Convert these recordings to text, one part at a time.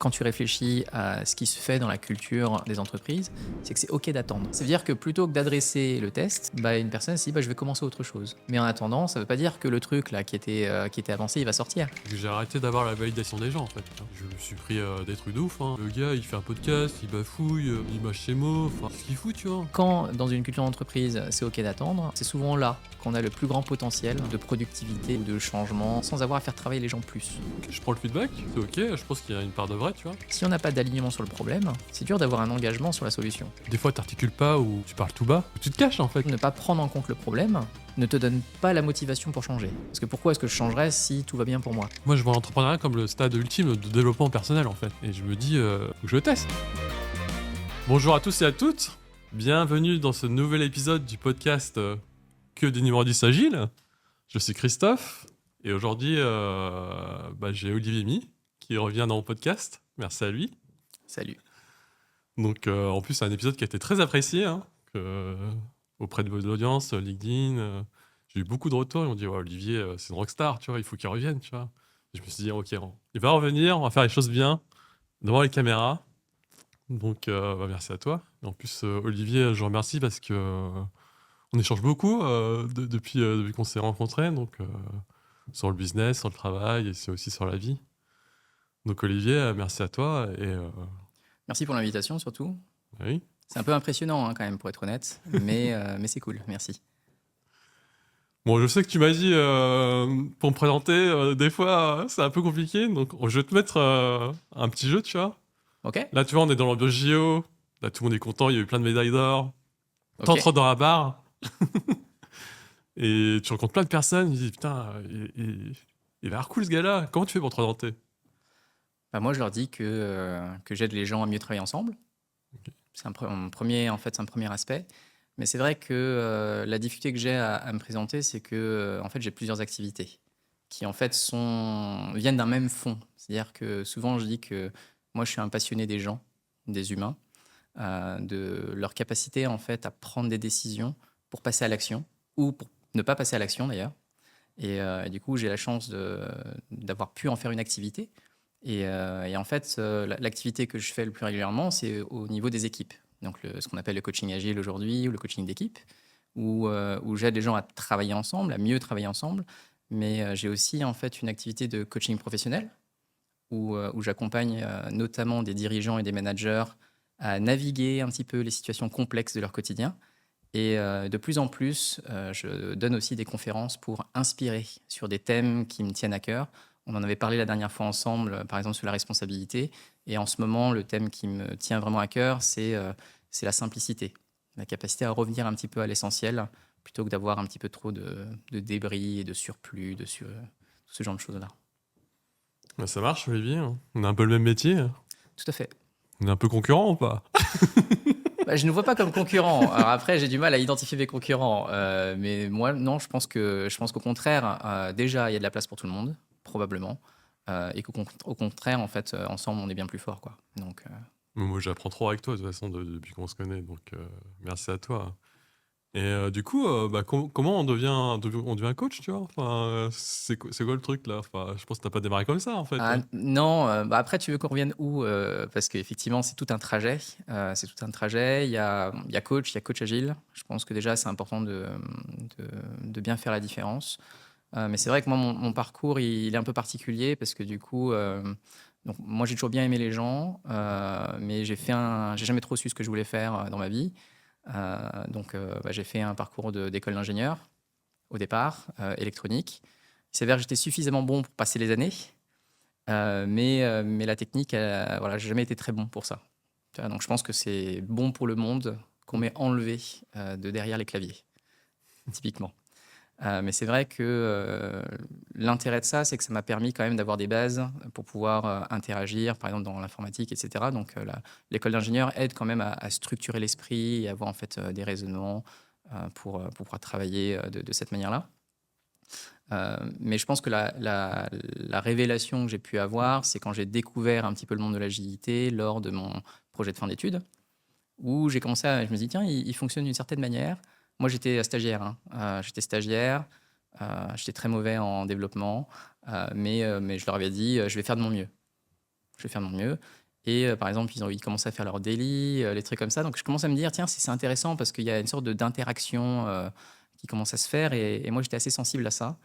quand tu réfléchis à ce qui se fait dans la culture des entreprises, c'est que c'est OK d'attendre. Ça veut dire que plutôt que d'adresser le test, une personne se dit je vais commencer autre chose. Mais en attendant, ça veut pas dire que le truc là qui était avancé, il va sortir. J'ai arrêté d'avoir la validation des gens en fait. Je me suis pris des trucs de ouf. Le gars il fait un podcast, il bafouille, il mâche ses mots, qu'est-ce qu'il fout tu vois. Quand dans une culture d'entreprise, c'est OK d'attendre, c'est souvent là qu'on a le plus grand potentiel de productivité ou de changement sans avoir à faire travailler les gens plus. Ok, je prends le feedback, c'est ok, je pense qu'il y a une part de vrai tu vois. Si on n'a pas d'alignement sur le problème, c'est dur d'avoir un engagement sur la solution. Des fois t'articules pas ou tu parles tout bas, ou tu te caches en fait. Ne pas prendre en compte le problème ne te donne pas la motivation pour changer. Parce que pourquoi est-ce que je changerais si tout va bien pour moi? Moi je vois l'entrepreneuriat comme le stade ultime de développement personnel en fait. Et je me dis, faut que je le teste. Bonjour à tous et à toutes, bienvenue dans ce nouvel épisode du podcast Que des numéros 10 agiles. Je suis Christophe et aujourd'hui j'ai Olivier Mi qui revient dans mon podcast. Merci à lui. Salut. Donc en plus c'est un épisode qui a été très apprécié auprès de l'audience, LinkedIn. J'ai eu beaucoup de retours, ils m'ont dit ouais, Olivier c'est une rockstar, tu vois, il faut qu'il revienne, tu vois. Et je me suis dit ok, il va revenir, on va faire les choses bien devant les caméras. Donc merci à toi. Et en plus Olivier, je vous remercie parce que on échange beaucoup depuis qu'on s'est rencontrés, donc sur le business, sur le travail et c'est aussi sur la vie. Donc Olivier, merci à toi et Merci pour l'invitation surtout. oui. C'est un peu impressionnant quand même pour être honnête, mais c'est cool, merci. Bon, je sais que tu m'as dit pour me présenter, des fois c'est un peu compliqué, donc je vais te mettre un petit jeu, tu vois. Ok. Là, tu vois, on est dans l'ambiance JO, là tout le monde est content, il y a eu plein de médailles d'or. T'entres Ok. dans la barre et tu rencontres plein de personnes, ils disent putain, il a l'air cool ce gars-là, comment tu fais pour te présenter? Moi je leur dis que j'aide les gens à mieux travailler ensemble. Ok. C'est un premier aspect. Mais c'est vrai que la difficulté que j'ai à me présenter, c'est que en fait, j'ai plusieurs activités qui en fait viennent d'un même fond. C'est-à-dire que souvent, je dis que moi, je suis un passionné des gens, des humains, de leur capacité en fait à prendre des décisions pour passer à l'action ou pour ne pas passer à l'action d'ailleurs. Et du coup, j'ai la chance d'avoir pu en faire une activité. Et en fait, l'activité que je fais le plus régulièrement, c'est au niveau des équipes. Donc, ce qu'on appelle le coaching agile aujourd'hui ou le coaching d'équipe, où j'aide les gens à travailler ensemble, à mieux travailler ensemble. Mais j'ai aussi en fait une activité de coaching professionnel où j'accompagne notamment des dirigeants et des managers à naviguer un petit peu les situations complexes de leur quotidien. Et de plus en plus, je donne aussi des conférences pour inspirer sur des thèmes qui me tiennent à cœur. On en avait parlé la dernière fois ensemble, par exemple sur la responsabilité. Et en ce moment, le thème qui me tient vraiment à cœur, c'est la simplicité, la capacité à revenir un petit peu à l'essentiel, plutôt que d'avoir un petit peu trop de débris et de surplus, tout ce genre de choses-là. Bah, ça marche Olivier, hein. On a un peu le même métier, hein. Tout à fait. On est un peu concurrent ou pas? Je ne nous vois pas comme concurrents. Alors après, j'ai du mal à identifier mes concurrents. Mais moi, non, je pense qu'au contraire, déjà, il y a de la place pour tout le monde, probablement. Et qu'au contraire, en fait, ensemble, on est bien plus fort, quoi. Donc, Moi j'apprends trop avec toi de toute façon depuis qu'on se connaît, donc merci à toi. Et du coup, comment on devient coach, tu vois? Enfin, c'est quoi le truc là? Enfin, je pense que t'as pas démarré comme ça en fait, hein. non, après, tu veux qu'on revienne où? Parce qu'effectivement, c'est tout un trajet. C'est tout un trajet. Il y a coach agile. Je pense que déjà, c'est important de bien faire la différence. Mais c'est vrai que moi, mon parcours, il est un peu particulier parce que du coup, donc moi, j'ai toujours bien aimé les gens, mais j'ai jamais trop su ce que je voulais faire dans ma vie. Donc, j'ai fait un parcours d'école d'ingénieur au départ, électronique. Il s'avère que j'étais suffisamment bon pour passer les années, mais la technique, voilà, j'ai jamais été très bon pour ça. Tu vois, donc, je pense que c'est bon pour le monde qu'on m'ait enlevé de derrière les claviers, typiquement. Mais c'est vrai que l'intérêt de ça, c'est que ça m'a permis quand même d'avoir des bases pour pouvoir interagir, par exemple dans l'informatique, etc. Donc l'école d'ingénieur aide quand même à structurer l'esprit et avoir en fait des raisonnements pour pouvoir travailler de cette manière-là. Mais je pense que la révélation que j'ai pu avoir, c'est quand j'ai découvert un petit peu le monde de l'agilité lors de mon projet de fin d'études, où je me suis dit, tiens, il fonctionne d'une certaine manière. Moi, j'étais stagiaire, hein. J'étais stagiaire, j'étais très mauvais en développement, mais je leur avais dit, je vais faire de mon mieux. je vais faire de mon mieux. Et par exemple, ils commencent à faire leur daily, les trucs comme ça. Donc je commence à me dire, tiens, c'est intéressant parce qu'il y a une sorte d'interaction qui commence à se faire. Et moi, j'étais assez sensible à ça.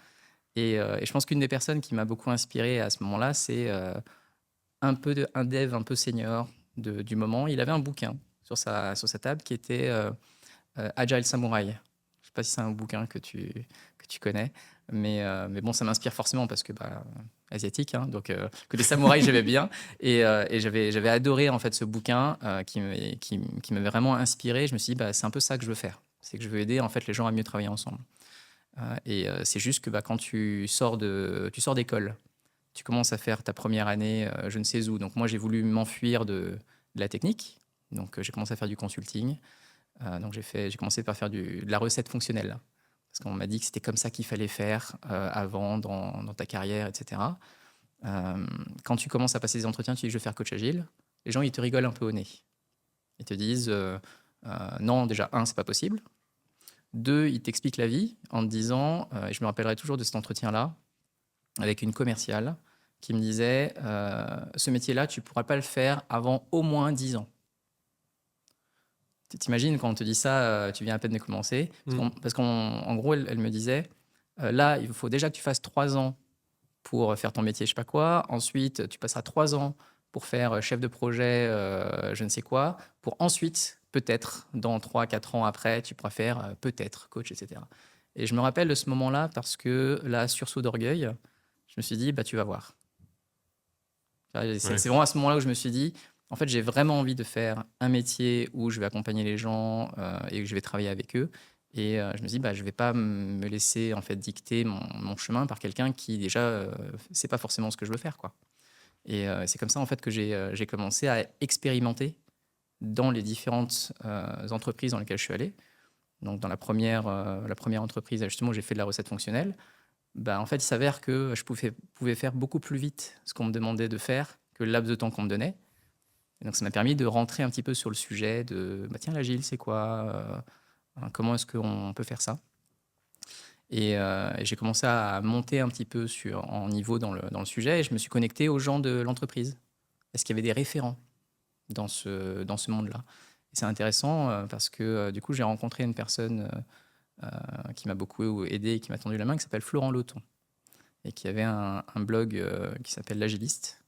Et je pense qu'une des personnes qui m'a beaucoup inspiré à ce moment-là, c'est un dev un peu senior du moment. Il avait un bouquin sur sa table qui était Agile Samurai. Je ne sais pas si c'est un bouquin que tu connais, mais bon, ça m'inspire forcément parce que asiatique, hein, donc que les samouraïs j'aimais bien et j'avais adoré en fait ce bouquin qui m'avait vraiment inspiré. Je me suis dit c'est un peu ça que je veux faire, c'est que je veux aider en fait les gens à mieux travailler ensemble. C'est juste que quand tu sors d'école, tu commences à faire ta première année je ne sais où. Donc moi j'ai voulu m'enfuir de la technique, donc j'ai commencé à faire du consulting. Donc j'ai commencé par faire de la recette fonctionnelle. Parce qu'on m'a dit que c'était comme ça qu'il fallait faire avant dans ta carrière, etc. Quand tu commences à passer des entretiens, tu dis je vais faire coach agile. Les gens, ils te rigolent un peu au nez. Ils te disent non, déjà, un, c'est pas possible. Deux, ils t'expliquent la vie en te disant, et je me rappellerai toujours de cet entretien-là, avec une commerciale qui me disait ce métier-là, tu ne pourras pas le faire avant au moins 10 ans. T'imagines quand on te dit ça, tu viens à peine de commencer. Parce qu'en gros, elle me disait, là, il faut déjà que tu fasses 3 ans pour faire ton métier, je sais pas quoi. Ensuite, tu passeras 3 ans pour faire chef de projet, je ne sais quoi. Pour ensuite, peut-être, dans 3-4 ans après, tu pourras faire peut-être coach, etc. Et je me rappelle de ce moment-là parce que là, sursaut d'orgueil, je me suis dit, tu vas voir. C'est vraiment à ce moment-là où je me suis dit, en fait, j'ai vraiment envie de faire un métier où je vais accompagner les gens et que je vais travailler avec eux. Et je me dis, je ne vais pas me laisser en fait dicter mon chemin par quelqu'un qui déjà c'est pas forcément ce que je veux faire, quoi. Et c'est comme ça en fait que j'ai commencé à expérimenter dans les différentes entreprises dans lesquelles je suis allé. Donc dans la première entreprise justement où j'ai fait de la recette fonctionnelle, en fait il s'avère que je pouvais faire beaucoup plus vite ce qu'on me demandait de faire que le laps de temps qu'on me donnait. Et donc ça m'a permis de rentrer un petit peu sur le sujet de tiens, l'agile c'est quoi, comment est-ce qu'on peut faire ça. Et j'ai commencé à monter un petit peu en niveau dans le sujet et je me suis connecté aux gens de l'entreprise. Est-ce qu'il y avait des référents dans ce monde-là? Et c'est intéressant parce que du coup j'ai rencontré une personne qui m'a beaucoup aidé et qui m'a tendu la main, qui s'appelle Florent Loton et qui avait un blog qui s'appelle L'Agiliste.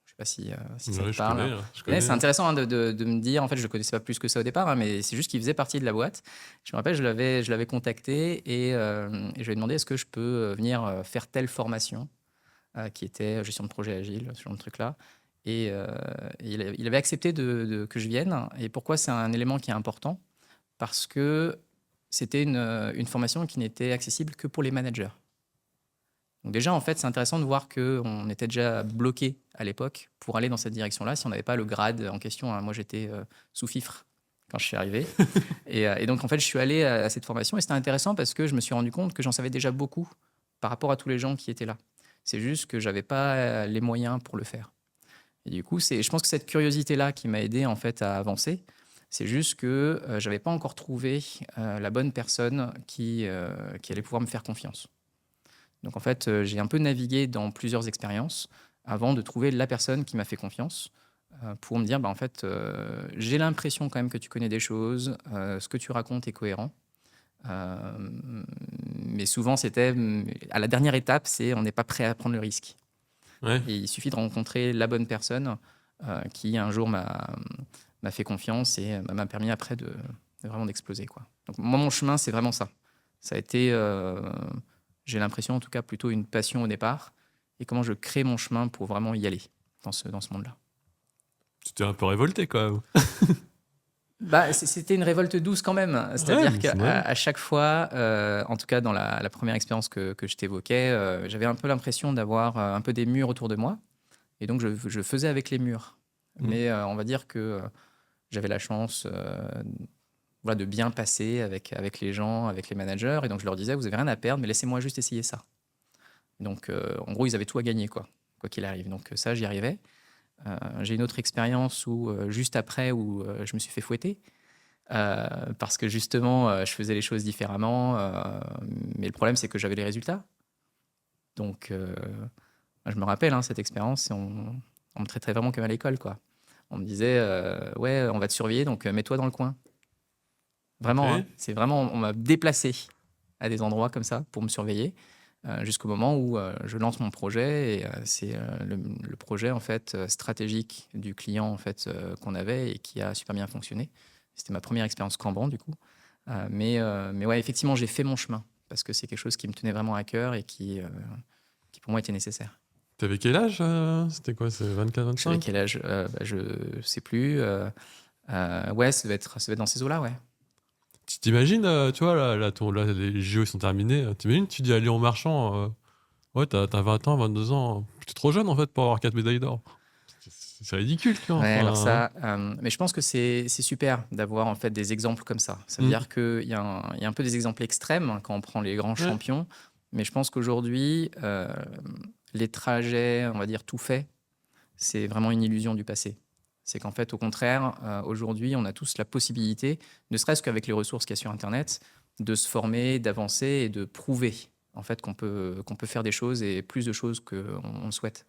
Je ne sais pas si ça te parle. Je connais, c'est intéressant de me dire, en fait, je ne le connaissais pas plus que ça au départ, mais c'est juste qu'il faisait partie de la boîte. Je me rappelle, je l'avais contacté et je lui ai demandé est-ce que je peux venir faire telle formation qui était gestion de projet agile, ce genre de truc-là. Et il avait accepté que je vienne. Et pourquoi c'est un élément qui est important? Parce que c'était une formation qui n'était accessible que pour les managers. Donc déjà, en fait, c'est intéressant de voir qu'on était déjà bloqué à l'époque pour aller dans cette direction-là si on n'avait pas le grade en question. Moi, j'étais sous-fifre quand je suis arrivé. et donc, en fait, je suis allé à cette formation et c'était intéressant parce que je me suis rendu compte que j'en savais déjà beaucoup par rapport à tous les gens qui étaient là. C'est juste que je n'avais pas les moyens pour le faire. Et du coup, je pense que cette curiosité-là qui m'a aidé en fait à avancer, c'est juste que je n'avais pas encore trouvé la bonne personne qui allait pouvoir me faire confiance. Donc en fait, j'ai un peu navigué dans plusieurs expériences avant de trouver la personne qui m'a fait confiance pour me dire, en fait, j'ai l'impression quand même que tu connais des choses, ce que tu racontes est cohérent. Mais souvent, c'était à la dernière étape, on n'est pas prêt à prendre le risque. Ouais. Et il suffit de rencontrer la bonne personne qui un jour m'a fait confiance et m'a permis après de vraiment d'exploser, quoi. Donc moi, mon chemin, c'est vraiment ça. Ça a été j'ai l'impression, en tout cas, plutôt une passion au départ. Et comment je crée mon chemin pour vraiment y aller dans ce monde-là. Tu t'es un peu révolté, quand même. C'était une révolte douce quand même. C'est-à-dire qu'à chaque fois, en tout cas dans la première expérience que je t'évoquais, j'avais un peu l'impression d'avoir un peu des murs autour de moi. Et donc, je faisais avec les murs. Mais on va dire que j'avais la chance de bien passer avec les gens, avec les managers. Et donc, je leur disais, vous n'avez rien à perdre, mais laissez-moi juste essayer ça. Donc, en gros, ils avaient tout à gagner, quoi qu'il arrive. Donc, ça, j'y arrivais. J'ai une autre expérience juste après, où je me suis fait fouetter. Parce que justement, je faisais les choses différemment. Mais le problème, c'est que j'avais les résultats. Donc, je me rappelle cette expérience. On me traitait vraiment comme à l'école, quoi. On me disait, ouais, on va te surveiller, donc mets-toi dans le coin. Vraiment, hein. Ok. C'est vraiment, on m'a déplacé à des endroits comme ça pour me surveiller jusqu'au moment où je lance mon projet et c'est le projet en fait stratégique du client en fait qu'on avait et qui a super bien fonctionné. C'était ma première expérience Kanban du coup. Mais ouais, effectivement, j'ai fait mon chemin parce que c'est quelque chose qui me tenait vraiment à cœur et qui pour moi était nécessaire. T'avais quel âge C'était quoi? C'est 24, J'avais 25? quel âge? Je sais plus. Ouais, ça va être dans ces eaux-là, ouais. Tu t'imagines, tu vois, là, les JO ils sont terminés. T'imagines, tu dis à Léon Marchand, ouais, t'as 20 ans, 22 ans. T'es trop jeune en fait pour avoir 4 médailles d'or. C'est ridicule, tu vois. Ouais, alors Enfin, ça, mais je pense que c'est super d'avoir en fait des exemples comme ça. Ça veut hmm, dire qu'il y a un peu des exemples extrêmes hein, quand on prend les grands ouais. champions, mais je pense qu'aujourd'hui, les trajets, on va dire tout fait, c'est vraiment une illusion du passé. C'est qu'en fait, au contraire, aujourd'hui, on a tous la possibilité, ne serait-ce qu'avec les ressources qu'il y a sur Internet, de se former, d'avancer et de prouver en fait qu'on peut faire des choses et plus de choses qu'on le souhaite.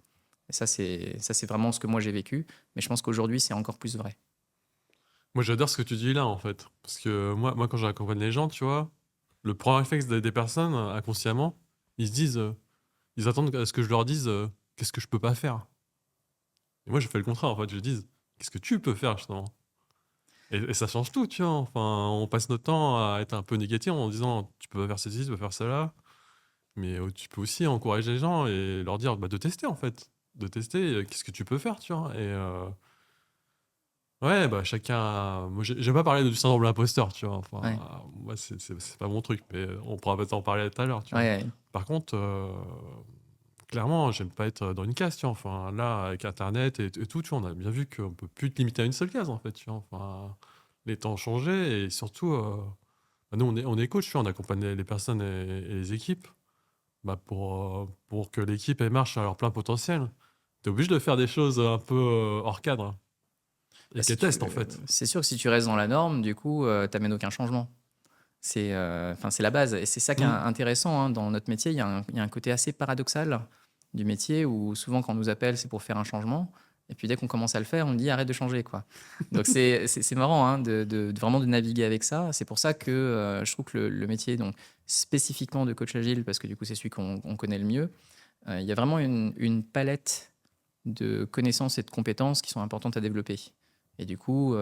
Et ça, c'est vraiment ce que moi j'ai vécu. Mais je pense qu'aujourd'hui, c'est encore plus vrai. Moi, j'adore ce que tu dis là, en fait. Parce que moi quand j'accompagne les gens, tu vois, le premier réflexe des personnes, inconsciemment, ils se disent, ils attendent à ce que je leur dise, qu'est-ce que je peux pas faire. Et moi, je fais le contraire, en fait. Je dis, qu'est-ce que tu peux faire, justement. Et ça change tout, tu vois. Enfin, on passe notre temps à être un peu négatif en disant, tu peux pas faire ceci, tu peux faire cela. Mais tu peux aussi encourager les gens et leur dire bah, de tester, en fait. De tester, qu'est-ce que tu peux faire, tu vois. Et ouais, bah chacun. Moi, j'aime pas parler du syndrome de l'imposteur, tu vois. Enfin, Ouais. moi, c'est pas mon truc, mais on pourra peut-être en parler tout à l'heure, tu vois. Ouais, ouais. Par contre, clairement, j'aime pas être dans une case, tu vois. Enfin, là, avec Internet et tout, tu vois, on a bien vu qu'on peut plus te limiter à une seule case, en fait, tu vois. Enfin, les temps ont changé et surtout, bah, nous, on est coach, tu vois, on accompagne les personnes et les équipes bah, pour que l'équipe elle marche à leur plein potentiel. Tu es obligé de faire des choses un peu hors cadre et Bah, qu'elles testent, en fait. c'est sûr que si tu restes dans la norme, du coup, t'amènes aucun changement. Enfin, c'est la base. Et c'est ça qui est Hmm. intéressant hein, dans notre métier. Il y a un côté assez paradoxal du métier où souvent, quand on nous appelle, c'est pour faire un changement. Et puis dès qu'on commence à le faire, on dit arrête de changer, quoi. Donc c'est marrant hein, vraiment de naviguer avec ça. C'est pour ça que je trouve que le métier, donc spécifiquement de coach agile, parce que du coup c'est celui qu'on connaît le mieux, il y a vraiment une palette de connaissances et de compétences qui sont importantes à développer. Et du coup,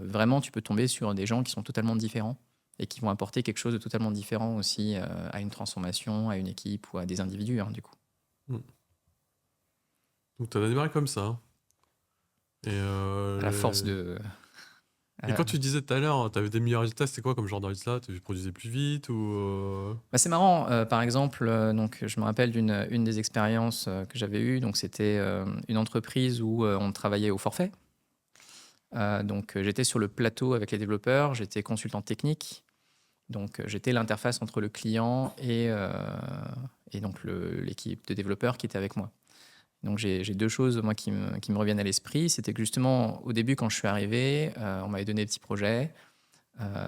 vraiment, tu peux tomber sur des gens qui sont totalement différents et qui vont apporter quelque chose de totalement différent aussi à une transformation, à une équipe ou à des individus, hein, du coup. Hmm. Donc, tu as démarré comme ça, hein. Et, À la force euh, de... et euh, quand tu disais tout à l'heure, tu avais des meilleurs résultats, c'était quoi comme genre de résultats? Tu produisais plus vite ou Bah, c'est marrant, par exemple, donc, je me rappelle d'une des expériences que j'avais eues. Donc, c'était une entreprise où on travaillait au forfait. Donc, j'étais sur le plateau avec les développeurs, j'étais consultant technique. Donc, j'étais l'interface entre le client et donc l'équipe de développeurs qui était avec moi. Donc, j'ai deux choses moi, qui me reviennent à l'esprit. C'était que justement, au début, quand je suis arrivé, on m'avait donné des petits projets.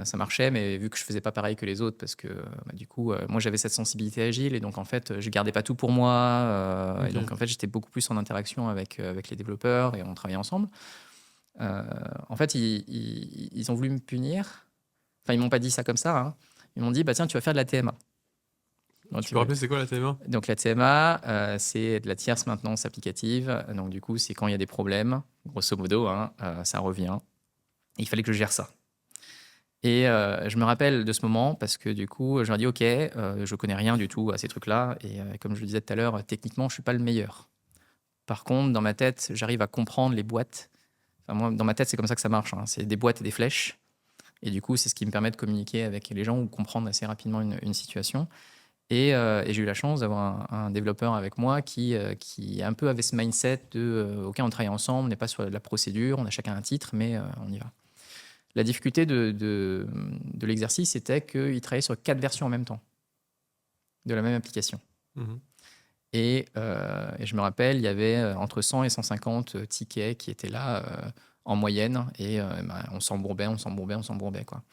Ça marchait, mais vu que je faisais pas pareil que les autres, parce que bah, du coup, moi, j'avais cette sensibilité agile, et donc en fait, je gardais pas tout pour moi. Et Ok. donc, en fait, j'étais beaucoup plus en interaction avec les développeurs et on travaillait ensemble. Euh, En fait, ils ont voulu me punir. Enfin, ils m'ont pas dit ça comme ça, hein. Ils m'ont dit, bah tiens, tu vas faire de la TMA. Donc, Tu peux rappeler c'est quoi la TMA? donc, la TMA, c'est de la tierce maintenance applicative. Donc, du coup, c'est quand il y a des problèmes, grosso modo, hein, ça revient. Il fallait que je gère ça. Et je me rappelle de ce moment parce que du coup, je leur dis, OK, je connais rien du tout à ces trucs-là. Et comme je le disais tout à l'heure, techniquement, je suis pas le meilleur. Par contre, dans ma tête, j'arrive à comprendre les boîtes. Enfin, moi, dans ma tête, c'est comme ça que ça marche, hein. C'est des boîtes et des flèches. Et du coup, c'est ce qui me permet de communiquer avec les gens ou comprendre assez rapidement une situation. Et j'ai eu la chance d'avoir un développeur avec moi qui un peu avait ce mindset de OK, on travaille ensemble, on n'est pas sur la procédure, on a chacun un titre, mais on y va. La difficulté de l'exercice, c'était qu'il travaillait sur 4 versions en même temps de la même application. Mhm. Et je me rappelle, il y avait entre 100 et 150 tickets qui étaient là en moyenne. Et bah, on s'embourbait, on s'embourbait, on s'embourbait, quoi.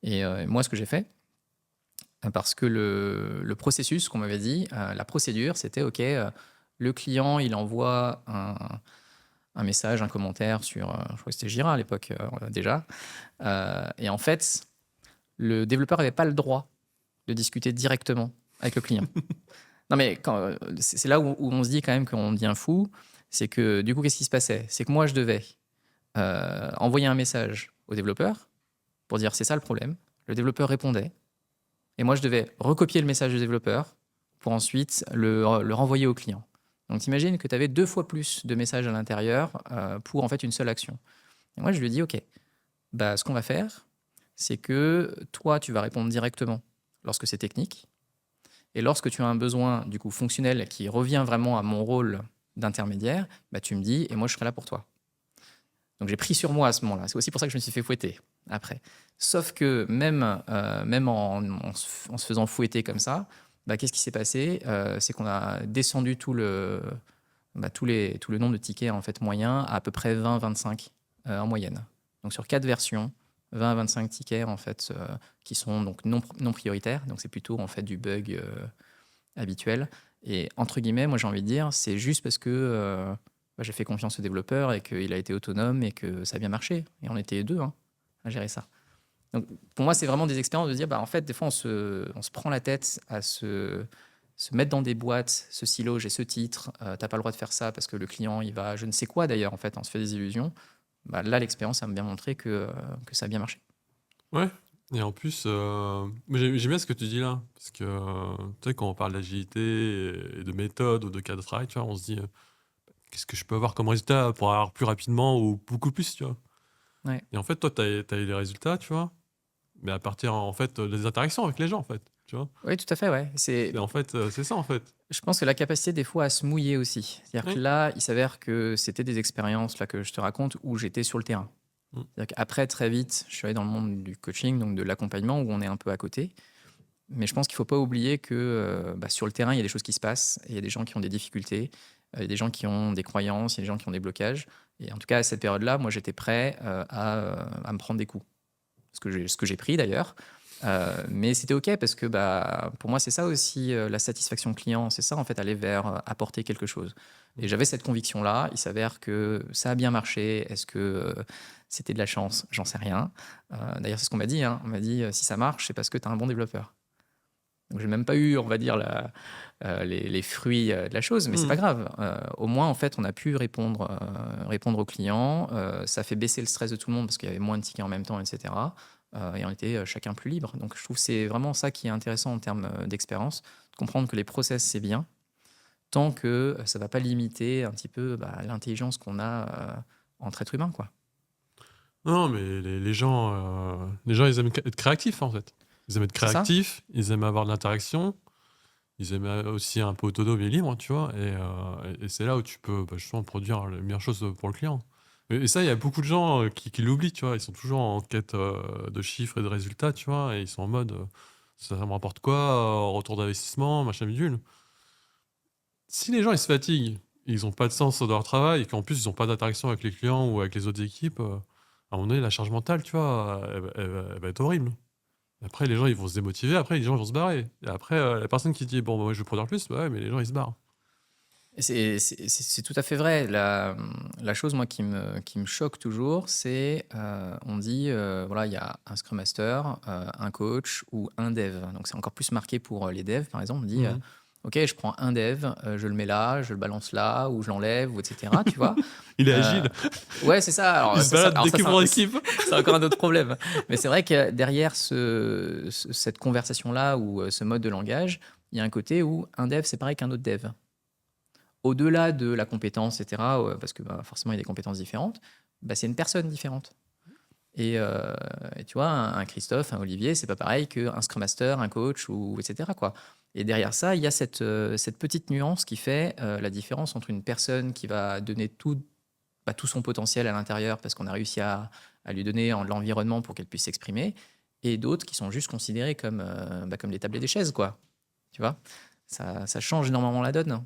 Et moi, ce que j'ai fait, parce que le processus qu'on m'avait dit, la procédure, c'était OK, le client, il envoie un message, un commentaire sur, je crois que c'était Jira à l'époque déjà. Et en fait, le développeur n'avait pas le droit de discuter directement avec le client. Non, mais c'est là où on se dit quand même qu'on devient fou. C'est que du coup, qu'est-ce qui se passait? C'est que moi, je devais envoyer un message au développeur pour dire c'est ça le problème. Le développeur répondait. Et moi, je devais recopier le message du développeur pour ensuite le renvoyer au client. Donc, t'imagines que tu avais 2 fois plus de messages à l'intérieur pour en fait une seule action. Et moi, je lui ai dit, OK, bah, ce qu'on va faire, c'est que toi, tu vas répondre directement lorsque c'est technique. Et lorsque tu as un besoin du coup fonctionnel qui revient vraiment à mon rôle d'intermédiaire, bah, tu me dis et moi, je serai là pour toi. Donc, j'ai pris sur moi à ce moment-là. C'est aussi pour ça que je me suis fait fouetter après. Sauf que même en se faisant fouetter comme ça, bah, qu'est-ce qui s'est passé? C'est qu'on a descendu tout le nombre de tickets en fait moyen à peu près 20-25 en moyenne. Donc sur 4 versions, 20 à 25 tickets en fait qui sont donc non prioritaires. Donc c'est plutôt en fait du bug habituel. Et entre guillemets, moi j'ai envie de dire, c'est juste parce que j'ai fait confiance au développeur et qu'il a été autonome et que ça a bien marché. Et on était les deux à gérer ça. Donc, pour moi, c'est vraiment des expériences de dire, bah, en fait, des fois, on se prend la tête à se mettre dans des boîtes, ce silo, j'ai ce titre, t'as pas le droit de faire ça parce que le client, il va, je ne sais quoi d'ailleurs, en fait, on se fait des illusions. Bah, là, l'expérience a bien montré que ça a bien marché. Ouais. Et en plus, mais j'aime bien ce que tu dis là, parce que tu sais, quand on parle d'agilité et de méthode ou de cas de travail, tu vois, on se dit qu'est-ce que je peux avoir comme résultat pour avoir plus rapidement ou beaucoup plus, tu vois. Ouais. Et en fait, toi, tu as eu les résultats, tu vois, mais à partir en fait des interactions avec les gens, en fait, tu vois. Oui, tout à fait, ouais. Et en fait, c'est ça, en fait. Je pense que la capacité des fois à se mouiller aussi. C'est-à-dire que Oui. là, il s'avère que c'était des expériences là que je te raconte où j'étais sur le terrain. Mm. C'est-à-dire qu'après, très vite, je suis allé dans le monde du coaching, donc de l'accompagnement, où on est un peu à côté. Mais je pense qu'il ne faut pas oublier que sur le terrain, il y a des choses qui se passent, et il y a des gens qui ont des difficultés, il y a des gens qui ont des croyances, il y a des gens qui ont des blocages. Et en tout cas, à cette période-là, moi, j'étais prêt à me prendre des coups. Ce que j'ai pris d'ailleurs. Mais c'était OK parce que pour moi, c'est ça aussi la satisfaction client. C'est ça, en fait, aller vers apporter quelque chose. Et j'avais cette conviction-là. Il s'avère que ça a bien marché. Est-ce que c'était de la chance? J'en sais rien. D'ailleurs, c'est ce qu'on m'a dit. On m'a dit, si ça marche, c'est parce que tu as un bon développeur. Donc, j'ai même pas eu, on va dire, les fruits de la chose, mais c'est pas Mm. grave. Au moins, en fait, on a pu répondre aux clients. Ça fait baisser le stress de tout le monde parce qu'il y avait moins de tickets en même temps, etc. Et on était chacun plus libre. Donc, je trouve que c'est vraiment ça qui est intéressant en termes d'expérience, de comprendre que les process, c'est bien, tant que ça va pas limiter un petit peu l'intelligence qu'on a entre êtres humains, quoi. Non, mais les gens, ils aiment être créatifs, en fait. Ils aiment être C'est ça? créatifs, ils aiment avoir de l'interaction, ils aiment aussi un peu autonome et libre, tu vois. Et c'est là où tu peux justement produire les meilleures choses pour le client. Et ça, il y a beaucoup de gens qui l'oublient, tu vois. Ils sont toujours en quête de chiffres et de résultats, tu vois. Et ils sont en mode, ça me rapporte quoi, retour d'investissement, machin bidule. Si les gens, ils se fatiguent, ils n'ont pas de sens dans leur travail, et qu'en plus, ils n'ont pas d'interaction avec les clients ou avec les autres équipes, à un moment donné, la charge mentale, tu vois, elle va être horrible. Après, les gens, ils vont se démotiver. Après, les gens vont se barrer. Et après, la personne qui dit, bon, bah, moi, je veux produire plus, bah ouais, mais les gens, ils se barrent. Et c'est tout à fait vrai. La chose, moi, qui me choque toujours, c'est on dit, voilà, il y a un Scrum Master, un coach ou un dev. Donc, c'est encore plus marqué pour les devs, par exemple. On dit, Mhm. OK, je prends un dev, je le mets là, je le balance là, ou je l'enlève, ou etc. Tu vois? Il est Euh, agile. ouais, c'est ça. Il Alors, se balade alors ça, d'équipe en équipe. c'est encore un autre problème. Mais c'est vrai que derrière cette conversation-là ou ce mode de langage, il y a un côté où un dev, c'est pareil qu'un autre dev. Au-delà de la compétence, etc., parce que forcément, il y a des compétences différentes, c'est une personne différente. Et tu vois, un Christophe, un Olivier, c'est pas pareil qu'un Scrum Master, un coach, ou etc., quoi. Et derrière ça, il y a cette petite nuance qui fait la différence entre une personne qui va donner tout son potentiel à l'intérieur parce qu'on a réussi à lui donner l'environnement pour qu'elle puisse s'exprimer, et d'autres qui sont juste considérés comme des tablets des chaises, quoi. Tu vois, ça change énormément la donne.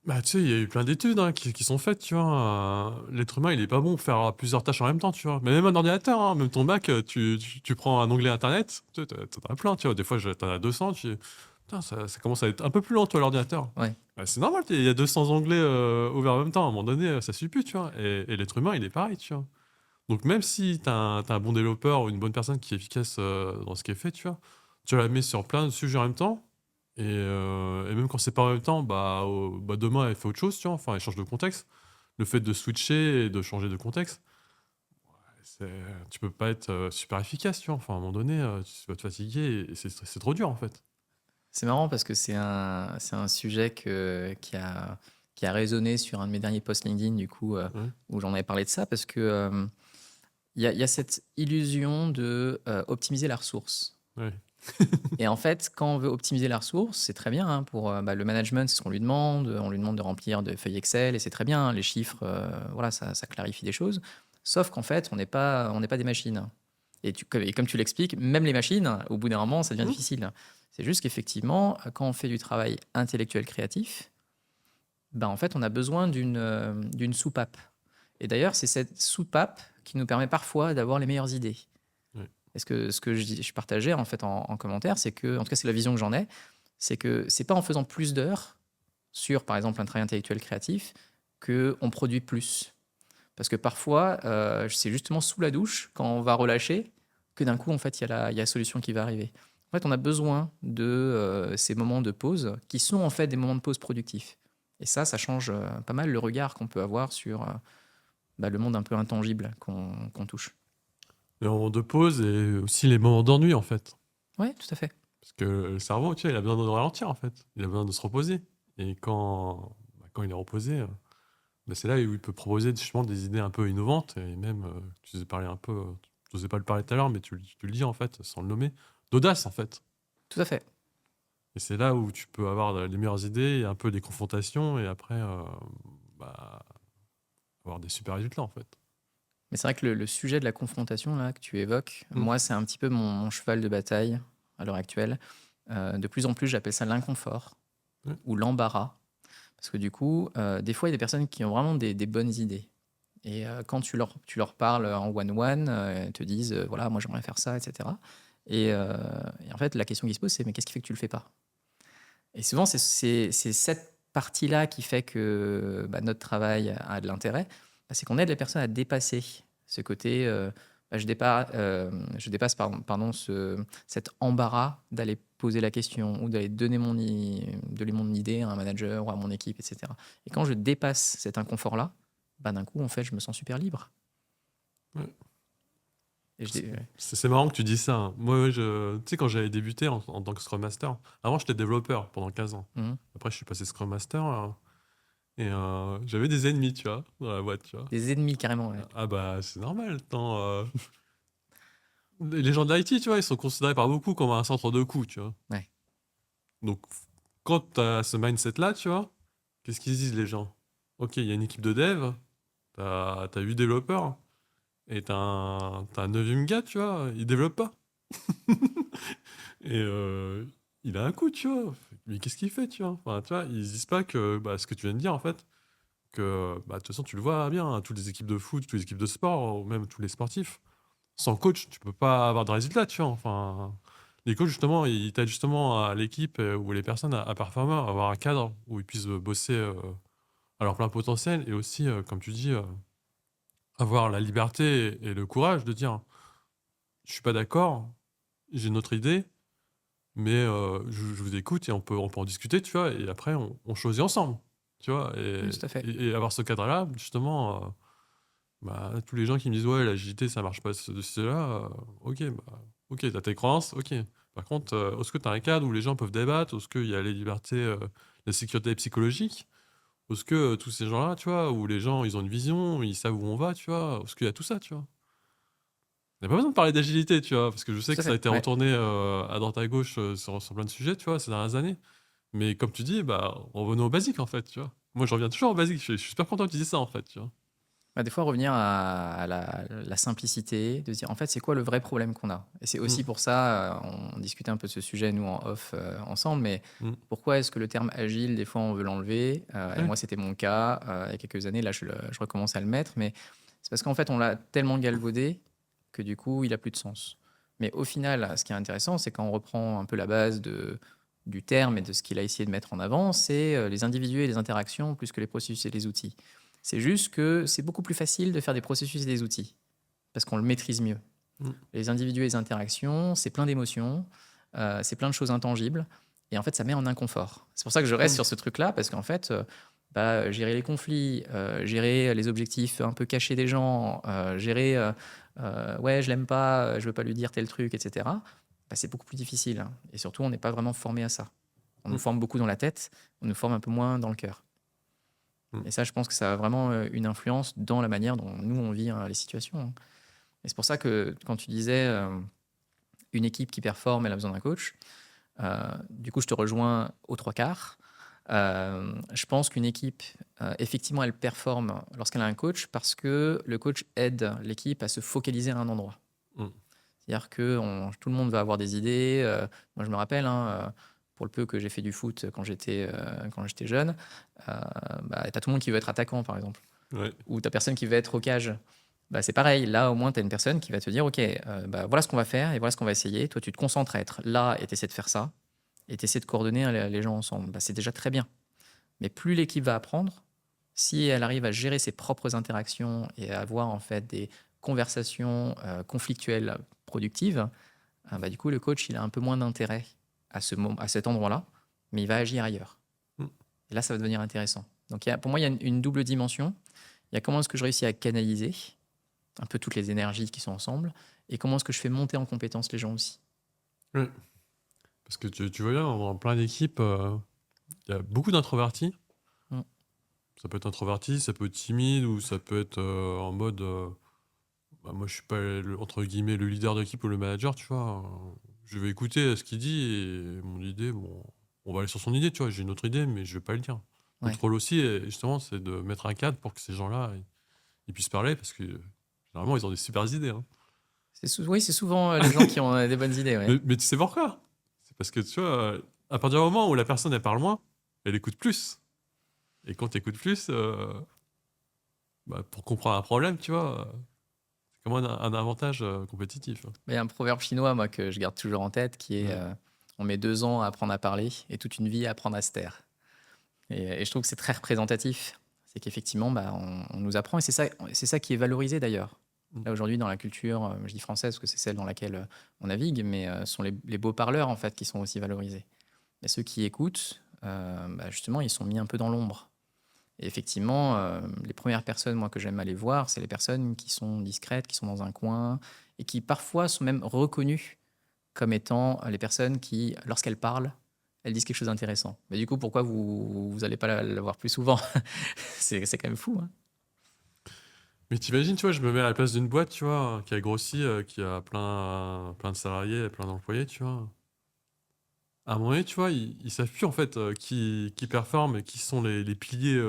Bah, tu sais, il y a eu plein d'études qui sont faites, tu vois. L'être humain, il est pas bon pour faire plusieurs tâches en même temps, tu vois. Mais même un ordinateur, même ton Mac, tu prends un onglet Internet, tu sais, t'en as plein, tu vois. Des fois, t'en as 200, Putain, ça commence à être un peu plus lent, toi, l'ordinateur. Ouais. Bah, c'est normal, il y a 200 onglets ouverts en même temps. À un moment donné, ça suffit plus, tu vois. Et l'être humain, il est pareil, tu vois. Donc, même si t'as un bon développeur ou une bonne personne qui est efficace dans ce qu'elle fait, tu vois, tu la mets sur plein de sujets en même temps. Et même quand c'est pas en même temps, bah, demain, elle fait autre chose, tu vois. Enfin, elle change de contexte. Le fait de switcher et de changer de contexte, tu peux pas être super efficace, tu vois. Enfin, à un moment donné, tu vas te fatiguer et c'est trop dur, en fait. C'est marrant parce que c'est un sujet qui a résonné sur un de mes derniers posts LinkedIn, du coup, Ouais, où j'en avais parlé de ça, parce que il y a cette illusion de optimiser la ressource. ouais, Et en fait, quand on veut optimiser la ressource, c'est très bien hein, pour bah, le management, c'est ce qu'on lui demande. On lui demande de remplir des feuilles Excel et c'est très bien. Les chiffres, voilà, ça clarifie des choses. Sauf qu'en fait, on n'est pas des machines. Et comme tu l'expliques, même les machines, au bout d'un moment, ça devient Mmh. difficile. C'est juste qu'effectivement, quand on fait du travail intellectuel créatif, ben, en fait, on a besoin d'une soupape. Et d'ailleurs, c'est cette soupape qui nous permet parfois d'avoir les meilleures idées. Ouais, Et ce que je partageais en fait en commentaire, c'est que, en tout cas, c'est la vision que j'en ai, c'est que c'est pas en faisant plus d'heures sur, par exemple, un travail intellectuel créatif qu'on produit plus. Parce que parfois, c'est justement sous la douche, quand on va relâcher, que d'un coup, en fait, il y a la solution qui va arriver. En fait, on a besoin de ces moments de pause qui sont en fait des moments de pause productifs. Et ça change pas mal le regard qu'on peut avoir sur bah, le monde un peu intangible qu'on touche. les moments de pause et aussi les moments d'ennui, en fait. Ouais, tout à fait. Parce que le cerveau, tu vois, il a besoin de ralentir, en fait. Il a besoin de se reposer. Et quand il est reposé, bah, c'est là où il peut proposer justement des idées un peu innovantes. Et même, tu osais parler un peu, tu n'osais pas le parler tout à l'heure, mais tu le dis, en fait, sans le nommer, d'audace, en fait. Tout à fait. Et c'est là où tu peux avoir les meilleures idées et un peu des confrontations et après, bah, avoir des super résultats, en fait. Mais c'est vrai que le sujet de la confrontation là, que tu évoques, Mm. moi, c'est un petit peu mon cheval de bataille à l'heure actuelle. De plus en plus, j'appelle ça l'inconfort Ouais. ou l'embarras. Parce que du coup, des fois, il y a des personnes qui ont vraiment des bonnes idées. Et quand tu leur parles en one-one, ils te disent, voilà, moi j'aimerais faire ça, etc. Et en fait, la question qui se pose, c'est, mais qu'est-ce qui fait que tu le fais pas? Et souvent, c'est cette partie-là qui fait que bah, notre travail a de l'intérêt. Bah, c'est qu'on aide les personnes à dépasser ce côté, bah, je dépasse pardon, cet embarras d'aller poser la question ou d'aller donner mon idée à un manager ou à mon équipe, etc. Et quand je dépasse cet inconfort-là, bah, d'un coup, en fait, je me sens super libre. Ouais. Et ouais. C'est marrant que tu dis ça, hein. Moi, ouais, tu sais, quand j'avais débuté en tant que Scrum Master, avant, j'étais développeur pendant 15 ans. Mhm. Après, je suis passé Scrum Master et j'avais des ennemis, tu vois, dans la boîte, tu vois. Des ennemis, carrément. Ouais. Ah bah, c'est normal. Les gens de l'IT, tu vois, ils sont considérés par beaucoup comme un centre de coût, tu vois. Ouais. Donc, quand tu as ce mindset-là, tu vois, qu'est-ce qu'ils disent les gens? Ok, il y a une équipe de dev, t'as 8 développeurs, et t'as un neuvième gars, tu vois, il développe pas. Et il a un coup, tu vois. Mais qu'est-ce qu'il fait, tu vois? Enfin, tu vois, ils se disent pas que bah, ce que tu viens de dire, en fait, que bah, de toute façon, tu le vois bien, hein, toutes les équipes de foot, toutes les équipes de sport, ou même tous les sportifs. Sans coach, tu peux pas avoir de résultats, tu vois. Enfin, les coachs, justement, ils t'aident justement à l'équipe ou les personnes à performer, à avoir un cadre où ils puissent bosser à leur plein potentiel et aussi, comme tu dis, avoir la liberté et le courage de dire, je suis pas d'accord, j'ai une autre idée, mais je vous écoute et on peut en discuter, tu vois, et après, on choisit ensemble, tu vois, Oui, tout à fait. et avoir ce cadre-là, justement, bah, tous les gens qui me disent, ouais, l'agilité, ça marche pas de cela, ok, bah, ok, t'as tes croyances, ok. Par contre, est-ce que t'as un cadre où les gens peuvent débattre, est-ce qu'il y a les libertés, la sécurité psychologique, est-ce que tous ces gens-là, tu vois, où les gens, ils ont une vision, ils savent où on va, tu vois, est-ce qu'il y a tout ça, tu vois. Il n'y a pas besoin de parler d'agilité, tu vois, parce que je sais Tout que à ça a fait. été Ouais. retourné à droite à gauche sur plein de sujets, tu vois, ces dernières années. Mais comme tu dis, bah, revenons au basique, en fait, tu vois. Moi, je reviens toujours au basique. Je suis super content que tu dises ça, en fait, tu vois. Bah, des fois, revenir à la simplicité, de se dire en fait, c'est quoi le vrai problème qu'on a? Et c'est aussi Mm, pour ça, on discutait un peu de ce sujet, nous, en off, ensemble, mais mm. pourquoi est-ce que le terme agile, des fois, on veut l'enlever? Et Ouais, moi, c'était mon cas il y a quelques années, là, je recommence à le mettre, mais c'est parce qu'en fait, on l'a tellement galvaudé que du coup, il a plus de sens. Mais au final, ce qui est intéressant, c'est quand on reprend un peu la base du terme et de ce qu'il a essayé de mettre en avant, c'est les individus et les interactions plus que les processus et les outils. C'est juste que c'est beaucoup plus facile de faire des processus et des outils parce qu'on le maîtrise mieux. Mm. Les individus et les interactions, c'est plein d'émotions, c'est plein de choses intangibles et en fait, ça met en inconfort. C'est pour ça que je reste Mm. sur ce truc-là parce qu'en fait, gérer les conflits, gérer les objectifs un peu cachés des gens, gérer ouais, je l'aime pas, je veux pas lui dire tel truc, etc. C'est beaucoup plus difficile. Et surtout, on n'est pas vraiment formé à ça. On nous Mm. forme beaucoup dans la tête, on nous forme un peu moins dans le cœur. Mm. Et ça, je pense que ça a vraiment une influence dans la manière dont nous, on vit les situations, hein. Et c'est pour ça que quand tu disais une équipe qui performe, elle a besoin d'un coach, du coup, je te rejoins aux trois quarts. Je pense qu'une équipe, effectivement, elle performe lorsqu'elle a un coach parce que le coach aide l'équipe à se focaliser à un endroit. Mm. C'est-à-dire que tout le monde va avoir des idées. Moi, je me rappelle, hein, pour le peu que j'ai fait du foot quand j'étais jeune, tu as tout le monde qui veut être attaquant, par exemple. Ouais. Ou tu as personne qui veut être au cage. C'est pareil. Là, au moins, tu as une personne qui va te dire, OK, voilà ce qu'on va faire et voilà ce qu'on va essayer. Toi, tu te concentres à être là et tu essaies de faire ça. Et tu essaies de coordonner les gens ensemble. C'est déjà très bien. Mais plus l'équipe va apprendre, si elle arrive à gérer ses propres interactions et à avoir en fait des conversations conflictuelles productives, du coup, le coach, il a un peu moins d'intérêt à cet endroit-là, mais il va agir ailleurs. Mm. Et là, ça va devenir intéressant. Donc, pour moi, il y a une double dimension. Il y a comment est-ce que je réussis à canaliser un peu toutes les énergies qui sont ensemble, et comment est-ce que je fais monter en compétence les gens aussi. Ouais. Parce que tu vois bien, dans plein d'équipes, il y a beaucoup d'introvertis. Mm. Ça peut être introverti, ça peut être timide, ou ça peut être en mode moi je suis pas entre guillemets le leader d'équipe ou le manager, tu vois. Je vais écouter ce qu'il dit et mon idée, bon, on va aller sur son idée, tu vois. J'ai une autre idée, mais je vais pas le dire. Ouais. Notre rôle aussi, justement, c'est de mettre un cadre pour que ces gens-là ils puissent parler parce que généralement ils ont des super idées, hein. Oui, c'est souvent les gens qui ont des bonnes idées. Ouais. Mais tu sais pourquoi? C'est parce que tu vois, à partir du moment où la personne elle parle moins, elle écoute plus. Et quand tu écoutes plus, pour comprendre un problème, tu vois, c'est comme un avantage compétitif, hein. Il y a un proverbe chinois, moi, que je garde toujours en tête, qui est Ouais. on met 2 ans à apprendre à parler et toute une vie à apprendre à se taire. Et je trouve que c'est très représentatif. C'est qu'effectivement, on nous apprend, et c'est ça qui est valorisé d'ailleurs. Mm. Là, aujourd'hui, dans la culture, je dis française parce que c'est celle dans laquelle on navigue, mais ce sont les beaux parleurs, en fait, qui sont aussi valorisés. Et ceux qui écoutent, justement, ils sont mis un peu dans l'ombre. Et effectivement, les premières personnes, moi, que j'aime aller voir, c'est les personnes qui sont discrètes, qui sont dans un coin, et qui parfois sont même reconnues comme étant les personnes qui, lorsqu'elles parlent, elles disent quelque chose d'intéressant. Mais du coup, pourquoi vous allez pas la voir plus souvent? C'est quand même fou, hein. Mais t'imagines, tu vois, je me mets à la place d'une boîte, tu vois, qui a grossi, qui a plein de salariés, plein d'employés, tu vois. À un moment donné, tu vois, ils savent plus, en fait, qui performe et qui sont les piliers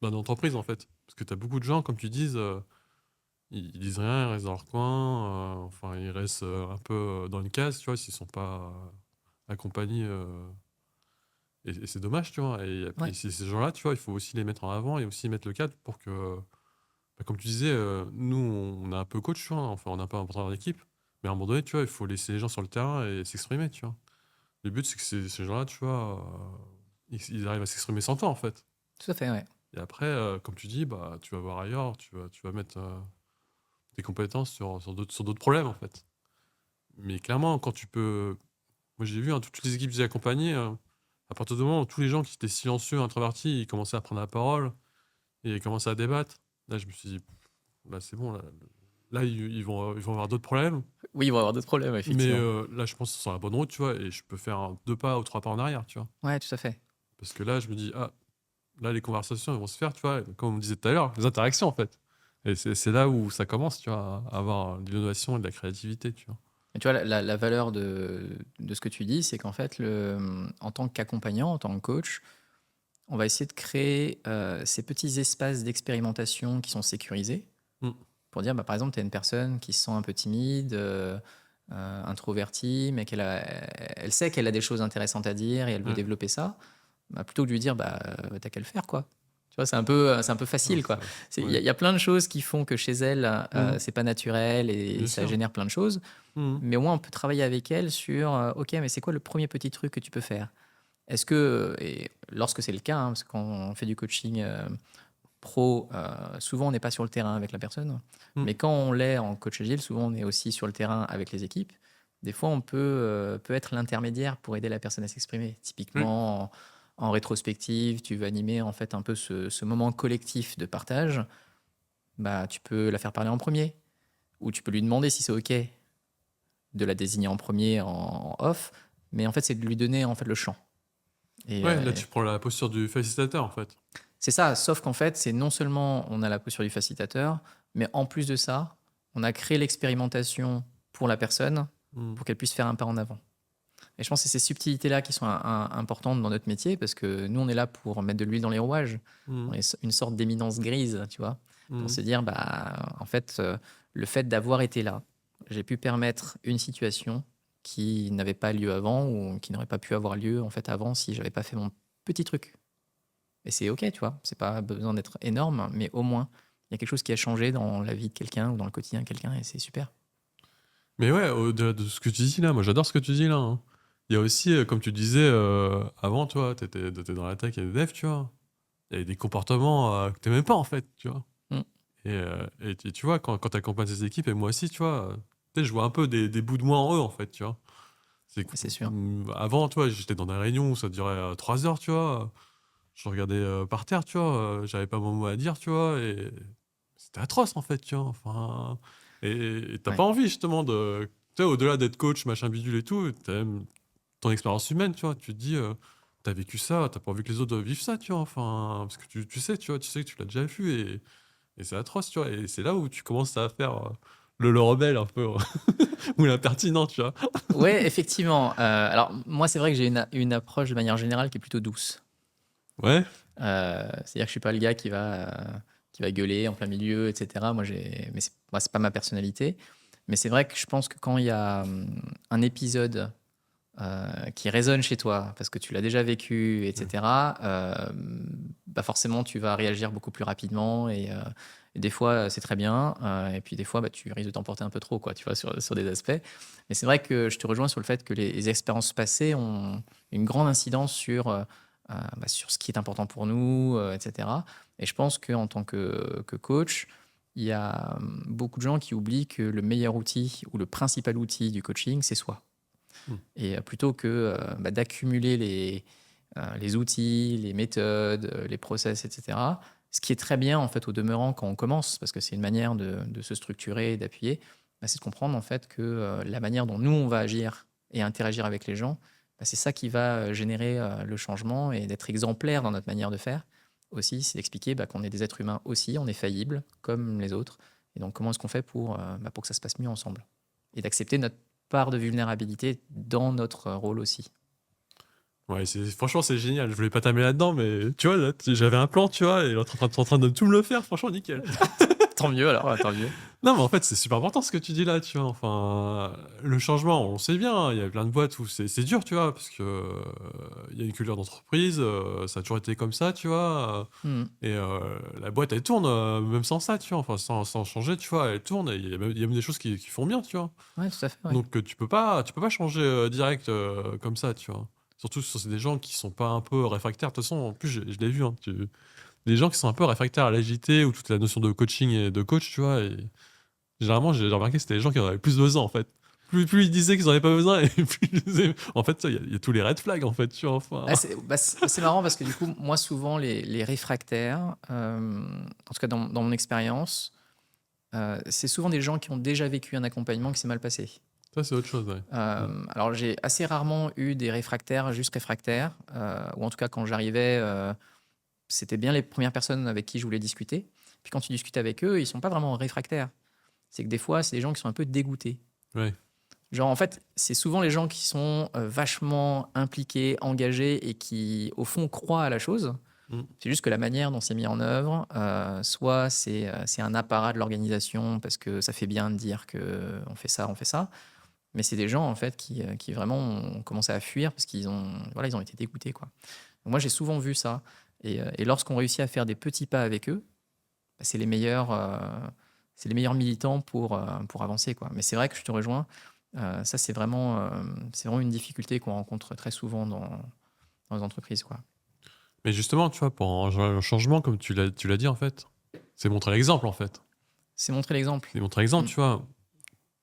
d'une entreprise, en fait. Parce que tu as beaucoup de gens, comme tu dis, ils disent rien, ils restent dans leur coin, enfin, ils restent un peu dans une case, tu vois, s'ils sont pas accompagnés. Et c'est dommage, tu vois. Et Ouais, ces gens-là, tu vois, il faut aussi les mettre en avant et aussi mettre le cadre pour que, comme tu disais, nous, on est un peu coach, tu vois, enfin, on n'a pas un entraîneur d'équipe, mais à un moment donné, tu vois, il faut laisser les gens sur le terrain et s'exprimer, tu vois. Le but, c'est que ces gens-là, tu vois, ils arrivent à s'exprimer sans toi, en fait. tout à fait, ouais. Et après, comme tu dis, tu vas voir ailleurs, tu vas mettre tes compétences sur d'autres problèmes, en fait. Mais clairement, quand tu peux. Moi, j'ai vu, hein, toutes les équipes que j'ai accompagnées, à partir du moment où tous les gens qui étaient silencieux, introvertis, ils commençaient à prendre la parole et ils commençaient à débattre, là, je me suis dit, c'est bon, là, ils vont avoir d'autres problèmes. Oui, ils vont avoir d'autres problèmes, Mais effectivement. là, je pense qu'ils sont sur la bonne route, tu vois, et je peux faire 2 pas ou 3 pas en arrière, tu vois. Ouais, tout à fait. Parce que là, je me dis, là, les conversations, elles vont se faire, tu vois, comme on disait tout à l'heure, les interactions, en fait. Et c'est là où ça commence, tu vois, à avoir de l'innovation et de la créativité, tu vois. Et tu vois, la valeur de ce que tu dis, c'est qu'en fait, en tant qu'accompagnant, en tant que coach, on va essayer de créer ces petits espaces d'expérimentation qui sont sécurisés Mm. pour dire, par exemple, tu as une personne qui se sent un peu timide, introvertie, mais elle sait qu'elle a des choses intéressantes à dire et elle veut Ouais. développer ça. Plutôt que de lui dire, t'as qu'à le faire, quoi. Tu vois, c'est un peu Non, facile, quoi. ça Il y, ouais. y a plein de choses qui font que chez elle, Mmh. c'est pas naturel et Bien ça sûr. génère plein de choses. Mmh. Mais au moins, on peut travailler avec elle sur, ok, mais c'est quoi le premier petit truc que tu peux faire? Est-ce que, et lorsque c'est le cas, hein, parce que quand on fait du coaching pro, souvent on n'est pas sur le terrain avec la personne, Mmh. mais quand on l'est en coach agile, souvent on est aussi sur le terrain avec les équipes. Des fois, peut être l'intermédiaire pour aider la personne à s'exprimer. Oui. Typiquement, en rétrospective, tu veux animer en fait un peu ce moment collectif de partage. Bah, tu peux la faire parler en premier, ou tu peux lui demander si c'est ok de la désigner en premier en off, mais en fait c'est de lui donner en fait le champ. Et Ouais, là, tu prends la posture du facilitateur, en fait. c'est ça, sauf qu'en fait, c'est non seulement on a la posture du facilitateur, mais en plus de ça, on a créé l'expérimentation pour la personne Mmh. pour qu'elle puisse faire un pas en avant. Et je pense que c'est ces subtilités-là qui sont importantes dans notre métier parce que nous, on est là pour mettre de l'huile dans les rouages. On Mmh. est une sorte d'éminence grise, tu vois, pour Mmh. se dire, bah, en fait, le fait d'avoir été là, j'ai pu permettre une situation qui n'avait pas lieu avant ou qui n'aurait pas pu avoir lieu en fait avant si j'avais pas fait mon petit truc. Et c'est ok, tu vois, c'est pas besoin d'être énorme, mais au moins, il y a quelque chose qui a changé dans la vie de quelqu'un ou dans le quotidien de quelqu'un et c'est super. Mais ouais, au-delà de ce que tu dis là, moi j'adore ce que tu dis là, hein. Il y a aussi, comme tu disais, avant, toi, t'étais dans la tech et les devs, tu vois? Il y avait des comportements, que tu pas, en fait, tu vois? Mm. Et tu vois, quand tu accompagnes ces équipes et moi aussi, tu vois, tu sais, je vois un peu des bouts de moi en eux, en fait, tu vois? C'est que, C'est sûr. avant, tu vois, j'étais dans des réunions où ça durait, 3 heures, tu vois? Je regardais, par terre, tu vois? J'avais pas mon mot à dire, tu vois? Et c'était atroce, en fait, tu vois? Enfin et tu Ouais. pas envie justement de tu sais, au-delà d'être coach, machin bidule et tout, tu même ton expérience humaine, tu vois? Tu te dis, tu vécu ça, t'as pas envie que les autres vivent ça, tu vois? Enfin, parce que tu sais, tu vois? Tu sais que tu l'as déjà vu et c'est atroce, tu vois? Et c'est là où tu commences à faire, le rebelle un peu ou l'impertinent, tu vois? Ouais, effectivement. Alors, moi, c'est vrai que j'ai une approche de manière générale qui est plutôt douce. Ouais? C'est-à-dire que je suis pas le gars qui va gueuler en plein milieu, etc. Moi, c'est pas ma personnalité. Mais c'est vrai que je pense que quand il y a un épisode qui résonne chez toi parce que tu l'as déjà vécu, Ouais. etc., bah forcément, tu vas réagir beaucoup plus rapidement et des fois, c'est très bien. Et puis des fois, bah, tu risques de t'emporter un peu trop, quoi, tu vois, sur des aspects. Mais c'est vrai que je te rejoins sur le fait que les expériences passées ont une grande incidence bah, sur ce qui est important pour nous, etc. Et je pense qu'en tant que coach, il y a beaucoup de gens qui oublient que le meilleur outil ou le principal outil du coaching, c'est soi. Mmh. Et plutôt que bah, d'accumuler les outils, les méthodes, les process, etc., ce qui est très bien en fait au demeurant quand on commence, parce que c'est une manière de se structurer et d'appuyer, bah, c'est de comprendre en fait que la manière dont nous on va agir et interagir avec les gens, bah, c'est ça qui va générer le changement et d'être exemplaire dans notre manière de faire. Aussi, c'est d'expliquer bah, qu'on est des êtres humains aussi, on est faillibles comme les autres. Et donc comment est-ce qu'on fait bah, pour que ça se passe mieux ensemble et d'accepter notre part de vulnérabilité dans notre rôle aussi. Ouais, franchement, c'est génial. Je voulais pas t'amener là-dedans, mais tu vois, là, j'avais un plan, tu vois, et t'es en train de tout me le faire, franchement, nickel. Tant mieux alors, tant mieux. Non, mais en fait, c'est super important ce que tu dis là, tu vois. Enfin, le changement, on sait bien, hein, il y a plein de boîtes où c'est dur, tu vois, parce que il y a une culture d'entreprise, ça a toujours été comme ça, tu vois. Mmh. Et la boîte, elle tourne, même sans ça, tu vois. Enfin, sans changer, tu vois, elle tourne. Et il y a même des choses qui font bien, tu vois. Ouais, tout à fait, ouais. Donc, tu peux pas changer direct comme ça, tu vois. Surtout si c'est des gens qui sont pas un peu réfractaires. De toute façon, en plus, je l'ai vu, hein, des gens qui sont un peu réfractaires à l'agilité ou toute la notion de coaching et de coach, tu vois. Et généralement, j'ai remarqué que c'était les gens qui en avaient plus besoin, en fait. Plus ils disaient qu'ils en avaient pas besoin, et plus ils disaient... En fait, il y a tous les red flags, en fait, tu vois. Enfin... Ah, c'est marrant parce que du coup, moi, souvent, les réfractaires, en tout cas dans mon expérience, c'est souvent des gens qui ont déjà vécu un accompagnement qui s'est mal passé. Ça, c'est autre chose, ouais. Mm. Alors, j'ai assez rarement eu des réfractaires, juste réfractaires, ou en tout cas, quand j'arrivais, c'était bien les premières personnes avec qui je voulais discuter. Puis quand tu discutes avec eux, ils sont pas vraiment réfractaires. C'est que des fois, c'est des gens qui sont un peu dégoûtés. Ouais. Genre, en fait, c'est souvent les gens qui sont vachement impliqués, engagés et qui, au fond, croient à la chose. Mm. C'est juste que la manière dont c'est mis en œuvre, soit c'est un apparat de l'organisation parce que ça fait bien de dire qu'on fait ça, on fait ça. Mais c'est des gens, en fait, qui vraiment ont commencé à fuir parce qu'ils ont, voilà, ils ont été dégoûtés, quoi. Donc moi, j'ai souvent vu ça. Et lorsqu'on réussit à faire des petits pas avec eux, bah, c'est les meilleurs militants pour avancer, quoi. Mais c'est vrai que je te rejoins. Ça, c'est vraiment une difficulté qu'on rencontre très souvent dans les entreprises, quoi. Mais justement, tu vois, pour un changement, comme tu l'as dit, en fait, c'est montrer l'exemple, en fait. C'est montrer l'exemple. C'est montrer l'exemple, Mm. tu vois.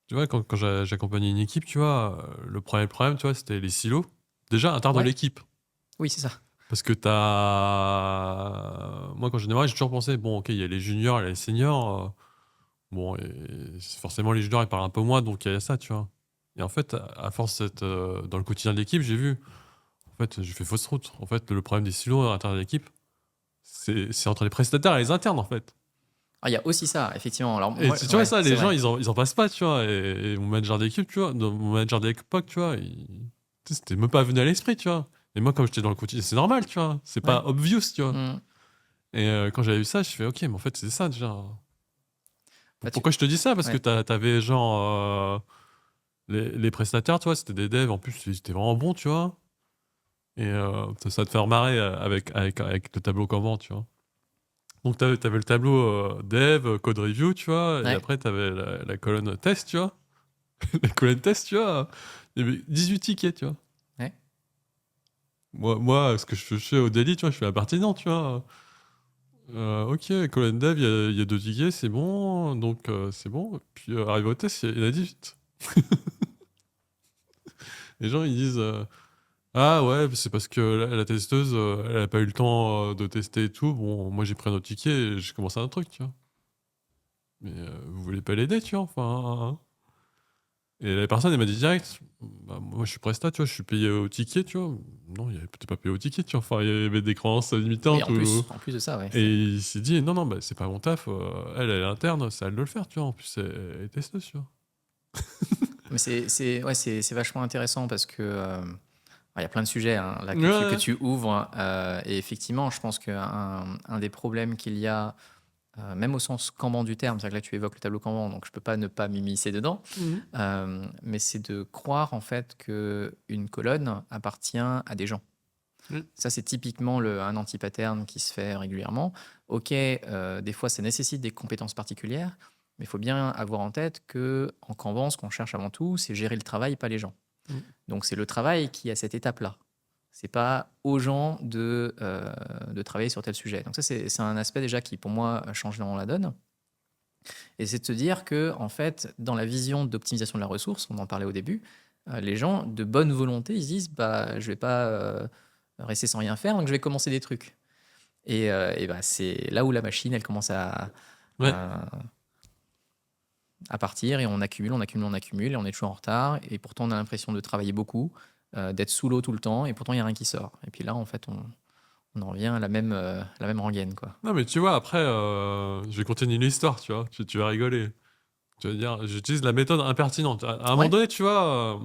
Tu vois, quand j'accompagnais une équipe, tu vois, le problème, tu vois, c'était les silos. Déjà, à l'intérieur de Ouais, l'équipe. oui, c'est ça. Parce que moi, quand j'ai démarré, j'ai toujours pensé, bon, ok, il y a les juniors, il y a les seniors. Bon, et forcément, les juniors, ils parlent un peu moins, donc il y a ça, tu vois. Et en fait, à force d'être dans le quotidien de l'équipe, j'ai vu, en fait, j'ai fait fausse route. En fait, le problème des silos à l'intérieur de l'équipe, c'est entre les prestataires et les internes, en fait. Ah, il y a aussi ça, effectivement. Alors, Et moi, tu vois, ouais, ça, c'est les gens, vrai. ils en passent pas, tu vois. Et mon manager d'équipe, tu vois, mon manager d'époque, tu vois, tu sais, c'était même pas venu à l'esprit, tu vois. Et moi, comme j'étais dans le quotidien, c'est normal, tu vois. C'est Ouais. pas obvious, tu vois. Mm. Et quand j'avais vu ça, je fais, ok, mais en fait, c'est ça, déjà. Bah, Pourquoi je te dis ça? Parce que ouais. t'avais genre les prestataires, tu vois, c'était des devs, en plus, ils étaient vraiment bons, tu vois. Et ça te fait marrer avec le tableau comment, tu vois. Donc, t'avais le tableau dev, code review, tu vois, et Ouais. après, t'avais la colonne test, tu vois. La colonne test, tu vois, il y avait 18 tickets, tu vois. Ouais. Moi, ce que je fais au daily, tu vois, je fais la partie non, tu vois. Ok, colonne dev, il y a 2 tickets, c'est bon, donc c'est bon. Puis arrivé au test, il y en a 18. Les gens, ils disent ah ouais, c'est parce que la testeuse, elle a pas eu le temps de tester et tout. Bon, moi, j'ai pris un autre ticket et j'ai commencé un truc, tu vois. Mais vous voulez pas l'aider, tu vois, enfin. Et la personne, elle m'a dit direct, bah, moi je suis prestat, tu vois, je suis payé au ticket, tu vois. Non, t'es pas payé au ticket, tu vois. Enfin, il y avait des créances Oui, limitantes. en plus de ça, ouais. Et il s'est dit, non, non, bah, c'est pas mon taf, elle est interne, c'est à elle de le faire, tu vois. En plus, elle est testeuse, tu vois. Mais ouais, c'est vachement intéressant parce que il y a plein de sujets, hein, là que Ouais, tu, que ouais. tu ouvres. Et effectivement, je pense qu'un des problèmes qu'il y a, même au sens Kanban du terme, c'est-à-dire que là tu évoques le tableau Kanban, donc je peux pas ne pas m'immiscer dedans, Mhm. mais c'est de croire en fait qu'une colonne appartient à des gens. Oui. Ça, c'est typiquement un anti-pattern qui se fait régulièrement. Ok, des fois, ça nécessite des compétences particulières, mais il faut bien avoir en tête que en Kanban, ce qu'on cherche avant tout, c'est gérer le travail, pas les gens. Mhm. Donc, c'est le travail qui a cette étape-là. C'est pas aux gens de travailler sur tel sujet. Donc ça, c'est un aspect déjà qui, pour moi, change dans la donne. Et c'est de se dire que, en fait, dans la vision d'optimisation de la ressource, on en parlait au début, les gens de bonne volonté, ils se disent, bah, je vais pas rester sans rien faire, donc je vais commencer des trucs. Et bah, c'est là où la machine, elle commence Ouais. à, à partir et on accumule, on accumule, on accumule et on est toujours en retard. Et pourtant, on a l'impression de travailler beaucoup, d'être sous l'eau tout le temps et pourtant, il n'y a rien qui sort. Et puis là, en fait, on en revient à la même rengaine, quoi. Non, mais tu vois, après, je vais continuer l'histoire, tu vois. Tu vas rigoler. Tu vas dire, j'utilise la méthode impertinente. À un moment Ouais, donné, tu vois,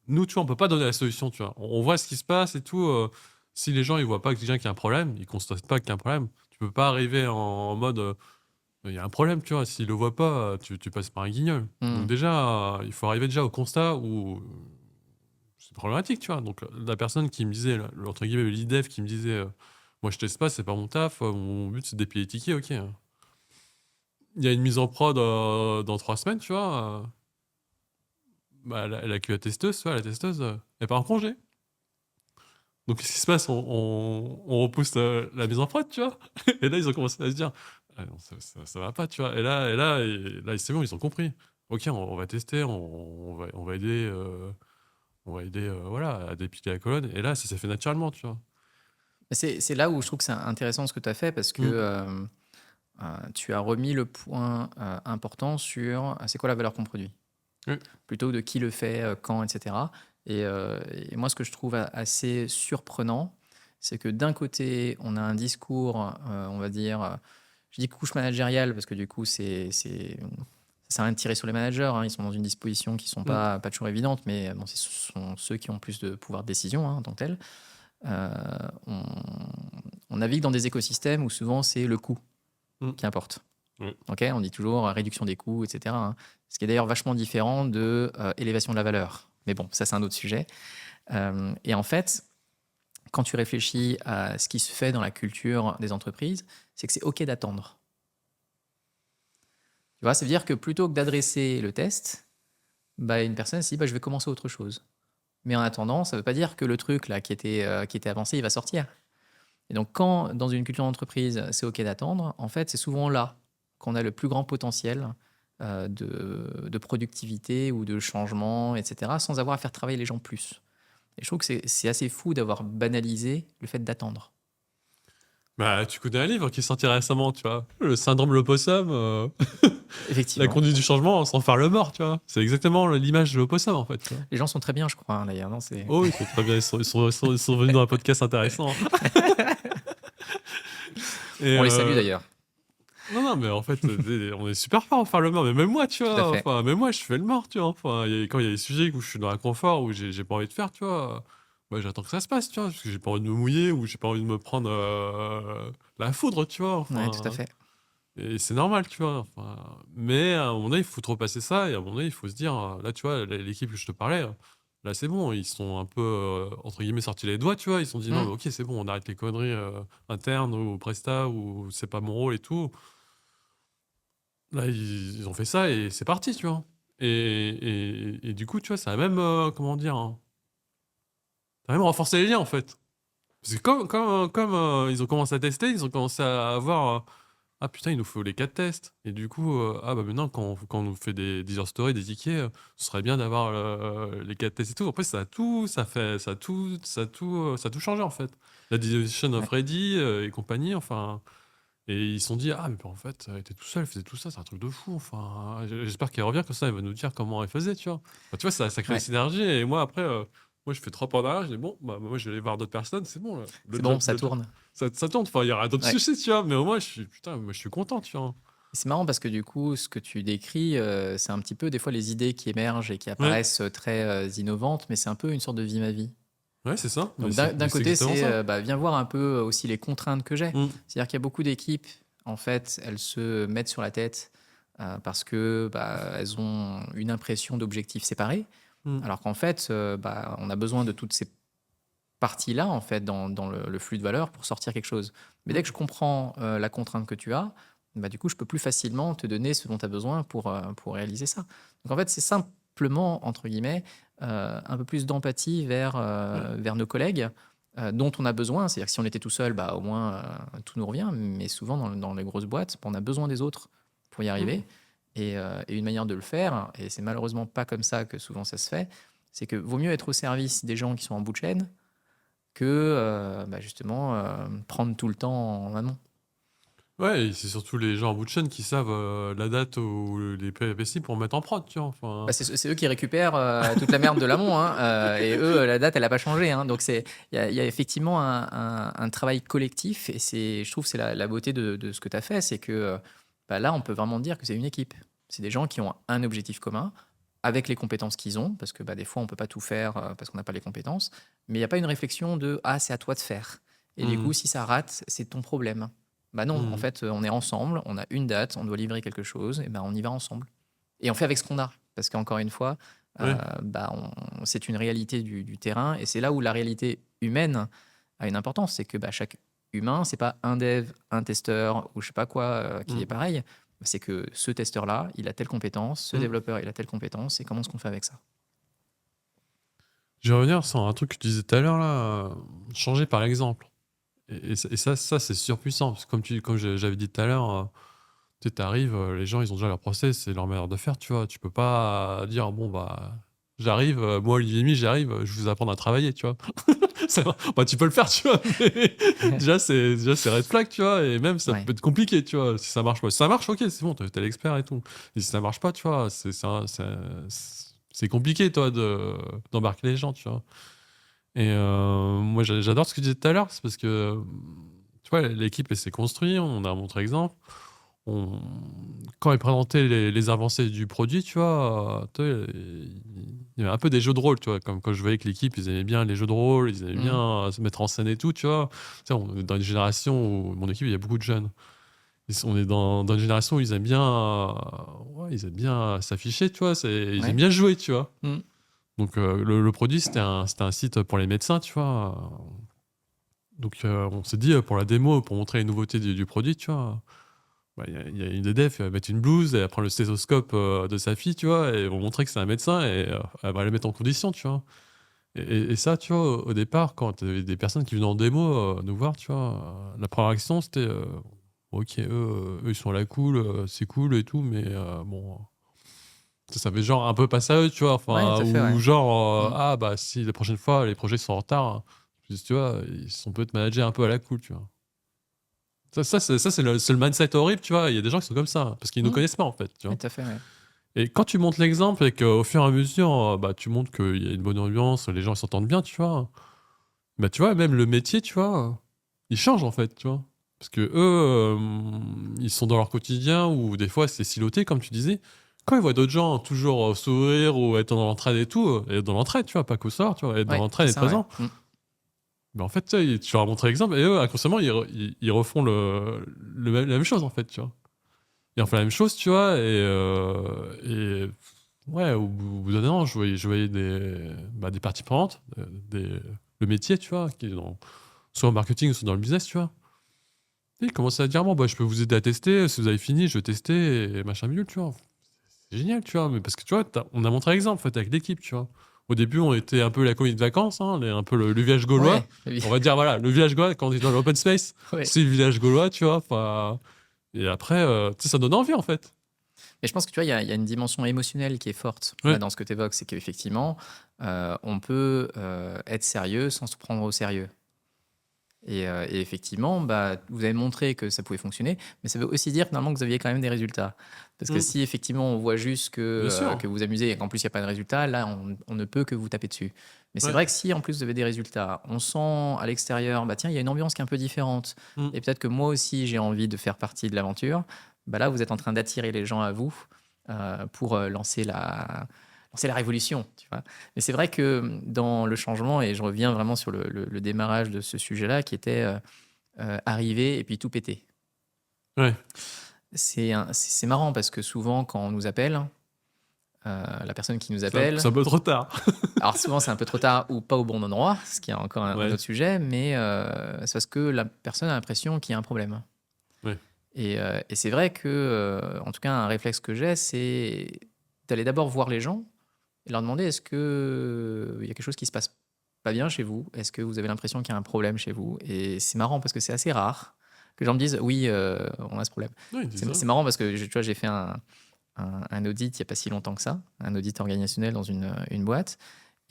nous, tu vois, on peut pas donner la solution, tu vois. On voit ce qui se passe et tout. Si les gens, ils voient pas qu'il y a un problème, ils constatent pas qu'il y a un problème, tu peux pas arriver en mode, il y a un problème, tu vois. S'ils le voient pas, tu passes par un guignol. Donc hmm, déjà, il faut arriver déjà au constat où c'est problématique, tu vois. Donc la personne qui me disait, entre guillemets, le lead dev qui me disait, moi je teste pas, c'est pas mon taf, mon but c'est de dépiler les tickets, ok. Il y a une mise en prod dans 3 semaines, tu vois. Bah, la QA testeuse, tu vois, la testeuse, elle part en congé. Donc qu'est-ce qui se passe? On repousse la mise en prod, tu vois. Et là, ils ont commencé à se dire, ah non, ça va pas, tu vois. Et là, c'est bon, ils ont compris. Ok, on va tester, on va aider, voilà, à dépiler la colonne. Et là, ça s'est fait naturellement, tu vois. mais c'est là où je trouve que c'est intéressant ce que tu as fait parce que Mm. tu as remis le point important sur c'est quoi la valeur qu'on produit, Oui. plutôt que de qui le fait, quand, etc. Et moi, ce que je trouve assez surprenant, c'est que d'un côté, on a un discours, on va dire, je dis couche managériale parce que du coup, ça sert à rien de tirer sur les managers, hein, ils sont dans une disposition qui ne sont Mm. pas toujours évidentes, mais bon, ce sont ceux qui ont plus de pouvoir de décision, hein, en tant que tel. Euh, on, on navigue dans des écosystèmes où souvent c'est le coût Mm. qui importe. Oui. Ok, on dit toujours réduction des coûts, etc., hein. Ce qui est d'ailleurs vachement différent de élévation de la valeur. Mais bon, ça c'est un autre sujet. Et en fait, quand tu réfléchis à ce qui se fait dans la culture des entreprises, c'est que c'est OK d'attendre. Tu vois, ça veut dire que plutôt que d'adresser le test, bah, une personne se dit bah, je vais commencer autre chose. Mais en attendant, ça ne veut pas dire que le truc là, qui était avancé, il va sortir. Et donc, quand dans une culture d'entreprise, c'est OK d'attendre, en fait, c'est souvent là qu'on a le plus grand potentiel de productivité ou de changement, etc., sans avoir à faire travailler les gens plus. Et je trouve que c'est assez fou d'avoir banalisé le fait d'attendre. Bah, tu connais un livre qui est sorti récemment, tu vois. Le syndrome de l'opossum, la Effectivement. conduite du changement sans faire le mort, tu vois. C'est exactement l'image de l'opossum, en fait. Tu vois. Les gens sont très bien, je crois, hein, d'ailleurs. Non, c'est... Oh, ils sont très bien, ils sont venus dans un podcast intéressant. Et On les salue d'ailleurs. non, non, mais en fait, on est super fort à faire le mort. Mais même moi, tu Tout à vois, fait. enfin, même moi, je fais le mort, tu vois. Enfin, quand il y a des sujets où je suis dans l'inconfort, où j'ai pas envie de faire, tu vois, bah, j'attends que ça se passe, tu vois, parce que j'ai pas envie de me mouiller ou j'ai pas envie de me prendre la foudre, tu vois. Ouais, tout à Enfin, fait. et c'est normal, tu vois. Enfin, mais à un moment donné, il faut trop passer ça, et à un moment donné, il faut se dire, là, tu vois, l'équipe que je te parlais, là, c'est bon, ils sont un peu, entre guillemets, sortis les doigts, tu vois. Ils se sont dit, non, Mm. mais ok, c'est bon, on arrête les conneries internes ou presta, ou c'est pas mon rôle et tout. Là, ils ont fait ça et c'est parti, tu vois. Et du coup, tu vois, ça a même, comment dire, hein, ça a même renforcé les liens, en fait. Parce que comme ils ont commencé à tester, ils ont commencé à avoir, ah putain, il nous faut les 4 tests. Et du coup, ah bah maintenant, quand on nous fait des user stories, des tickets, ce serait bien d'avoir les 4 tests et tout. Après, ça a tout changé, en fait. La Decision of Ouais. Ready et compagnie, enfin. Et ils se sont dit, ah, mais en fait, elle était tout seul, elle faisait tout ça, c'est un truc de fou. Enfin, j'espère qu'elle revient comme ça, elle va nous dire comment elle faisait, tu vois. Enfin, tu vois, ça crée une Ouais. synergie. Et moi, après, moi, je fais 3 pas en arrière, je dis, bon, bah, moi, je vais aller voir d'autres personnes, c'est bon, là. C'est bon, ça tourne. Ça tourne. Enfin, il y aura d'autres Ouais. soucis, tu vois. Mais au moins, putain, moi, je suis content, tu vois. C'est marrant parce que du coup, ce que tu décris, c'est un petit peu des fois les idées qui émergent et qui Ouais, apparaissent très innovantes, mais c'est un peu une sorte de vie ma vie. ouais, c'est ça. Donc Mais d'un c'est côté, exactement c'est ça. bah, viens voir un peu aussi les contraintes que j'ai. Mm, C'est-à-dire qu'il y a beaucoup d'équipes, en fait, elles se mettent sur la tête parce que bah, elles ont une impression d'objectifs séparés, mm, alors qu'en fait, bah, on a besoin de toutes ces parties-là en fait dans le flux de valeur pour sortir quelque chose. Mais dès mm, que je comprends la contrainte que tu as, bah, du coup, je peux plus facilement te donner ce dont tu as besoin pour réaliser ça. Donc en fait, c'est simplement, entre guillemets, un peu plus d'empathie ouais, vers nos collègues dont on a besoin. C'est-à-dire que si on était tout seul, bah, au moins tout nous revient. Mais souvent, dans les grosses boîtes, on a besoin des autres pour y mm. arriver. Et une manière de le faire, et c'est malheureusement pas comme ça que souvent ça se fait, c'est que vaut mieux être au service des gens qui sont en bout de chaîne que bah, justement prendre tout le temps en amont. Ouais, et c'est surtout les gens en bout de chaîne qui savent la date ou les péripéties pour mettre en prod, tu vois. Bah, Enfin, c'est eux qui récupèrent toute la merde de l'amont, hein, et eux, la date, elle n'a pas changé, hein. Donc il y a effectivement un travail collectif, et je trouve que c'est la beauté de ce que tu as fait, c'est que bah, là, on peut vraiment dire que c'est une équipe. C'est des gens qui ont un objectif commun, avec les compétences qu'ils ont, parce que bah, des fois, on ne peut pas tout faire parce qu'on n'a pas les compétences, mais il n'y a pas une réflexion de «Ah, c'est à toi de faire». Et du mm, coup, si ça rate, c'est ton problème. Bah non, en mm. fait, on est ensemble, on a une date, on doit livrer quelque chose, et ben on y va ensemble. Et on fait avec ce qu'on a. Parce qu'encore une fois, Ouais. bah, c'est une réalité du terrain. Et c'est là où la réalité humaine a une importance. C'est que bah, chaque humain, c'est pas un dev, un testeur ou je sais pas quoi qui est Mm, pareil. C'est que ce testeur-là, il a telle compétence, ce mm. développeur, il a telle compétence. Et comment est-ce qu'on fait avec ça? Je vais revenir sur un truc que tu disais tout à l'heure, là, changer par exemple. Ça c'est surpuissant, parce que comme j'avais dit tout à l'heure, tu arrives, les gens, ils ont déjà leur process, c'est leur manière de faire, tu vois. Tu peux pas dire, bon, bah, j'arrive, moi, Olivier Demi, j'arrive, je vais vous apprendre à travailler, tu vois. Bah, tu peux le faire, tu vois, mais déjà, c'est red flag, tu vois, et même, ça Ouais. peut être compliqué, tu vois, si ça marche pas. Si ça marche, ok, c'est bon, t'es l'expert et tout. Et si ça marche pas, tu vois, c'est compliqué, toi, d'embarquer les gens, tu vois. Et moi, j'adore ce que tu disais tout à l'heure, c'est parce que, tu vois, l'équipe, elle s'est construite, on a montré exemple. On- Quand ils présentaient les avancées du produit, tu vois, il y avait un peu des jeux de rôle, tu vois, comme quand je voyais que l'équipe, ils aimaient bien les jeux de rôle, ils aimaient Mhm. bien se mettre en scène et tout, tu vois. Tu sais, on est dans une génération où, mon équipe, il y a beaucoup de jeunes. On est dans une génération où ils aiment bien, ouais, ils aiment bien s'afficher, tu vois, ils aiment Ouais. bien jouer, tu vois. Mhm. Donc, le produit, c'était un site pour les médecins, tu vois. Donc, on s'est dit, pour la démo, pour montrer les nouveautés du produit, tu vois, bah, il y a une des devs, elle va mettre une blouse, elle prend le stéthoscope de sa fille, tu vois, et ils vont montrer que c'est un médecin et elle va les mettre en condition, tu vois. Et ça, tu vois, au départ, quand il y avait des personnes qui venaient en démo nous voir, tu vois, la première action, c'était ok, eux, ils sont là cool, c'est cool et tout, mais bon, ça fait genre un peu passe à eux, tu vois, Ouais, tout enfin, à fait, ou ouais. genre, Mm. ah bah si la prochaine fois les projets sont en retard, hein, tu vois, on peut te manager un peu à la cool, tu vois. C'est le mindset horrible, tu vois. Il y a des gens qui sont comme ça, hein, parce qu'ils ne nous Mm. connaissent pas, en fait, tu Oui, vois. tout à fait, ouais. Et quand tu montres l'exemple et qu'au fur et à mesure, bah, tu montres qu'il y a une bonne ambiance, les gens s'entendent bien, tu vois. Bah, tu vois, même le métier, tu vois, il change, en fait, tu vois. Parce que eux, ils sont dans leur quotidien ou des fois, c'est siloté, comme tu disais. Quand ils voient d'autres gens toujours sourire ou être dans l'entraide et tout, être dans l'entraide, tu vois, pas qu'au soir, tu vois, être dans Ouais, l'entraide c'est et être ça, ouais. présent, Mm. mais en fait, tu sais, tu leur as montré l'exemple et eux, inconsciemment, ils refont la même chose, en fait, tu vois. Et on fait la même chose, tu vois, et ouais, au bout d'un an, je voyais des parties prenantes, le métier, tu vois, qui est soit en marketing, soit dans le business, tu vois. Et ils commençaient à dire, bon, bah, je peux vous aider à tester, si vous avez fini, je vais tester, et machin bidule, tu vois. C'est génial, tu vois, mais parce que tu vois, on a montré l'exemple, en fait, avec l'équipe, tu vois. Au début, on était un peu la colonie de vacances, hein, un peu le village gaulois. Ouais, On va dire, voilà, le village gaulois, quand on est dans l'open space, ouais. c'est le village gaulois, tu vois. Et après, tu sais, ça donne envie, en fait. Mais je pense que tu vois, il y a une dimension émotionnelle qui est forte là Ouais. dans ce que tu évoques, c'est qu'effectivement, on peut être sérieux sans se prendre au sérieux. Et effectivement, bah, vous avez montré que ça pouvait fonctionner, mais ça veut aussi dire finalement que vous aviez quand même des résultats. Parce que Mm. si effectivement on voit juste Bien que sûr. vous amusez et qu'en plus il n'y a pas de résultat, là on ne peut que vous taper dessus. Mais c'est Ouais. vrai que si en plus vous avez des résultats, on sent à l'extérieur, bah tiens, il y a une ambiance qui est un peu différente, Mm. et peut-être que moi aussi j'ai envie de faire partie de l'aventure, bah là vous êtes en train d'attirer les gens à vous pour lancer la révolution, tu vois. Mais c'est vrai que dans le changement, et je reviens vraiment sur le démarrage de ce sujet-là, qui était arriver et puis tout péter. Ouais. C'est marrant parce que souvent, quand on nous appelle, la personne qui nous C'est appelle, un peu trop tard. alors souvent c'est un peu trop tard ou pas au bon endroit, ce qui est encore un Ouais. autre sujet, mais c'est parce que la personne a l'impression qu'il y a un problème. Ouais. Et c'est vrai que, en tout cas, un réflexe que j'ai, c'est d'aller d'abord voir les gens et leur demander est-ce que il y a quelque chose qui se passe pas bien chez vous? Est-ce que vous avez l'impression qu'il y a un problème chez vous? Et c'est marrant parce que c'est assez rare que les gens me disent oui, on a ce problème. Ouais, ils disent C'est ça. marrant parce que tu vois, j'ai fait un audit il n'y a pas si longtemps que ça, un audit organisationnel dans une boîte.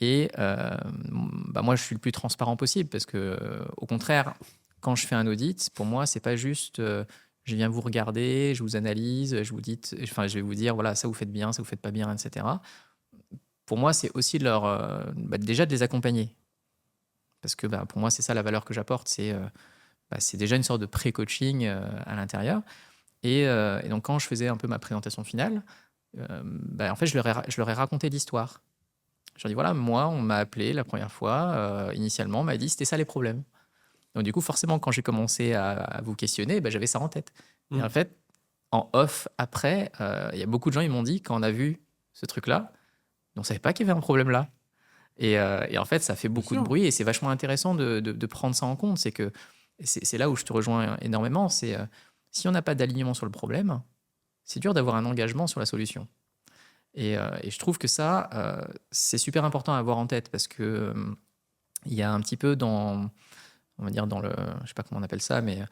Et bah moi, je suis le plus transparent possible parce que, au contraire, quand je fais un audit, pour moi, c'est pas juste je viens vous regarder, je vous analyse, enfin, je vais vous dire voilà, ça vous faites bien, ça vous faites pas bien, etc. Pour moi, c'est aussi déjà de les accompagner. Parce que bah, pour moi, c'est ça la valeur que j'apporte, c'est déjà une sorte de pré-coaching à l'intérieur. Et donc, quand je faisais un peu ma présentation finale, bah, en fait, je leur ai raconté l'histoire. Je leur ai dit, voilà, moi, on m'a appelé la première fois, initialement, on m'a dit, c'était ça les problèmes. Donc, du coup, forcément, quand j'ai commencé à vous questionner, bah, j'avais ça en tête. Et Mm. en fait, en off, après, il y a beaucoup de gens, ils m'ont dit, quand on a vu ce truc-là, on ne savait pas qu'il y avait un problème là. Et en fait, ça fait Bien beaucoup de sûr. bruit et c'est vachement intéressant de prendre ça en compte. C'est là où je te rejoins énormément. C'est si on n'a pas d'alignement sur le problème, c'est dur d'avoir un engagement sur la solution. Et je trouve que ça, c'est super important à avoir en tête parce que il y a un petit peu on va dire je sais pas comment on appelle ça, mais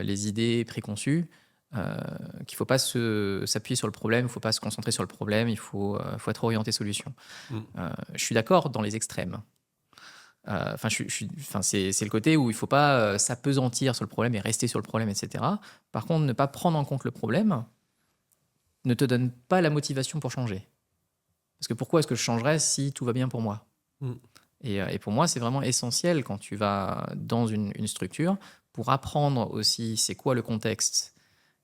les idées préconçues, qu'il ne faut pas s'appuyer sur le problème, il ne faut pas se concentrer sur le problème, il faut être orienté solution. Mm. Je suis d'accord dans les extrêmes. Enfin, c'est le côté où il ne faut pas s'apesantir sur le problème et rester sur le problème, etc. Par contre, ne pas prendre en compte le problème ne te donne pas la motivation pour changer. Parce que pourquoi est-ce que je changerais si tout va bien pour moi? Mm. Et pour moi, c'est vraiment essentiel quand tu vas dans une structure pour apprendre aussi c'est quoi le contexte,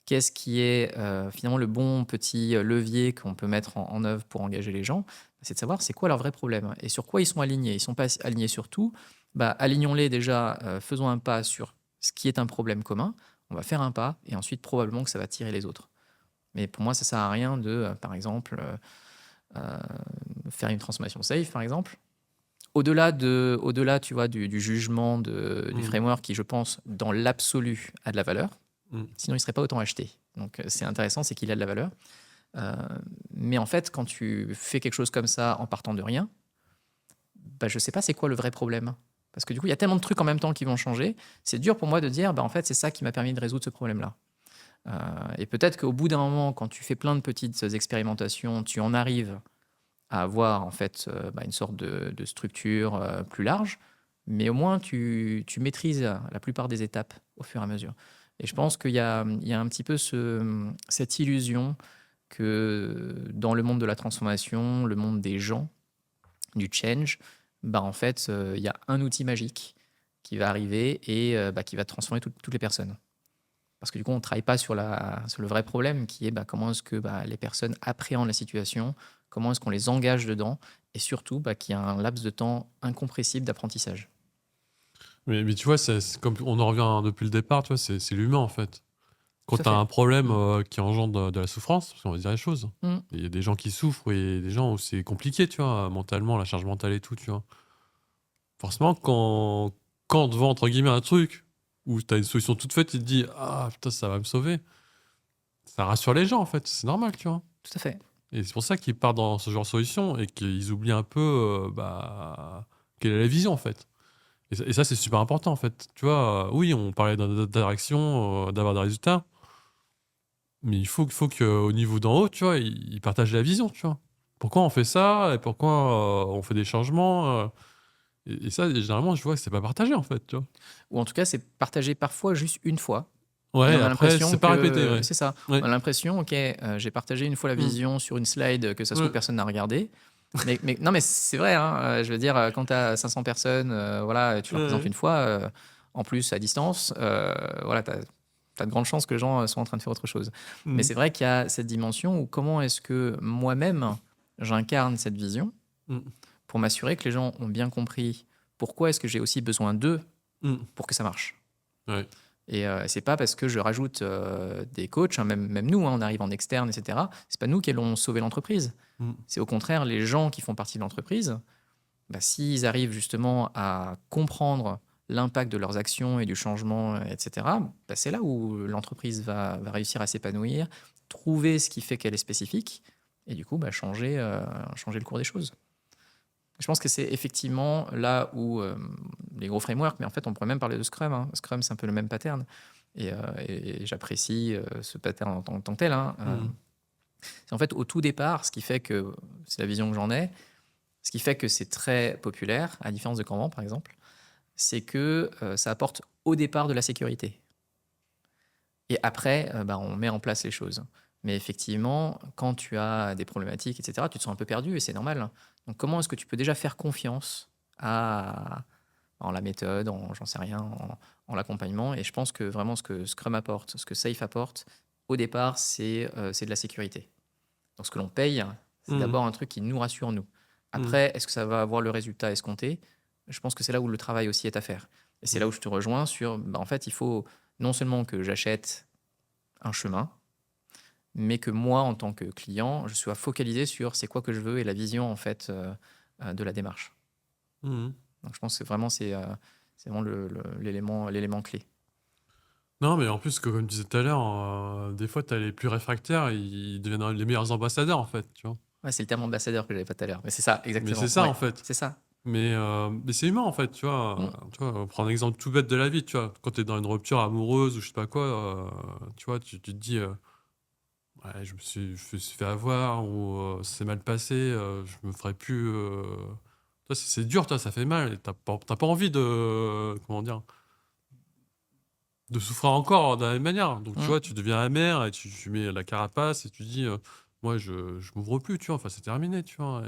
qu'est-ce qui est finalement le bon petit levier qu'on peut mettre en œuvre pour engager les gens, c'est de savoir c'est quoi leur vrai problème et sur quoi ils sont alignés. Ils ne sont pas alignés sur tout, bah, alignons-les déjà, faisons un pas sur ce qui est un problème commun, on va faire un pas et ensuite probablement que ça va tirer les autres. Mais pour moi, ça ne sert à rien de, par exemple, faire une transformation safe, par exemple, au-delà, tu vois, du jugement du Mmh. framework qui, je pense, dans l'absolu, a de la valeur. Mmh. Sinon, il ne serait pas autant acheté. Donc, c'est intéressant, c'est qu'il a de la valeur. Euh, mais en fait, quand tu fais quelque chose comme ça en partant de rien, bah, je ne sais pas c'est quoi le vrai problème. Parce que du coup, il y a tellement de trucs en même temps qui vont changer. C'est dur pour moi de dire, bah, en fait, c'est ça qui m'a permis de résoudre ce problème-là. Et peut-être qu'au bout d'un moment, quand tu fais plein de petites expérimentations, tu en arrives à avoir en fait une sorte de structure plus large, mais au moins tu maîtrises la plupart des étapes au fur et à mesure. Et je pense qu'il y a un petit peu cette illusion que dans le monde de la transformation, le monde des gens, du change, bah en fait, il y a un outil magique qui va arriver et qui va transformer toutes les personnes. Parce que du coup, on ne travaille pas sur le vrai problème qui est comment est-ce que les personnes appréhendent la situation, comment est-ce qu'on les engage dedans, et surtout qu'il y a un laps de temps incompressible d'apprentissage. Mais tu vois, c'est comme on en revient depuis le départ, tu vois, c'est l'humain en fait. Quand Tout à tu as fait. un problème Mm. qui engendre de la souffrance, parce qu'on va dire les choses, Mm. il y a des gens qui souffrent et des gens où c'est compliqué, tu vois, mentalement, la charge mentale et tout, tu vois. Forcément, quand devant, entre guillemets, un truc où tu as une solution toute faite, tu te dis, ah putain, ça va me sauver, ça rassure les gens en fait, c'est normal, tu vois. Tout à fait. Et c'est pour ça qu'ils partent dans ce genre de solution et qu'ils oublient un peu quelle est la vision en fait. Et ça, c'est super important en fait. Tu vois, oui, on parlait d'interaction, d'avoir des résultats, mais il faut qu'au niveau d'en haut, tu vois, ils partagent la vision, tu vois. Pourquoi on fait ça et pourquoi on fait des changements et ça, généralement, je vois que c'est pas partagé en fait, tu vois. Ou en tout cas, c'est partagé parfois juste une fois. Et Ouais, on a après, c'est l'impression pas répété, que ouais. c'est ça. Ouais. On a l'impression, ok, j'ai partagé une fois la Mm. vision sur une slide que ça se trouve Ouais. personne n'a regardé. Mais non, mais c'est vrai. Hein, je veux dire, quand tu as 500 personnes, voilà, tu leur présentes Ouais. une fois, en plus à distance, voilà, tu as de grandes chances que les gens soient en train de faire autre chose. Mais Mm. c'est vrai qu'il y a cette dimension où comment est-ce que moi-même j'incarne cette vision Mm. pour m'assurer que les gens ont bien compris pourquoi est-ce que j'ai aussi besoin d'eux Mm. pour que ça marche. Ouais. Et c'est pas parce que je rajoute des coachs, hein, même nous, hein, on arrive en externe, etc. C'est pas nous qui allons sauver l'entreprise. Mm. C'est au contraire les gens qui font partie de l'entreprise. S'ils arrivent justement à comprendre l'impact de leurs actions et du changement, etc., c'est là où l'entreprise va réussir à s'épanouir, trouver ce qui fait qu'elle est spécifique, et du coup changer le cours des choses. Je pense que c'est effectivement là où les gros frameworks, mais en fait on pourrait même parler de Scrum. Hein. Scrum, c'est un peu le même pattern. Et j'apprécie ce pattern en tant que tel. Hein. Mm. C'est en fait au tout départ, ce qui fait que, c'est la vision que j'en ai, ce qui fait que c'est très populaire, à la différence de Kanban par exemple, c'est que ça apporte au départ de la sécurité. Et après, on met en place les choses. Mais effectivement, quand tu as des problématiques, etc., tu te sens un peu perdu et c'est normal. Donc comment est-ce que tu peux déjà faire confiance en la méthode, j'en sais rien, en l'accompagnement? Et je pense que vraiment ce que Scrum apporte, ce que Safe apporte, au départ, c'est de la sécurité. Donc ce que l'on paye, c'est Mm. d'abord un truc qui nous rassure, nous. Mm. Après, est-ce que ça va avoir le résultat escompté? Je pense que c'est là où le travail aussi est à faire. Et c'est là où je te rejoins sur, en fait, il faut non seulement que j'achète un chemin, mais que moi, en tant que client, je sois focalisé sur c'est quoi que je veux et la vision en fait de la démarche. Mm. Donc je pense que c'est vraiment l'élément clé. Non, mais en plus, comme je disais tout à l'heure, des fois, tu as les plus réfractaires, ils deviennent les meilleurs ambassadeurs, en fait, tu vois. Ouais, c'est le terme ambassadeur que j'avais pas tout à l'heure, mais c'est ça, Mais c'est exactement. ça, Ouais, en fait. c'est ça. Mais c'est humain, en fait, tu vois. Mm. Tu vois, on prend un exemple tout bête de la vie, tu vois. Quand tu es dans une rupture amoureuse ou je sais pas quoi, tu vois, tu te dis, ouais, je me suis fait avoir ou c'est mal passé, je me ferai plus. Tu vois, c'est dur, toi, ça fait mal. T'as pas envie comment dire, de souffrir encore de la même manière. Donc, tu Mm. vois, tu deviens amer et tu mets la carapace et tu dis, moi, je m'ouvre plus, tu vois. Enfin, c'est terminé, tu vois.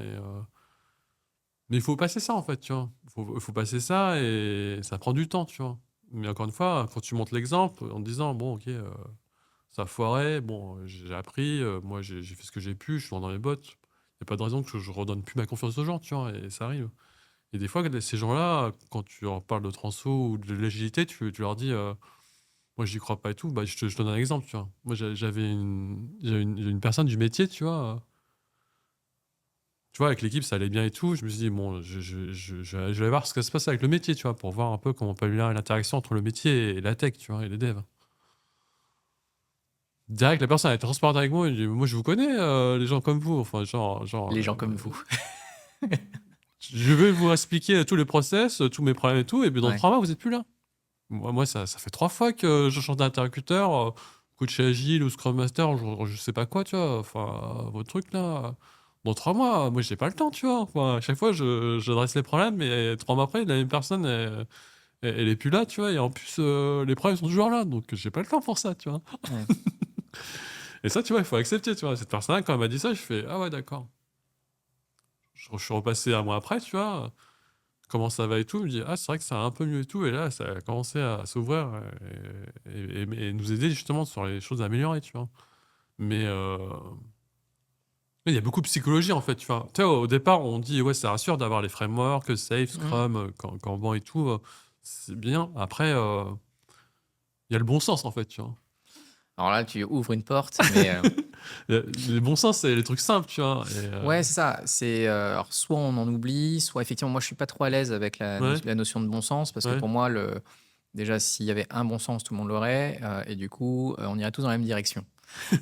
Mais il faut passer ça, en fait, tu vois. Il faut passer ça et ça prend du temps, tu vois. Mais encore une fois, quand tu montres l'exemple en te disant, bon, ok, ça a foiré, bon, j'ai appris, moi, j'ai fait ce que j'ai pu, je suis dans mes bottes. Il n'y a pas de raison que je redonne plus ma confiance aux gens, tu vois, et ça arrive. Et des fois, ces gens-là, quand tu leur parles de transfo ou de l'agilité, tu leur dis, moi, j'y crois pas et tout. Bah, je te donne un exemple, tu vois. Moi, j'avais une personne du métier, tu vois. tu vois, avec l'équipe, ça allait bien et tout. Je me suis dit, bon, je vais voir ce que se passe avec le métier, tu vois, pour voir un peu comment on peut améliorer l'interaction entre le métier et la tech, tu vois, et les devs. Direct, la personne elle est transparente avec moi. Elle dit, moi, je vous connais, les gens comme vous. Enfin, Les gens comme vous. je vais vous expliquer tous les process, tous mes problèmes et tout. Et puis dans Ouais. 3 mois, vous n'êtes plus là. Moi ça fait 3 fois que je change d'interlocuteur, coach agile ou Scrum Master, je sais pas quoi, tu vois. Enfin, votre truc là. Dans 3 mois, moi, j'ai pas le temps, tu vois. Enfin, à chaque fois, j'adresse les problèmes, mais 3 mois après, la même personne, elle est plus là, tu vois. Et en plus, les problèmes sont toujours là. Donc, j'ai pas le temps pour ça, tu vois. Ouais. Et ça, tu vois, il faut accepter, tu vois. Cette personne-là, quand elle m'a dit ça, je fais ah ouais, d'accord. Je suis repassé un mois après, tu vois. Comment ça va et tout. Il me dit ah, c'est vrai que ça va un peu mieux et tout. Et là, ça a commencé à s'ouvrir et nous aider justement sur les choses à améliorer, tu vois. Mais il y a beaucoup de psychologie en fait, tu vois. Tu sais, au départ, on dit ouais, ça rassure d'avoir les frameworks, Safe, Mhm. Scrum, Kanban et tout. C'est bien. Après, il y a le bon sens en fait, tu vois. Alors là, tu ouvres une porte, mais Le bon sens, c'est les trucs simples, tu vois. Et, ouais, c'est ça. C'est alors soit on en oublie, soit effectivement, moi je suis pas trop à l'aise avec ouais, la notion de bon sens parce que ouais. pour moi, déjà s'il y avait un bon sens, tout le monde l'aurait et du coup, on irait tous dans la même direction.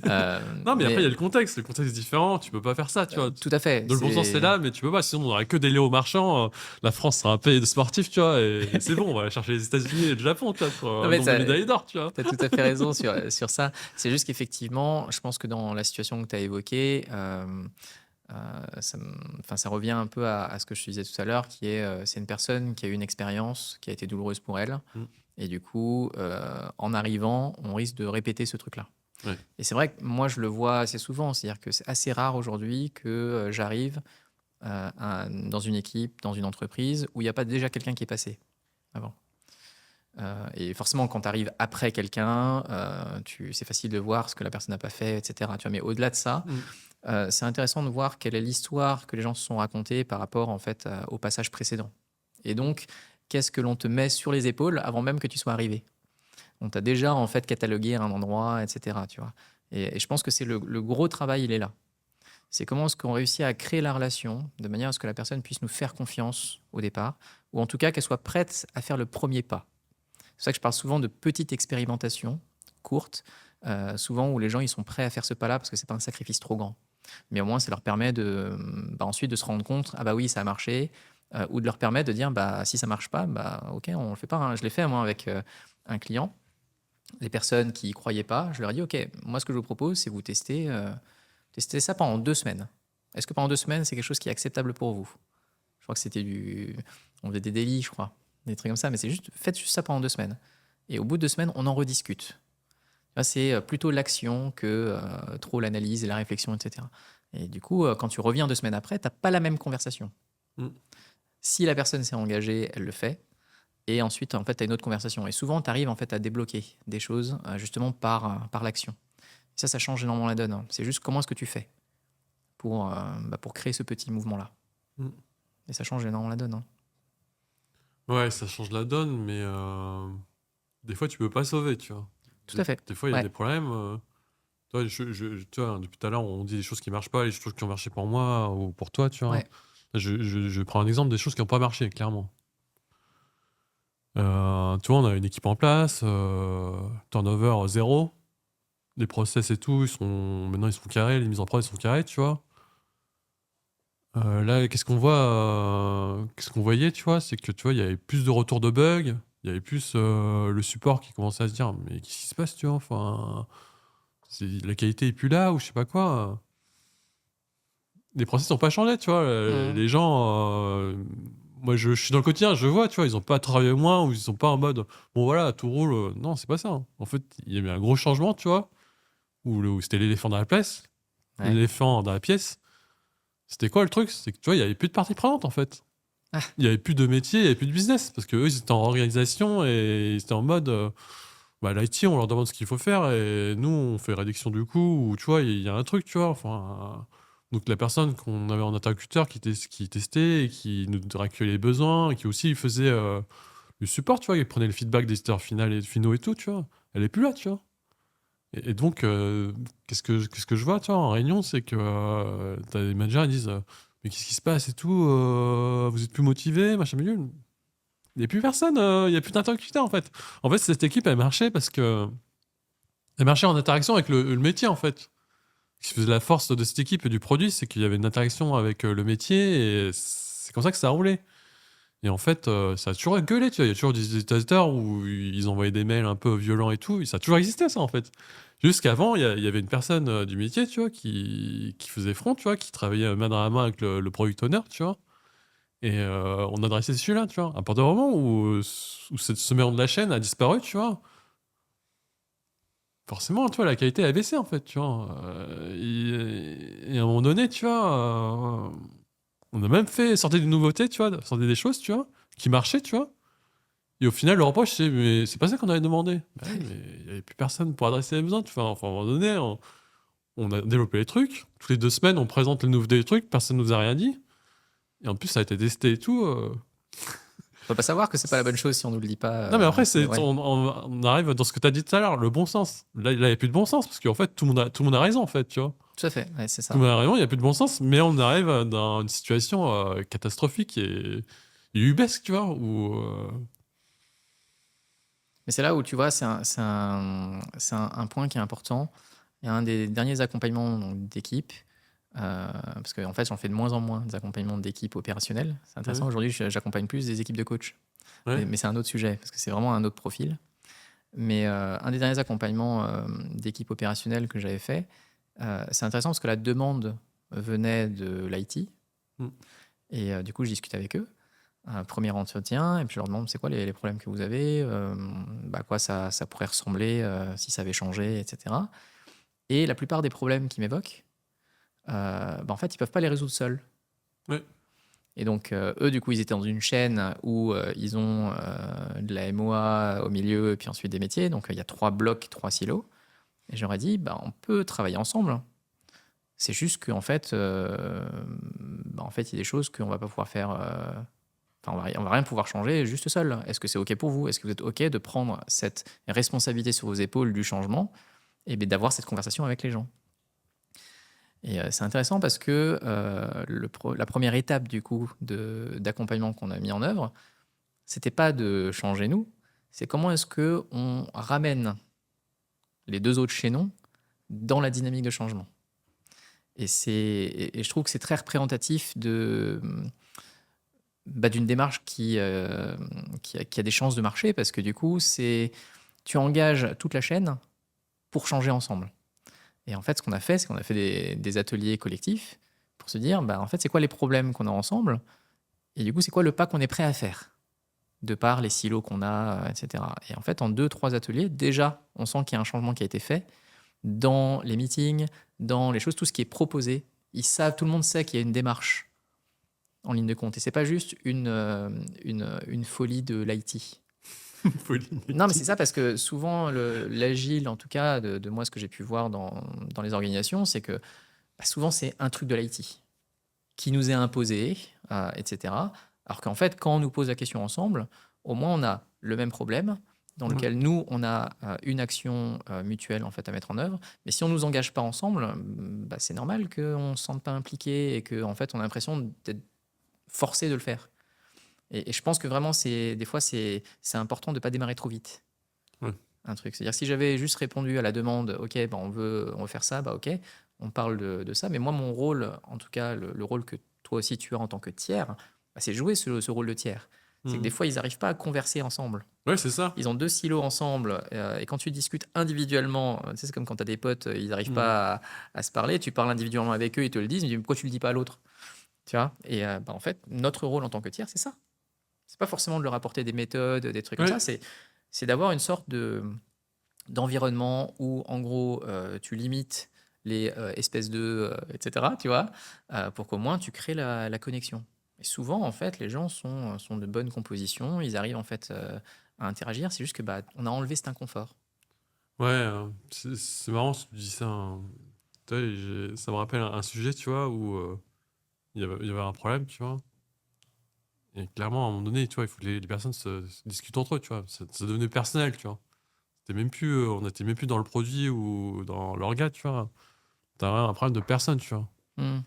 Non, mais après, il y a Mais le contexte. Le contexte est différent. Tu peux pas faire ça, tu vois. tout à fait. Donc, le bon sens, c'est C'est là, mais tu peux pas. Sinon, on aurait que des Léo Marchand. La France sera un pays de sportifs, tu vois. Et c'est bon, on va aller chercher les États-Unis et le Japon, tu vois, pour non le mais nombre de ça, médailles d'or, tu vois. tu as tout à fait raison sur ça. C'est juste qu'effectivement, je pense que dans la situation que tu as évoquée, enfin, ça revient un peu à ce que je te disais tout à l'heure, qui est, c'est une personne qui a eu une expérience qui a été douloureuse pour elle. Mm. Et du coup, en arrivant, on risque de répéter ce truc-là. Ouais. Et c'est vrai que moi, je le vois assez souvent. C'est-à-dire que c'est assez rare aujourd'hui que j'arrive dans une équipe, dans une entreprise, où il n'y a pas déjà quelqu'un qui est passé avant. Et forcément, quand tu arrives après quelqu'un, c'est facile de voir ce que la personne n'a pas fait, etc. Tu vois, mais au-delà de ça, Mm. c'est intéressant de voir quelle est l'histoire que les gens se sont racontées par rapport en fait au passage précédent. Et donc, qu'est-ce que l'on te met sur les épaules avant même que tu sois arrivé? On t'a déjà en fait catalogué à un endroit, etc. Tu vois. Et je pense que c'est le gros travail, il est là. C'est comment est-ce qu'on réussit à créer la relation de manière à ce que la personne puisse nous faire confiance au départ, ou en tout cas qu'elle soit prête à faire le premier pas. C'est pour ça que je parle souvent de petites expérimentations courtes, souvent où les gens ils sont prêts à faire ce pas-là parce que c'est pas un sacrifice trop grand. Mais au moins, ça leur permet ensuite de se rendre compte, ah bah oui, ça a marché, ou de leur permettre de dire, bah si ça marche pas, bah ok, on le fait pas, hein. Je l'ai fait moi avec un client. Les personnes qui y croyaient pas, je leur ai dit, ok, moi ce que je vous propose, c'est vous tester ça pendant 2 semaines. Est-ce que pendant 2 semaines, c'est quelque chose qui est acceptable pour vous? Je crois que on faisait des délits, je crois, des trucs comme ça, mais faites juste ça pendant 2 semaines. Et au bout de 2 semaines, on en rediscute. C'est plutôt l'action que trop l'analyse et la réflexion, etc. Et du coup, quand tu reviens 2 semaines après, tu n'as pas la même conversation. Mm. Si la personne s'est engagée, elle le fait. Et ensuite, en fait, tu as une autre conversation. Et souvent, tu arrives en fait, à débloquer des choses justement par l'action. Ça change énormément la donne, hein. C'est juste comment est-ce que tu fais pour créer ce petit mouvement-là. Mm. Et ça change énormément la donne, hein. Ouais, ça change la donne, mais des fois, tu peux pas sauver, tu vois. Tout à fait. Des fois, il y a Ouais. des problèmes. Toi, tu vois, depuis tout à l'heure, on dit des choses qui marchent pas, les choses qui ont marché pour moi ou pour toi, tu vois. Ouais. Je prends un exemple des choses qui n'ont pas marché, clairement. Tu vois, on a une équipe en place, turnover 0, les process et tout, maintenant ils sont carrés, les mises en prod ils sont carrées, tu vois. Là, qu'est-ce qu'on voyait, tu vois, c'est que tu vois, il y avait plus de retours de bugs, il y avait plus le support qui commençait à se dire, mais qu'est-ce qui se passe, tu vois, enfin, la qualité est plus là ou je sais pas quoi. Les process n'ont pas changé, tu vois. Mhm. Les gens, moi je suis dans le quotidien, je vois, tu vois, ils ont pas travaillé moins ou ils sont pas en mode, bon voilà, tout roule. Non, c'est pas ça, hein. En fait, il y a eu un gros changement, tu vois, où c'était l'éléphant dans la pièce, Ouais. l'éléphant dans la pièce. C'était quoi le truc? C'est que tu vois, il y avait plus de parties prenantes en fait. Ah, Il y avait plus de métier, il y avait plus de business parce que eux ils étaient en organisation et ils étaient en mode, bah l'IT on leur demande ce qu'il faut faire et nous on fait réduction du coût ou tu vois, il y a un truc, tu vois, enfin. Donc la personne qu'on avait en interlocuteur qui testait et qui nous recueillait les besoins et qui aussi faisait le support, tu vois, qui prenait le feedback des éditeurs finaux et tout, tu vois, elle est plus là, tu vois. Et donc, qu'est-ce que je vois, tu vois, en réunion, c'est que t'as des managers, ils disent mais qu'est-ce qui se passe et tout, vous êtes plus motivés, machin milieu. Il n'y a plus personne, il n'y a plus d'interlocuteur en fait. En fait, cette équipe, elle marchait parce que elle marchait en interaction avec le métier en fait. Ce qui faisait la force de cette équipe et du produit, c'est qu'il y avait une interaction avec le métier et c'est comme ça que ça a roulé. Et en fait, ça a toujours gueulé, tu vois. Il y a toujours des utilisateurs où ils envoyaient des mails un peu violents et tout. Et ça a toujours existé, ça, en fait. Jusqu'avant, il y avait une personne du métier, tu vois, qui faisait front, tu vois, qui travaillait main dans la main avec le product owner, tu vois. Et on adressait celui-là, tu vois. À partir du moment où ce maillon de la chaîne a disparu, tu vois, forcément, tu vois, la qualité a baissé, en fait, tu vois. Et à un moment donné, tu vois, on a même fait sortir des nouveautés, tu vois, sortir des choses, tu vois, qui marchaient, tu vois. Et au final, le reproche, c'est mais c'est pas ça qu'on avait demandé. Bah oui, mais il n'y avait plus personne pour adresser les besoins, tu vois. Enfin, à un moment donné, on a développé les trucs. Toutes les 2 semaines, on présente les nouveautés des trucs, personne nous a rien dit. Et en plus, ça a été testé et tout. On peut pas savoir que c'est pas la bonne chose si on nous le dit pas. Non, mais après, Ouais, on arrive dans ce que tu as dit tout à l'heure, le bon sens. Là, il n'y a plus de bon sens, parce qu'en fait, tout le monde a raison, en fait, tu vois. tout à fait, ouais, c'est Tout le ça. monde a raison, il n'y a plus de bon sens, mais on arrive dans une situation catastrophique et ubesque, tu vois, où... Mais c'est là où tu vois, un point qui est important. Il y a un des derniers accompagnements donc, d'équipe, parce qu'en fait, j'en fais de moins en moins des accompagnements d'équipe opérationnelle. C'est intéressant. Ouais, Aujourd'hui, j'accompagne plus des équipes de coach. ouais, Mais c'est un autre sujet, parce que c'est vraiment un autre profil. Mais un des derniers accompagnements d'équipe opérationnelle que j'avais fait, c'est intéressant parce que la demande venait de l'IT. mm, Et du coup, je discute avec eux. Un premier entretien, et puis je leur demande c'est quoi les problèmes que vous avez, à quoi ça pourrait ressembler si ça avait changé, etc. Et la plupart des problèmes qu'ils m'évoquent, en fait, ils peuvent pas les résoudre seuls. ouais. Et donc, eux, du coup, ils étaient dans une chaîne où ils ont de la MOA au milieu, et puis ensuite des métiers. Donc, il y a 3 blocs, 3 silos. Et j'aurais dit, on peut travailler ensemble. C'est juste qu'en fait, en fait, il y a des choses qu'on va pas pouvoir faire. Enfin, on va rien pouvoir changer juste seul. Est-ce que c'est OK pour vous? Est-ce que vous êtes OK de prendre cette responsabilité sur vos épaules du changement et d'avoir cette conversation avec les gens? Et c'est intéressant parce que la première étape du coup d'accompagnement qu'on a mis en œuvre, c'était pas de changer nous, c'est comment est-ce que on ramène les 2 autres chaînons dans la dynamique de changement. Et je trouve que c'est très représentatif d'une démarche qui a des chances de marcher parce que du coup, tu engages toute la chaîne pour changer ensemble. Et en fait, ce qu'on a fait, c'est qu'on a fait des ateliers collectifs pour se dire, en fait, c'est quoi les problèmes qu'on a ensemble et du coup, c'est quoi le pas qu'on est prêt à faire de par les silos qu'on a, etc. Et en fait, en 2, 3 ateliers, déjà, on sent qu'il y a un changement qui a été fait dans les meetings, dans les choses, tout ce qui est proposé. Tout le monde sait qu'il y a une démarche en ligne de compte. Et c'est pas juste une folie de l'IT. Non, mais c'est ça parce que souvent, l'agile, en tout cas, de moi, ce que j'ai pu voir dans les organisations, c'est que souvent, c'est un truc de l'IT qui nous est imposé, etc. Alors qu'en fait, quand on nous pose la question ensemble, au moins, on a le même problème dans Ouais. lequel nous, on a une action mutuelle en fait à mettre en œuvre. Mais si on ne nous engage pas ensemble, c'est normal qu'on ne se sente pas impliqué et qu'en fait, on a l'impression d'être forcé de le faire. Et je pense que vraiment, des fois, c'est important de ne pas démarrer trop vite. Ouais. Un truc. C'est-à-dire si j'avais juste répondu à la demande, ok, on veut faire ça, ok, on parle de ça. Mais moi, mon rôle, en tout cas, le rôle que toi aussi tu as en tant que tiers, c'est jouer ce rôle de tiers. C'est que des Mhm. fois, ils n'arrivent pas à converser ensemble. Ouais, c'est ça. Ils ont 2 silos ensemble. Et quand tu discutes individuellement, tu sais, c'est comme quand tu as des potes, ils n'arrivent Mhm. pas à se parler. Tu parles individuellement avec eux, ils te le disent. Ils disent pourquoi tu ne le dis pas à l'autre? Tu vois. Et en fait, notre rôle en tant que tiers, c'est ça. C'est pas forcément de leur apporter des méthodes, des trucs comme Ouais. ça. C'est d'avoir une sorte d'environnement où, en gros, tu limites les espèces de, etc., tu vois, pour qu'au moins tu crées la connexion. Et souvent, en fait, les gens sont de bonne composition, ils arrivent en fait à interagir, c'est juste que on a enlevé cet inconfort. Ouais, c'est marrant que tu dis ça, hein. Tu vois, ça me rappelle un sujet, tu vois, où il y avait un problème, tu vois. Et clairement, à un moment donné, tu vois, il faut que les personnes se discutent entre eux, tu vois. Ça devenait personnel, tu vois. On n'était même plus dans le produit ou dans l'orga, tu vois. T'as un problème de personne, tu vois. Hmm.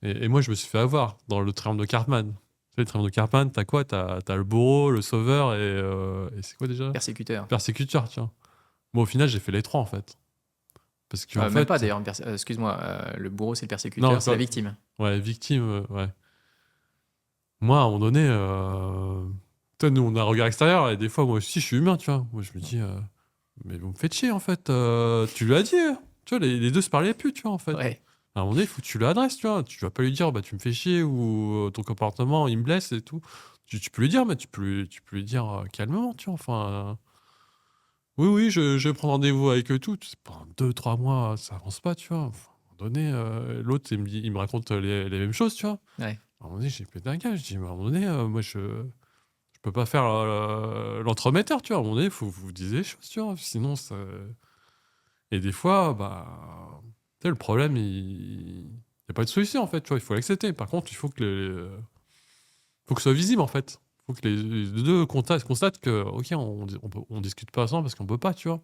Et moi, je me suis fait avoir dans le triangle de Cartman. Tu sais, le triangle de Cartman, t'as quoi? T'as le bourreau, le sauveur et c'est quoi déjà? Persécuteur. Persécuteur, tu vois. Moi, au final, j'ai fait les trois, en fait. Parce qu'en Même pas fait, d'ailleurs, excuse-moi, le bourreau c'est le non, persécuteur, c'est la victime. ouais, victime, ouais. Moi, à un moment donné, toi, nous, on a un regard extérieur et des fois, moi aussi, je suis humain, tu vois. Moi, je me dis, mais vous me faites chier, en fait. Tu lui as dit, hein. Tu vois, les deux se parlaient plus, tu vois, en fait. Ouais. À un moment donné, il faut que tu l'adresses, tu vois. Tu vas pas lui dire, bah, tu me fais chier ou ton comportement, il me blesse et tout. Tu peux lui dire, mais tu peux lui dire calmement, tu vois. Enfin, oui, oui, je vais prendre rendez-vous avec eux tout. Pendant 2, 3 mois, ça avance pas, tu vois. Enfin, à un moment donné, l'autre, il me raconte les mêmes choses, tu vois. Ouais. À un moment donné, j'ai pété un câble. Je dis, mais à un moment donné, moi, je peux pas faire l'entremetteur, tu vois. À un moment donné, il faut que vous disiez les choses, tu vois. Sinon, ça... Et des fois, bah, tu sais, le problème, il n'y a pas de solution, en fait, tu vois. Il faut l'accepter. Par contre, il faut que faut que ce soit visible, en fait. Il faut que les deux constatent que, ok, on discute pas ensemble parce qu'on peut pas, tu vois.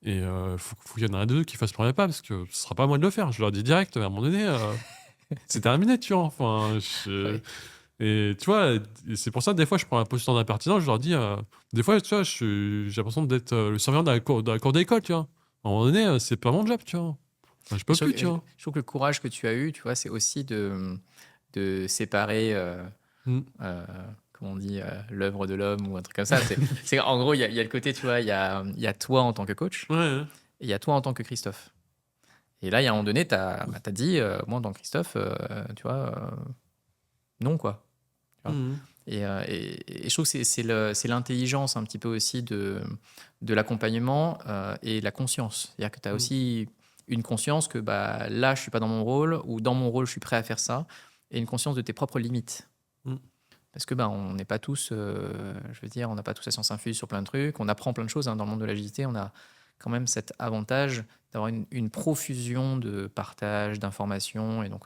Et faut qu'il y en ait un d'eux qui fasse le premier pas parce que ce sera pas à moi de le faire. Je leur dis direct, à un moment donné, c'est terminé, tu vois. Enfin, Ouais. et tu vois, et c'est pour ça, des fois, je prends la posture d'impertinent. Je leur dis, des fois, tu vois, j'ai l'impression d'être le surveillant de la cour d'école, tu vois. À un moment donné, c'est pas mon job, tu vois. Enfin, je Et peux plus, tu vois. je trouve que le courage que tu as eu, tu vois, c'est aussi de séparer, Mm. euh, comment on dit, l'œuvre de l'homme ou un truc comme ça. En gros, il y a le côté, tu vois, il y a toi en tant que coach Ouais, ouais. et il y a toi en tant que Christophe. Et là, il y a un moment donné, tu as, dit, moi en tant que Christophe, tu vois, non, quoi. Tu vois. Mm. Et je trouve que c'est l'intelligence un petit peu aussi de l'accompagnement et la conscience. C'est-à-dire que tu as Mm. aussi une conscience que bah, là, je suis pas dans mon rôle, ou dans mon rôle, je suis prêt à faire ça, et une conscience de tes propres limites. Mm. Parce que bah, on n'est pas tous, je veux dire, on n'a pas tous la science infuse sur plein de trucs, on apprend plein de choses hein, dans le monde de l'agilité, on a quand même cet avantage d'avoir une profusion de partage, d'informations, et donc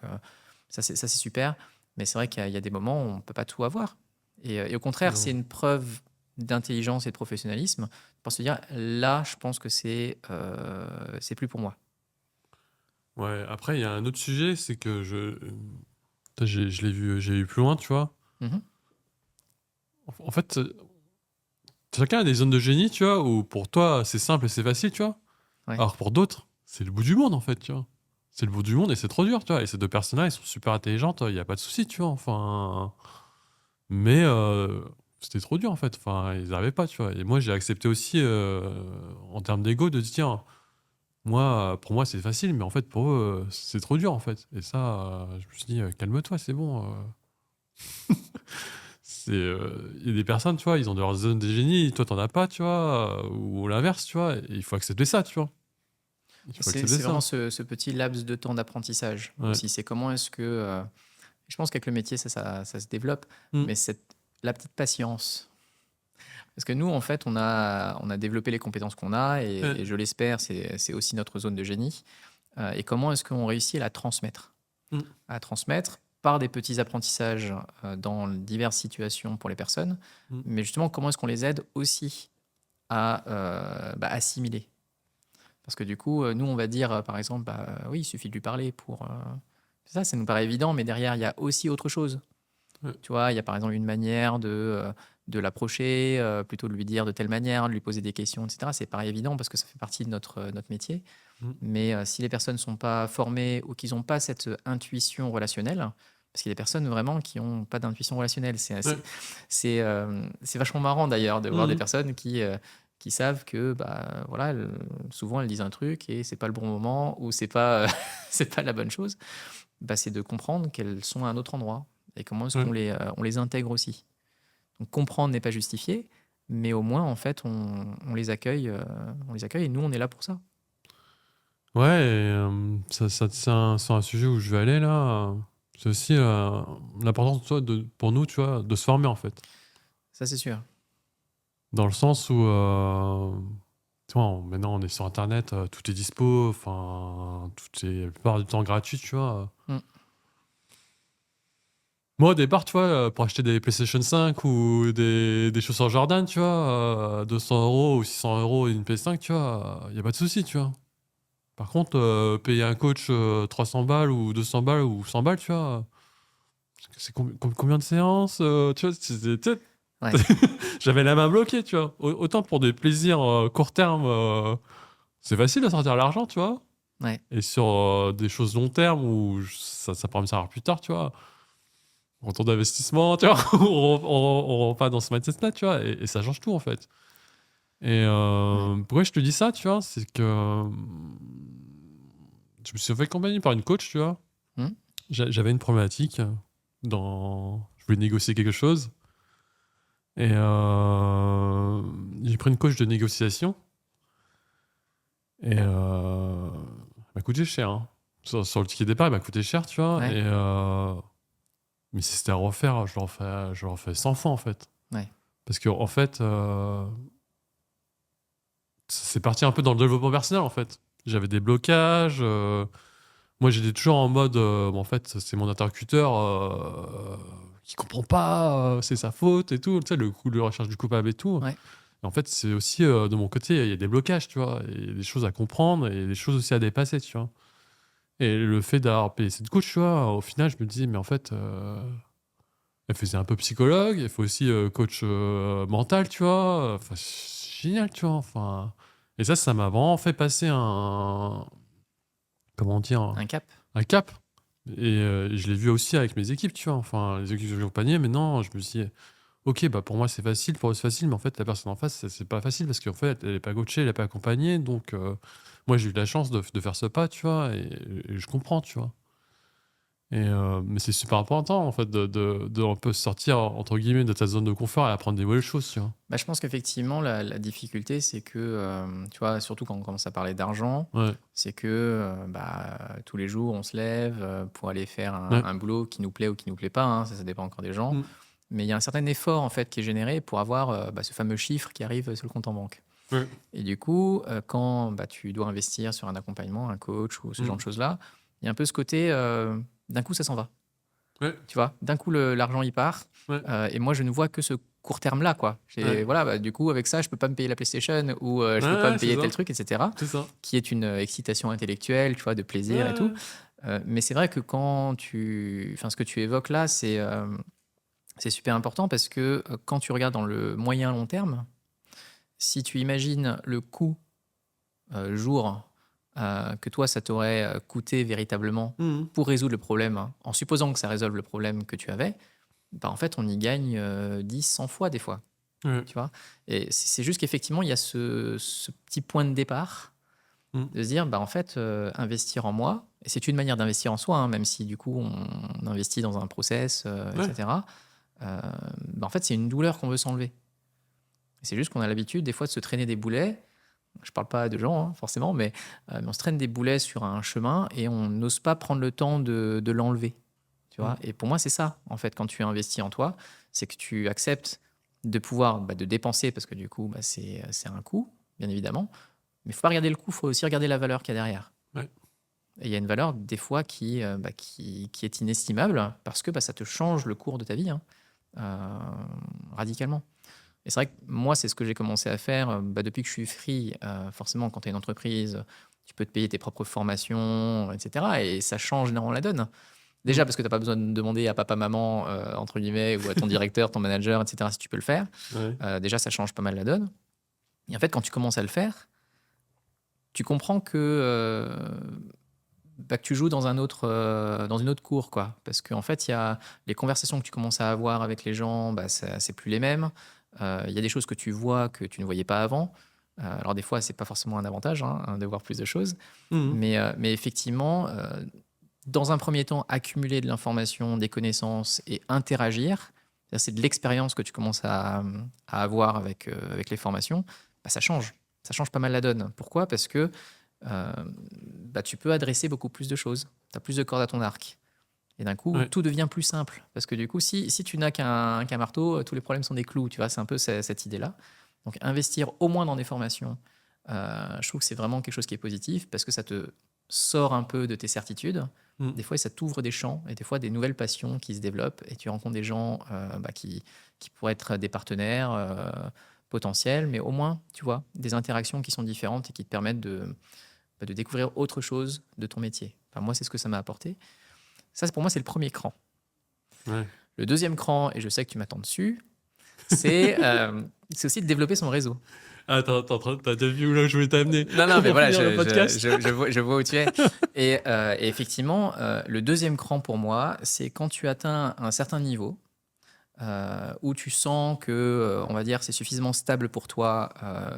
ça c'est super, mais c'est vrai qu'il y a des moments où on ne peut pas tout avoir. Et au contraire, c'est Non. une preuve d'intelligence et de professionnalisme pour se dire, là, je pense que c'est plus pour moi. Ouais, après, il y a un autre sujet, c'est que je l'ai vu, j'ai vu plus loin, tu vois. Mhm. En fait, chacun a des zones de génie, tu vois, où pour toi, c'est simple et c'est facile, tu vois. Ouais. Alors pour d'autres, c'est le bout du monde, en fait, tu vois. C'est le bout du monde et c'est trop dur, tu vois. Et ces deux personnes-là, elles sont super intelligentes, il n'y a pas de souci, tu vois. Enfin. Mais c'était trop dur, en fait. Enfin, ils n'arrivaient pas, tu vois. Et moi, j'ai accepté aussi, en termes d'ego, de se dire, moi, pour moi, c'est facile, mais en fait, pour eux, c'est trop dur, en fait. Et ça, je me suis dit, calme-toi, c'est bon. Il y a des personnes, tu vois, ils ont leur zone de génie, toi, t'en as pas, tu vois. Ou l'inverse, tu vois. Et il faut accepter ça, tu vois. Il faut accepter C'est vraiment ça. ce petit laps de temps d'apprentissage Ouais. aussi. C'est comment est-ce que... je pense qu'avec le métier, ça se développe, Mm. mais la petite patience. Parce que nous, en fait, on a développé les compétences qu'on a, Ouais. et je l'espère, c'est aussi notre zone de génie. Et comment est-ce qu'on réussit à la transmettre? Mm. À transmettre par des petits apprentissages dans diverses situations pour les personnes, Mm. mais justement, comment est-ce qu'on les aide aussi à bah, assimiler? Parce que du coup, nous, on va dire, par exemple, bah, oui, il suffit de lui parler pour... ça nous paraît évident, mais derrière, il y a aussi autre chose. Ouais. Tu vois, il y a par exemple une manière de l'approcher, plutôt de lui dire de telle manière, de lui poser des questions, etc. C'est pas évident parce que ça fait partie de notre métier. Mm. Mais si les personnes ne sont pas formées ou qu'ils n'ont pas cette intuition relationnelle, parce qu'il y a des personnes vraiment qui n'ont pas d'intuition relationnelle, Ouais. c'est vachement marrant d'ailleurs de voir des Mm. personnes qui savent que bah, voilà, souvent elles disent un truc et c'est pas le bon moment ou c'est pas, c'est pas la bonne chose. Bah, c'est de comprendre qu'elles sont à un autre endroit et comment est-ce Ouais. on les intègre aussi. Donc comprendre n'est pas justifié, mais au moins en fait on les accueille et nous on est là pour ça. Ouais, et, ça tient sur un sujet où je vais aller là. C'est aussi l'importance tu vois, pour nous, tu vois, de se former en fait. Ça c'est sûr. Dans le sens où, tu vois, maintenant on est sur Internet, tout est dispo, enfin, tout est la plupart du temps gratuit, tu vois. Mm. Moi au départ, tu vois, pour acheter des PlayStation 5 ou des chaussures Jordan, tu vois, 200 € ou 600 € une PS5, tu vois, il n'y a pas de souci, tu vois. Par contre, payer un coach 300 balles ou 200 balles ou 100 balles, tu vois, c'est combien de séances tu vois, Ouais, j'avais la main bloquée, tu vois. Autant pour des plaisirs court terme, c'est facile de sortir l'argent, tu vois. ouais. Et sur des choses long terme où ça pourra me servir plus tard, tu vois. Retour d'investissement, tu vois. On rentre pas dans ce mindset-là, tu vois. Et ça change tout, en fait. Et Ouais. pourquoi je te dis ça, tu vois, c'est que je me suis fait accompagner par une coach, tu vois. Hmm. J'avais une problématique Je voulais négocier quelque chose. Et j'ai pris une coach de négociation. Et elle m'a coûté cher. Hein. Sur le ticket de départ, elle m'a coûté cher, tu vois. Ouais, Mais si c'était à refaire, je le refais 100 fois, en fait. ouais. Parce que, en fait, c'est parti un peu dans le développement personnel, en fait. J'avais des blocages. Moi, j'étais toujours en mode, bon, en fait, c'est mon interlocuteur qui comprend pas, c'est sa faute et tout. Tu sais, le coup de recherche du coupable et tout. Ouais. Et en fait, c'est aussi, de mon côté, il y a des blocages, tu vois. Il y a des choses à comprendre et des choses aussi à dépasser, tu vois. Et le fait d'avoir payé cette coach, tu vois, au final, je me dis, mais en fait, elle faisait un peu psychologue, elle fait aussi coach mental, tu vois. Enfin, c'est génial, tu vois. Enfin, et ça m'a vraiment fait passer comment dire, Un cap. un cap. Et je l'ai vu aussi avec mes équipes, tu vois. Enfin, les équipes que j'accompagnais, maintenant, je me suis dit, ok, bah pour moi c'est facile, pour eux c'est facile, mais en fait, la personne en face, c'est pas facile parce qu'en fait, elle est pas coachée, elle est pas accompagnée. Donc, moi, j'ai eu la chance de faire ce pas, tu vois, et je comprends, tu vois. Mais c'est super important, en fait, de un peu sortir, entre guillemets, de ta zone de confort et apprendre des nouvelles choses, tu vois. Bah, je pense qu'effectivement, la difficulté, c'est que, tu vois, surtout quand on commence à parler d'argent, Ouais, c'est que bah, tous les jours, on se lève pour aller faire ouais, un boulot qui nous plaît ou qui nous plaît pas, hein, ça dépend encore des gens. mm, Mais il y a un certain effort en fait qui est généré pour avoir bah, ce fameux chiffre qui arrive sur le compte en banque. ouais, Et du coup, quand bah, tu dois investir sur un accompagnement, un coach ou ce genre de mm, choses-là, il y a un peu ce côté, d'un coup, ça s'en va. ouais, Tu vois? D'un coup, l'argent, il part, ouais, et moi, je ne vois que ce court terme-là, quoi. ouais, Voilà, bah, du coup, avec ça, je peux pas me payer la PlayStation ou je peux pas ouais, me c'est payer tel ça, truc et cetera, c'est ça. qui est une, excitation intellectuelle, tu vois, de plaisir et tout. Ouais, Mais c'est vrai que ce que tu évoques là, c'est super important parce que, quand tu regardes dans le moyen long terme, si tu imagines le coût, jour, que toi, ça t'aurait, coûté véritablement mm, pour résoudre le problème, hein, en supposant que ça résolve le problème que tu avais, bah, en fait, on y gagne, 10, 100 fois des fois, ouais, tu vois? Et c'est juste qu'effectivement, il y a ce petit point de départ mm, de se dire: «Bah, en fait, investir en moi» et c'est une manière d'investir en soi, hein, même si du coup on investit dans un process, et ouais, cetera. Bah, en fait, c'est une douleur qu'on veut s'enlever. C'est juste qu'on a l'habitude des fois de se traîner des boulets. Je parle pas de gens, hein, forcément, mais on se traîne des boulets sur un chemin et on n'ose pas prendre le temps de l'enlever. Tu vois? mm, Et pour moi, c'est ça, en fait, quand tu investis en toi, c'est que tu acceptes de pouvoir, bah, de dépenser parce que du coup, bah, c'est un coût, bien évidemment. Mais il faut pas regarder le coût, il faut aussi regarder la valeur qu'il y a derrière. ouais, Et il y a une valeur, des fois, bah, qui est inestimable parce que bah, ça te change le cours de ta vie, hein, radicalement. Et c'est vrai que moi, c'est ce que j'ai commencé à faire bah, depuis que je suis free. Forcément, quand tu as une entreprise, tu peux te payer tes propres formations, etc. Et ça change énormément la donne. Déjà mm, parce que tu as pas besoin de demander à papa, maman, entre guillemets, ou à ton directeur, ton manager, etc., si tu peux le faire. ouais, Déjà, ça change pas mal la donne. Et en fait, quand tu commences à le faire, tu comprends que, bah, que tu joues dans une autre cour, quoi. Parce qu'en fait, il y a les conversations que tu commences à avoir avec les gens, bah, c'est plus les mêmes. Il y a des choses que tu vois que tu ne voyais pas avant. Alors des fois, c'est pas forcément un avantage, hein, de voir plus de choses. mm, Mais effectivement, dans un premier temps, accumuler de l'information, des connaissances et interagir, c'est de l'expérience que tu commences à avoir avec les formations, bah, ça change. Ça change pas mal la donne. Pourquoi? Parce que bah, tu peux adresser beaucoup plus de choses. Tu as plus de cordes à ton arc. Et d'un coup, ouais, tout devient plus simple. Parce que du coup, si tu n'as qu'un marteau, tous les problèmes sont des clous. Tu vois, c'est un peu cette idée-là. Donc, investir au moins dans des formations, je trouve que c'est vraiment quelque chose qui est positif parce que ça te sort un peu de tes certitudes. mm, Des fois, ça t'ouvre des champs et des fois des nouvelles passions qui se développent et tu rencontres des gens bah, qui pourraient être des partenaires potentiels, mais au moins, tu vois, des interactions qui sont différentes et qui te permettent de découvrir autre chose de ton métier. Enfin, moi, c'est ce que ça m'a apporté. Ça, pour moi, c'est le premier cran. Ouais. Le deuxième cran, et je sais que tu m'attends dessus, c'est aussi de développer son réseau. Ah, t'as déjà vu où là je voulais t'amener Non, mais pour voilà, finir le podcast. je vois où tu es. Et effectivement, le deuxième cran pour moi, c'est quand tu atteins un certain niveau, où tu sens que, on va dire, c'est suffisamment stable pour toi,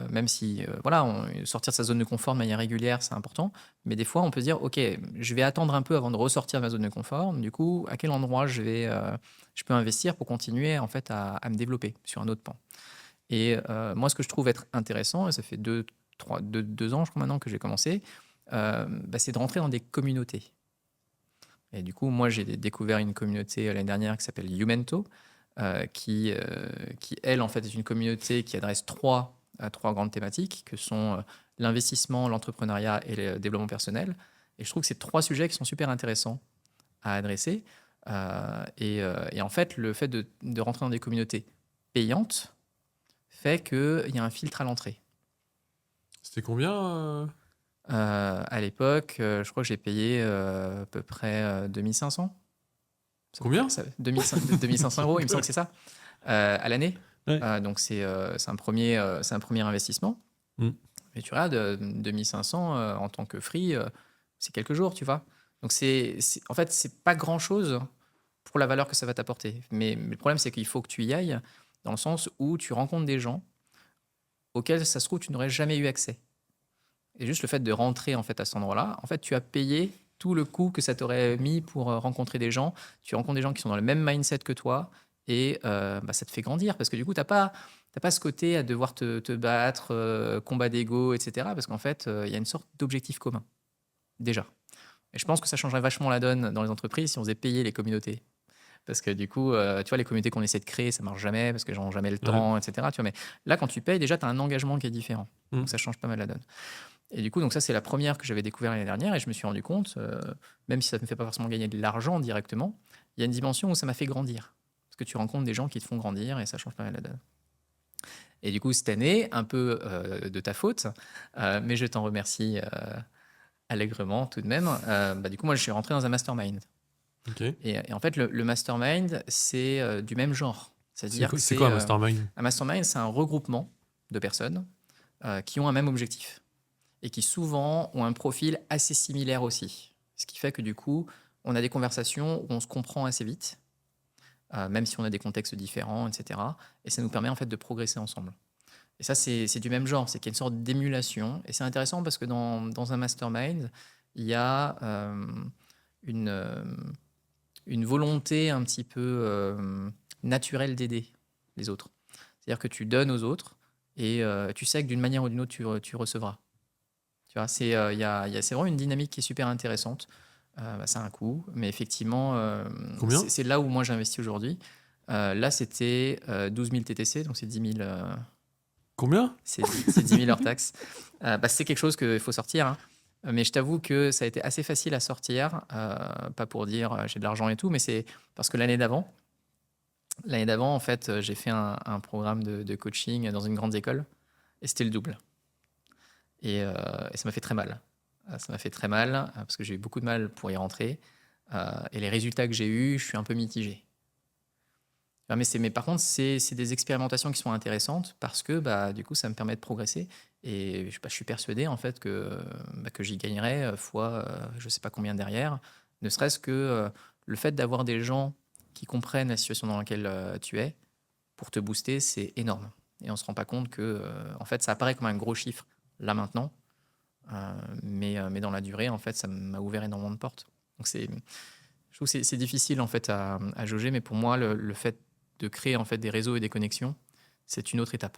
même si, sortir de sa zone de confort de manière régulière, c'est important. Mais des fois, on peut se dire, OK, je vais attendre un peu avant de ressortir de ma zone de confort. Du coup, à quel endroit je peux investir pour continuer en fait à me développer sur un autre pan. Et moi, ce que je trouve être intéressant, et ça fait 2 ans, je crois maintenant que j'ai commencé, c'est de rentrer dans des communautés. Et du coup, moi, j'ai découvert une communauté l'année dernière qui s'appelle Youmento, qui, elle, en fait, est une communauté qui adresse trois grandes thématiques, que sont l'investissement, l'entrepreneuriat et le développement personnel. Et je trouve que c'est 3 sujets qui sont super intéressants à adresser. Et en fait, le fait de rentrer dans des communautés payantes fait qu'il y a un filtre à l'entrée. C'était combien À l'époque, je crois que j'ai payé à peu près 2500. Combien 2500 euros, il me semble que c'est ça, à l'année. Ouais. Donc c'est un premier investissement. Mm. Mais tu regardes, 2500 en tant que free, c'est quelques jours, tu vois. Donc en fait, c'est pas grand-chose pour la valeur que ça va t'apporter. Mais le problème, c'est qu'il faut que tu y ailles dans le sens où tu rencontres des gens auxquels, ça se trouve, tu n'aurais jamais eu accès. Et juste le fait de rentrer en fait à cet endroit-là, en fait, tu as payé tout le coût que ça t'aurait mis pour rencontrer des gens. Tu rencontres des gens qui sont dans le même mindset que toi et ça te fait grandir parce que du coup, t'as pas ce côté à devoir te battre, combat d'ego, etc. Parce qu'en fait, il y a une sorte d'objectif commun, déjà. Et je pense que ça changerait vachement la donne dans les entreprises si on faisait payer les communautés. Parce que du coup, tu vois, les communautés qu'on essaie de créer, ça marche jamais parce que les gens n'ont jamais le temps, etc. Tu vois, mais là, quand tu payes, déjà, tu as un engagement qui est différent. Donc ça change pas mal la donne. Et du coup, donc ça, c'est la première que j'avais découvert l'année dernière et je me suis rendu compte, même si ça ne me fait pas forcément gagner de l'argent directement, il y a une dimension où ça m'a fait grandir. Parce que tu rencontres des gens qui te font grandir et ça change pas mal la donne. Et du coup, cette année, un peu de ta faute, mais je t'en remercie allègrement tout de même. Du coup, moi, je suis rentré dans un mastermind. Okay. Et en fait, le mastermind, c'est du même genre. C'est-à-dire que c'est quoi un mastermind Un mastermind, c'est un regroupement de personnes qui ont un même objectif et qui souvent ont un profil assez similaire aussi. Ce qui fait que du coup, on a des conversations où on se comprend assez vite, même si on a des contextes différents, etc. Et ça nous permet en fait de progresser ensemble. Et ça, c'est du même genre, c'est qu'il y a une sorte d'émulation. Et c'est intéressant parce que dans un mastermind, il y a une volonté un petit peu naturelle d'aider les autres. C'est-à-dire que tu donnes aux autres et tu sais que d'une manière ou d'une autre, tu recevras. Tu vois, c'est vraiment une dynamique qui est super intéressante. Ça a un coût, mais effectivement, c'est là où moi j'investis aujourd'hui. Là, c'était 12 000 TTC, donc c'est 10 000. Combien C'est 10 000 hors taxe. C'est quelque chose qu'il faut sortir. Hein. Mais je t'avoue que ça a été assez facile à sortir. Pas pour dire j'ai de l'argent et tout, mais c'est parce que l'année d'avant, en fait, j'ai fait un programme de coaching dans une grande école et c'était le double. Et ça m'a fait très mal. Ça m'a fait très mal parce que j'ai eu beaucoup de mal pour y rentrer. Et les résultats que j'ai eus, je suis un peu mitigé. Mais par contre, c'est des expérimentations qui sont intéressantes parce que du coup, ça me permet de progresser. Et je suis persuadé en fait que j'y gagnerai fois je ne sais pas combien derrière. Ne serait-ce que le fait d'avoir des gens qui comprennent la situation dans laquelle tu es pour te booster, c'est énorme. Et on ne se rend pas compte que en fait, ça apparaît comme un gros chiffre là maintenant. Mais dans la durée, en fait, ça m'a ouvert énormément de portes. Donc je trouve que c'est difficile en fait à jauger, mais pour moi, le fait de créer en fait des réseaux et des connexions, c'est une autre étape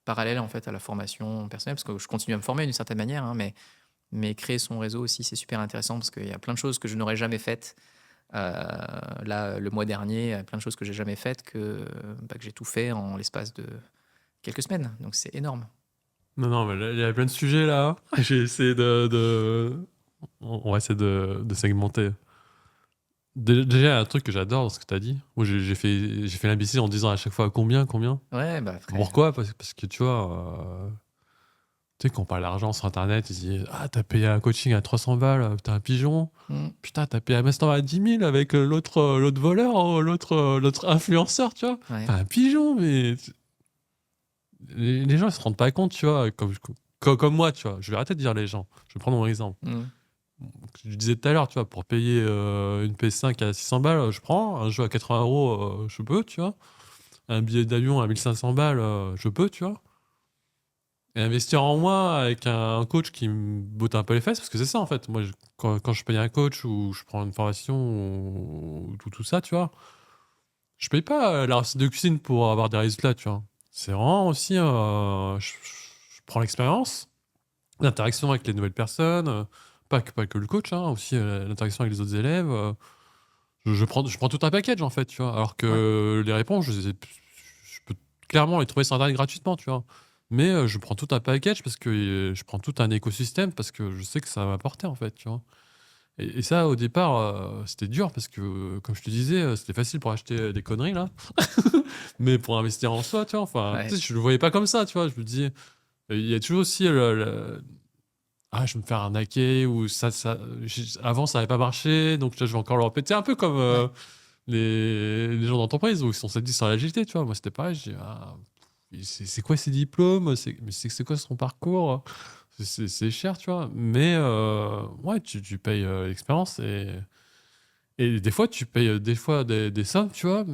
parallèle en fait à la formation personnelle, parce que je continue à me former d'une certaine manière, hein, mais créer son réseau aussi, c'est super intéressant parce qu'il y a plein de choses que je n'aurais jamais faites. Là, le mois dernier, il y a plein de choses que j'ai jamais faites que j'ai tout fait en l'espace de quelques semaines. Donc c'est énorme. Non, mais là, il y a plein de sujets là. J'ai essayé on va essayer de segmenter. Déjà, il y a un truc que j'adore dans ce que tu as dit. Moi, j'ai fait l'imbécile en disant à chaque fois combien. Ouais, après. Pourquoi parce que tu vois, Tu sais, quand on parle d'argent sur Internet, ils disent ah, t'as payé un coaching à 300 balles, t'es un pigeon. Mm. Putain, t'as payé un master à 10 000 avec l'autre voleur, l'autre influenceur, tu vois. Ouais. T'es un pigeon, mais les gens ils se rendent pas compte, tu vois. Comme moi, tu vois. Je vais arrêter de dire les gens. Je vais prendre mon exemple. Mm. Je disais tout à l'heure, tu vois, pour payer une PS5 à 600 balles, je prends. Un jeu à 80 euros, je peux, tu vois. Un billet d'avion à 1500 balles, je peux, tu vois. Et investir en moi avec un coach qui me botte un peu les fesses, parce que c'est ça en fait. Moi, quand je paye un coach ou je prends une formation ou tout ça, tu vois, je paye pas la recette de cuisine pour avoir des résultats, tu vois. C'est vraiment aussi, je prends l'expérience, l'interaction avec les nouvelles personnes, pas que le coach, hein, aussi l'interaction avec les autres élèves. Je prends tout un package en fait, tu vois. Alors Ouais. que les réponses, je peux clairement les trouver sur Internet gratuitement, tu vois. Mais je prends tout un package parce que je prends tout un écosystème parce que je sais que ça va m'apporter en fait, tu vois. Et ça, au départ, c'était dur parce que, comme je te disais, c'était facile pour acheter des conneries là. Mais pour investir en soi, tu vois, enfin, tu Ouais. sais, je le voyais pas comme ça, tu vois. Je me dis, il y a toujours aussi ah, je vais me faire arnaquer ou avant ça n'avait pas marché, donc là je vais encore le répéter. Un peu comme Ouais. les gens d'entreprise où ils sont dit sur l'agilité, tu vois. Moi c'était pareil, je dis, ah, c'est quoi ces diplômes, mais c'est quoi son parcours, c'est cher, tu vois. Mais ouais, tu payes l'expérience et des fois tu payes des fois des sommes, tu vois,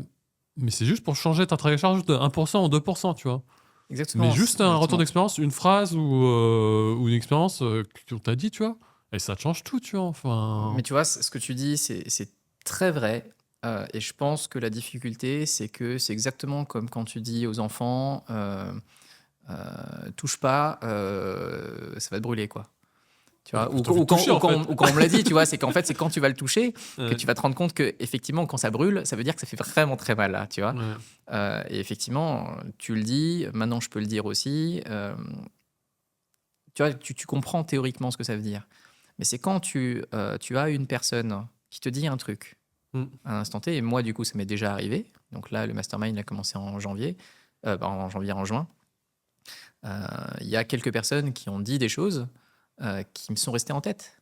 mais c'est juste pour changer ta trajectoire de 1% ou 2%, tu vois. Mais Exactement. juste un retour Exactement. d'expérience, une phrase ou une expérience qu'on t'a dit, tu vois, et ça te change tout, tu vois. Mais Enfin, tu vois, ce que tu dis, c'est très vrai. Et je pense que la difficulté, c'est que c'est exactement comme quand tu dis aux enfants, touche pas, ça va te brûler, quoi. Tu vois, que t'as envie de toucher en fait. ou quand on me l'a dit, tu vois, c'est qu'en fait, c'est quand tu vas le toucher que Ouais, tu vas te rendre compte que effectivement, quand ça brûle, ça veut dire que ça fait vraiment très mal, là, tu vois. ouais. Et effectivement, tu le dis, maintenant je peux le dire aussi. Tu vois, tu comprends théoriquement ce que ça veut dire. Mais c'est quand tu as une personne qui te dit un truc Mm. à un instant T, et moi, du coup, ça m'est déjà arrivé. Donc là, le mastermind a commencé en janvier, en juin. Il y a quelques personnes qui ont dit des choses qui me sont restées en tête.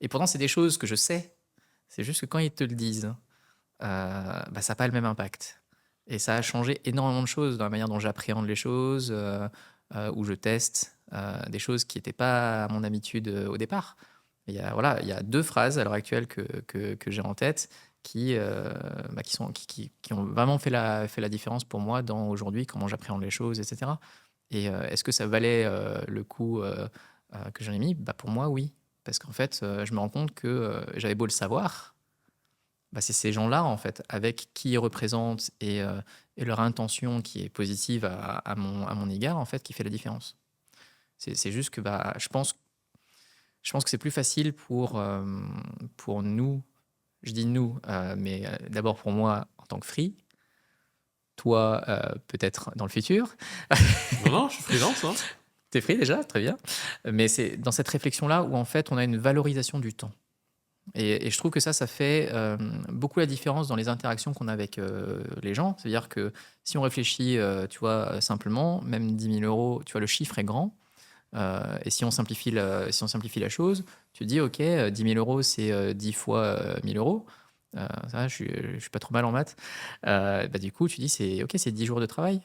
Et pourtant, c'est des choses que je sais. C'est juste que quand ils te le disent, bah, ça n'a pas le même impact. Et ça a changé énormément de choses dans la manière dont j'appréhende les choses, où je teste des choses qui n'étaient pas à mon habitude au départ. Voilà, il y a deux phrases à l'heure actuelle que j'ai en tête qui ont vraiment fait la différence pour moi dans aujourd'hui, comment j'appréhende les choses, etc. Et est-ce que ça valait le coup que j'en ai mis? Bah, pour moi, oui. Parce qu'en fait, je me rends compte que j'avais beau le savoir, bah, c'est ces gens-là, en fait, avec qui ils représentent et leur intention qui est positive à mon égard, en fait, qui fait la différence. C'est juste que bah, je pense que c'est plus facile pour nous, je dis nous, mais d'abord pour moi en tant que free, toi peut-être dans le futur. Non, non, je suis freelance, hein. T'es free déjà, très bien. Mais c'est dans cette réflexion-là où en fait on a une valorisation du temps. Et je trouve que ça fait beaucoup la différence dans les interactions qu'on a avec les gens. C'est-à-dire que si on réfléchit, tu vois, simplement, même 10 000 euros, tu vois, le chiffre est grand. Et si on simplifie la chose, tu te dis, OK, 10 000 euros, c'est 10 fois 1 000 euros. Ça, je suis pas trop mal en maths. Bah, du coup, tu dis, c'est OK, c'est 10 jours de travail,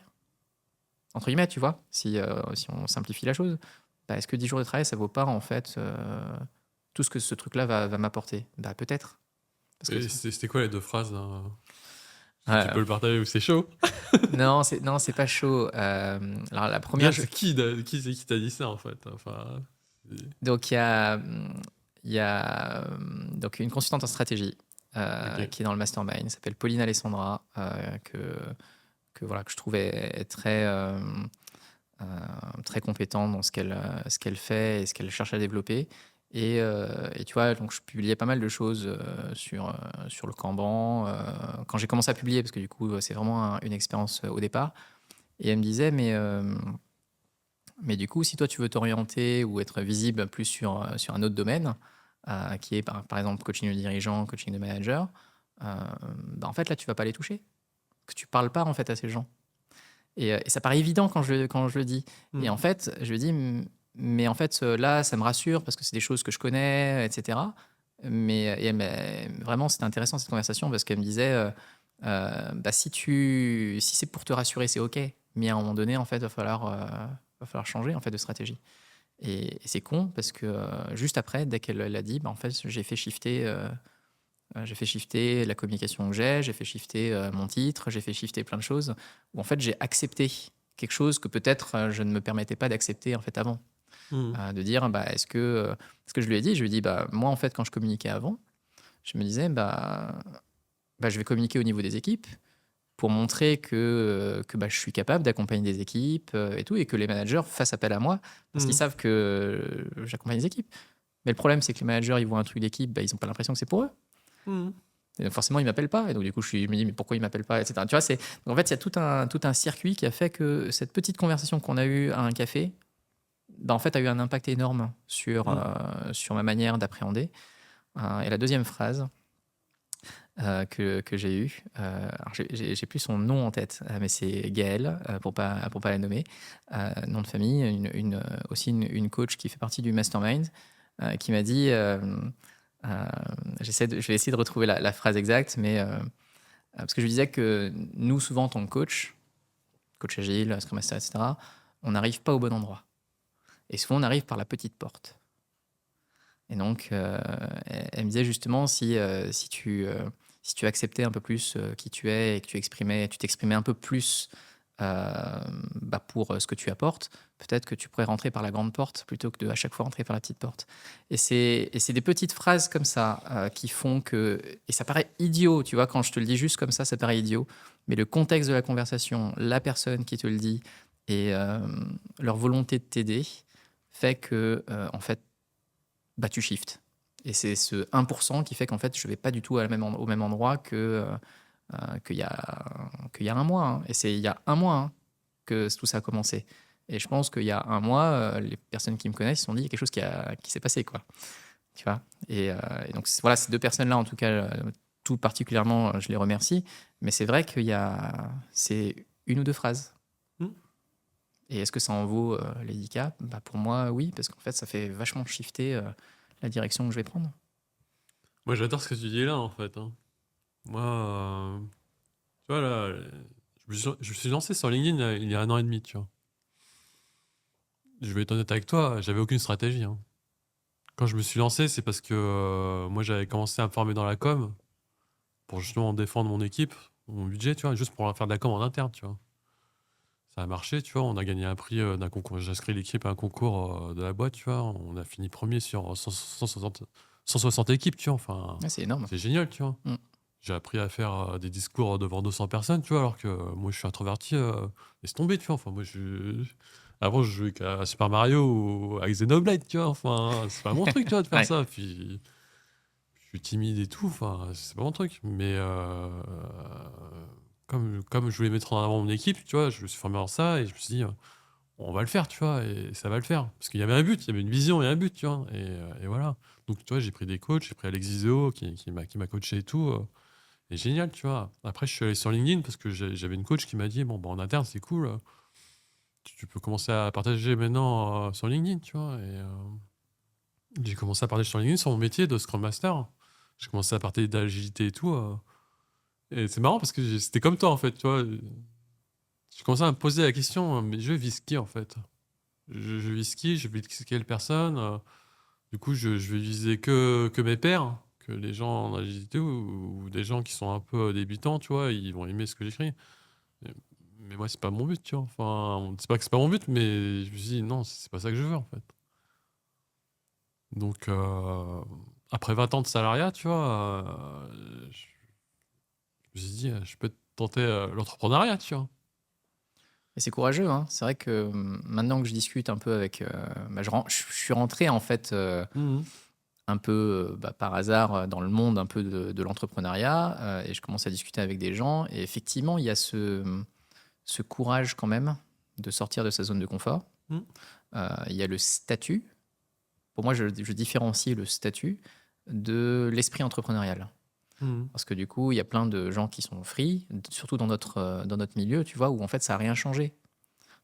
entre guillemets, tu vois, si on simplifie la chose. Bah, est-ce que 10 jours de travail, ça vaut pas, en fait, tout ce que ce truc-là va m'apporter? Bah, peut-être. Parce que, Et c'était quoi les deux phrases là? Tu ouais, peux le partager ou c'est chaud? non, c'est pas chaud. Alors, la Déjà, première, c'est qui t'a dit ça en fait? Enfin, donc, il y a donc une consultante en stratégie ok. qui est dans le mastermind, elle s'appelle Pauline Alessandra, voilà, que je trouvais euh, très compétente dans ce qu'elle fait et ce qu'elle cherche à développer. Et tu vois, donc je publiais pas mal de choses sur le Kanban. Quand j'ai commencé à publier, parce que du coup, c'est vraiment une expérience au départ. Et elle me disait, mais du coup, si toi, tu veux t'orienter ou être visible plus sur un autre domaine, qui est par exemple coaching de dirigeant, coaching de manager, bah, en fait, là, tu vas pas les toucher. Que tu parles pas en fait à ces gens. Et ça paraît évident quand je le dis. Et Hmm. en fait, je lui dis, mais en fait, là, ça me rassure parce que c'est des choses que je connais, etc. Mais vraiment, c'était intéressant cette conversation parce qu'elle me disait, bah, si c'est pour te rassurer, c'est OK. Mais à un moment donné, en fait, va falloir changer en fait de stratégie. Et c'est con parce que juste après, dès qu'elle l'a dit, bah, en fait, j'ai fait shifter la communication que j'ai fait shifter mon titre, j'ai fait shifter plein de choses où en fait j'ai accepté quelque chose que peut-être je ne me permettais pas d'accepter en fait avant. Mmh. De dire, bah, ce que je lui ai dit, je lui ai dit, bah, moi en fait quand je communiquais avant, je me disais, bah, je vais communiquer au niveau des équipes pour montrer que bah, je suis capable d'accompagner des équipes et tout, et que les managers fassent appel à moi parce qu'ils Mmh. savent que j'accompagne les équipes. Mais le problème, c'est que les managers, ils voient un truc d'équipe, bah, ils n'ont pas l'impression que c'est pour eux. Mmh. Et donc forcément, ils m'appellent pas. Et donc, du coup, je me dis, mais pourquoi ils m'appellent pas, etc. Tu vois, donc, en fait, il y a tout un circuit qui a fait que cette petite conversation qu'on a eue à un café, bah, en fait, a eu un impact énorme Mmh. sur ma manière d'appréhender. Et la deuxième phrase que j'ai eue, alors j'ai plus son nom en tête, mais c'est Gaëlle, pour pas la nommer, nom de famille, aussi une coach qui fait partie du mastermind, qui m'a dit, euh, je vais essayer de retrouver la phrase exacte, mais parce que je lui disais que nous, souvent, en tant que coach agile, Scrum Master, etc., on n'arrive pas au bon endroit. Et souvent, on arrive par la petite porte. Et donc, elle me disait justement si tu acceptais un peu plus qui tu es et que tu t'exprimais un peu plus bah, pour ce que tu apportes, peut-être que tu pourrais rentrer par la grande porte plutôt que de à chaque fois rentrer par la petite porte. Et c'est des petites phrases comme ça qui font que... Et ça paraît idiot, tu vois, quand je te le dis juste comme ça paraît idiot. Mais le contexte de la conversation, la personne qui te le dit et leur volonté de t'aider fait que, en fait, bah, tu shifts. Et c'est ce 1% qui fait qu'en fait, je vais pas du tout au même endroit qu'il y a un mois. Hein. Et c'est il y a un mois que tout ça a commencé. Et je pense qu'il y a un mois, les personnes qui me connaissent se sont dit il y a quelque chose qui s'est passé. Quoi. Tu vois et donc, voilà, ces deux personnes-là, en tout cas, tout particulièrement, je les remercie. Mais c'est vrai c'est une ou deux phrases. Mmh. Et est-ce que ça en vaut les 10K bah, pour moi, oui, parce qu'en fait, ça fait vachement shifter la direction que je vais prendre. Moi, j'adore ce que tu dis là, en fait, hein. Moi, tu vois, là, je me suis lancé sur LinkedIn il y a 1 an et demi, tu vois. Je vais être honnête avec toi, j'avais aucune stratégie, hein. Quand je me suis lancé, c'est parce que moi, j'avais commencé à me former dans la com pour justement défendre mon équipe, mon budget, tu vois, juste pour faire de la com en interne, tu vois. Ça a marché, tu vois, on a gagné un prix d'un concours. J'ai inscrit l'équipe à un concours de la boîte, tu vois. On a fini premier sur 160 équipes, tu vois. Enfin, Ouais, c'est énorme. c'est génial, tu vois. Mm. J'ai appris à faire des discours devant 200 personnes, tu vois, alors que moi, je suis introverti. Laisse tomber, tu vois. Enfin, avant, je jouais qu'à Super Mario ou à Xenoblade, tu vois. Enfin, c'est pas mon truc, tu vois, de faire Ouais. ça. Puis, je suis timide et tout. Enfin, c'est pas mon truc. Mais comme je voulais mettre en avant mon équipe, tu vois, je me suis formé en ça et je me suis dit, on va le faire, tu vois, et ça va le faire. Parce qu'il y avait un but, il y avait une vision et un but, tu vois. Et voilà. Donc, tu vois, j'ai pris des coachs, j'ai pris Alex Zizzo qui m'a coaché et tout. Et génial, tu vois. Après, je suis allé sur LinkedIn parce que j'avais une coach qui m'a dit, bon, bah, en interne, c'est cool. Tu peux commencer à partager maintenant sur LinkedIn, tu vois. Et j'ai commencé à partager sur LinkedIn sur mon métier de Scrum Master. J'ai commencé à partager d'agilité et tout. Et c'est marrant parce que c'était comme toi, en fait, tu vois. J'ai commencé à me poser la question, mais je vis qui, en fait? Je vis qui? Je vis quelle personne? Du coup, je vais viser que mes pairs, que les gens en agilité ou des gens qui sont un peu débutants, tu vois, ils vont aimer ce que j'écris. Mais mais moi, c'est pas mon but, tu vois. Enfin, c'est pas que c'est pas mon but, mais je me suis dit, non, c'est pas ça que je veux, en fait. Donc, après 20 ans de salariat, tu vois, je me suis dit, je peux tenter l'entrepreneuriat, tu vois. Et c'est courageux, hein. C'est vrai que maintenant que je discute un peu avec... bah, je suis rentré en fait Mhm. un peu bah, par hasard dans le monde un peu de l'entrepreneuriat et je commence à discuter avec des gens. Et effectivement, il y a ce courage quand même de sortir de sa zone de confort. Mhm. Il y a le statut. Pour moi, je différencie le statut de l'esprit entrepreneurial. Mhm. Parce que du coup, il y a plein de gens qui sont free, surtout dans notre milieu, tu vois, où en fait, ça n'a rien changé.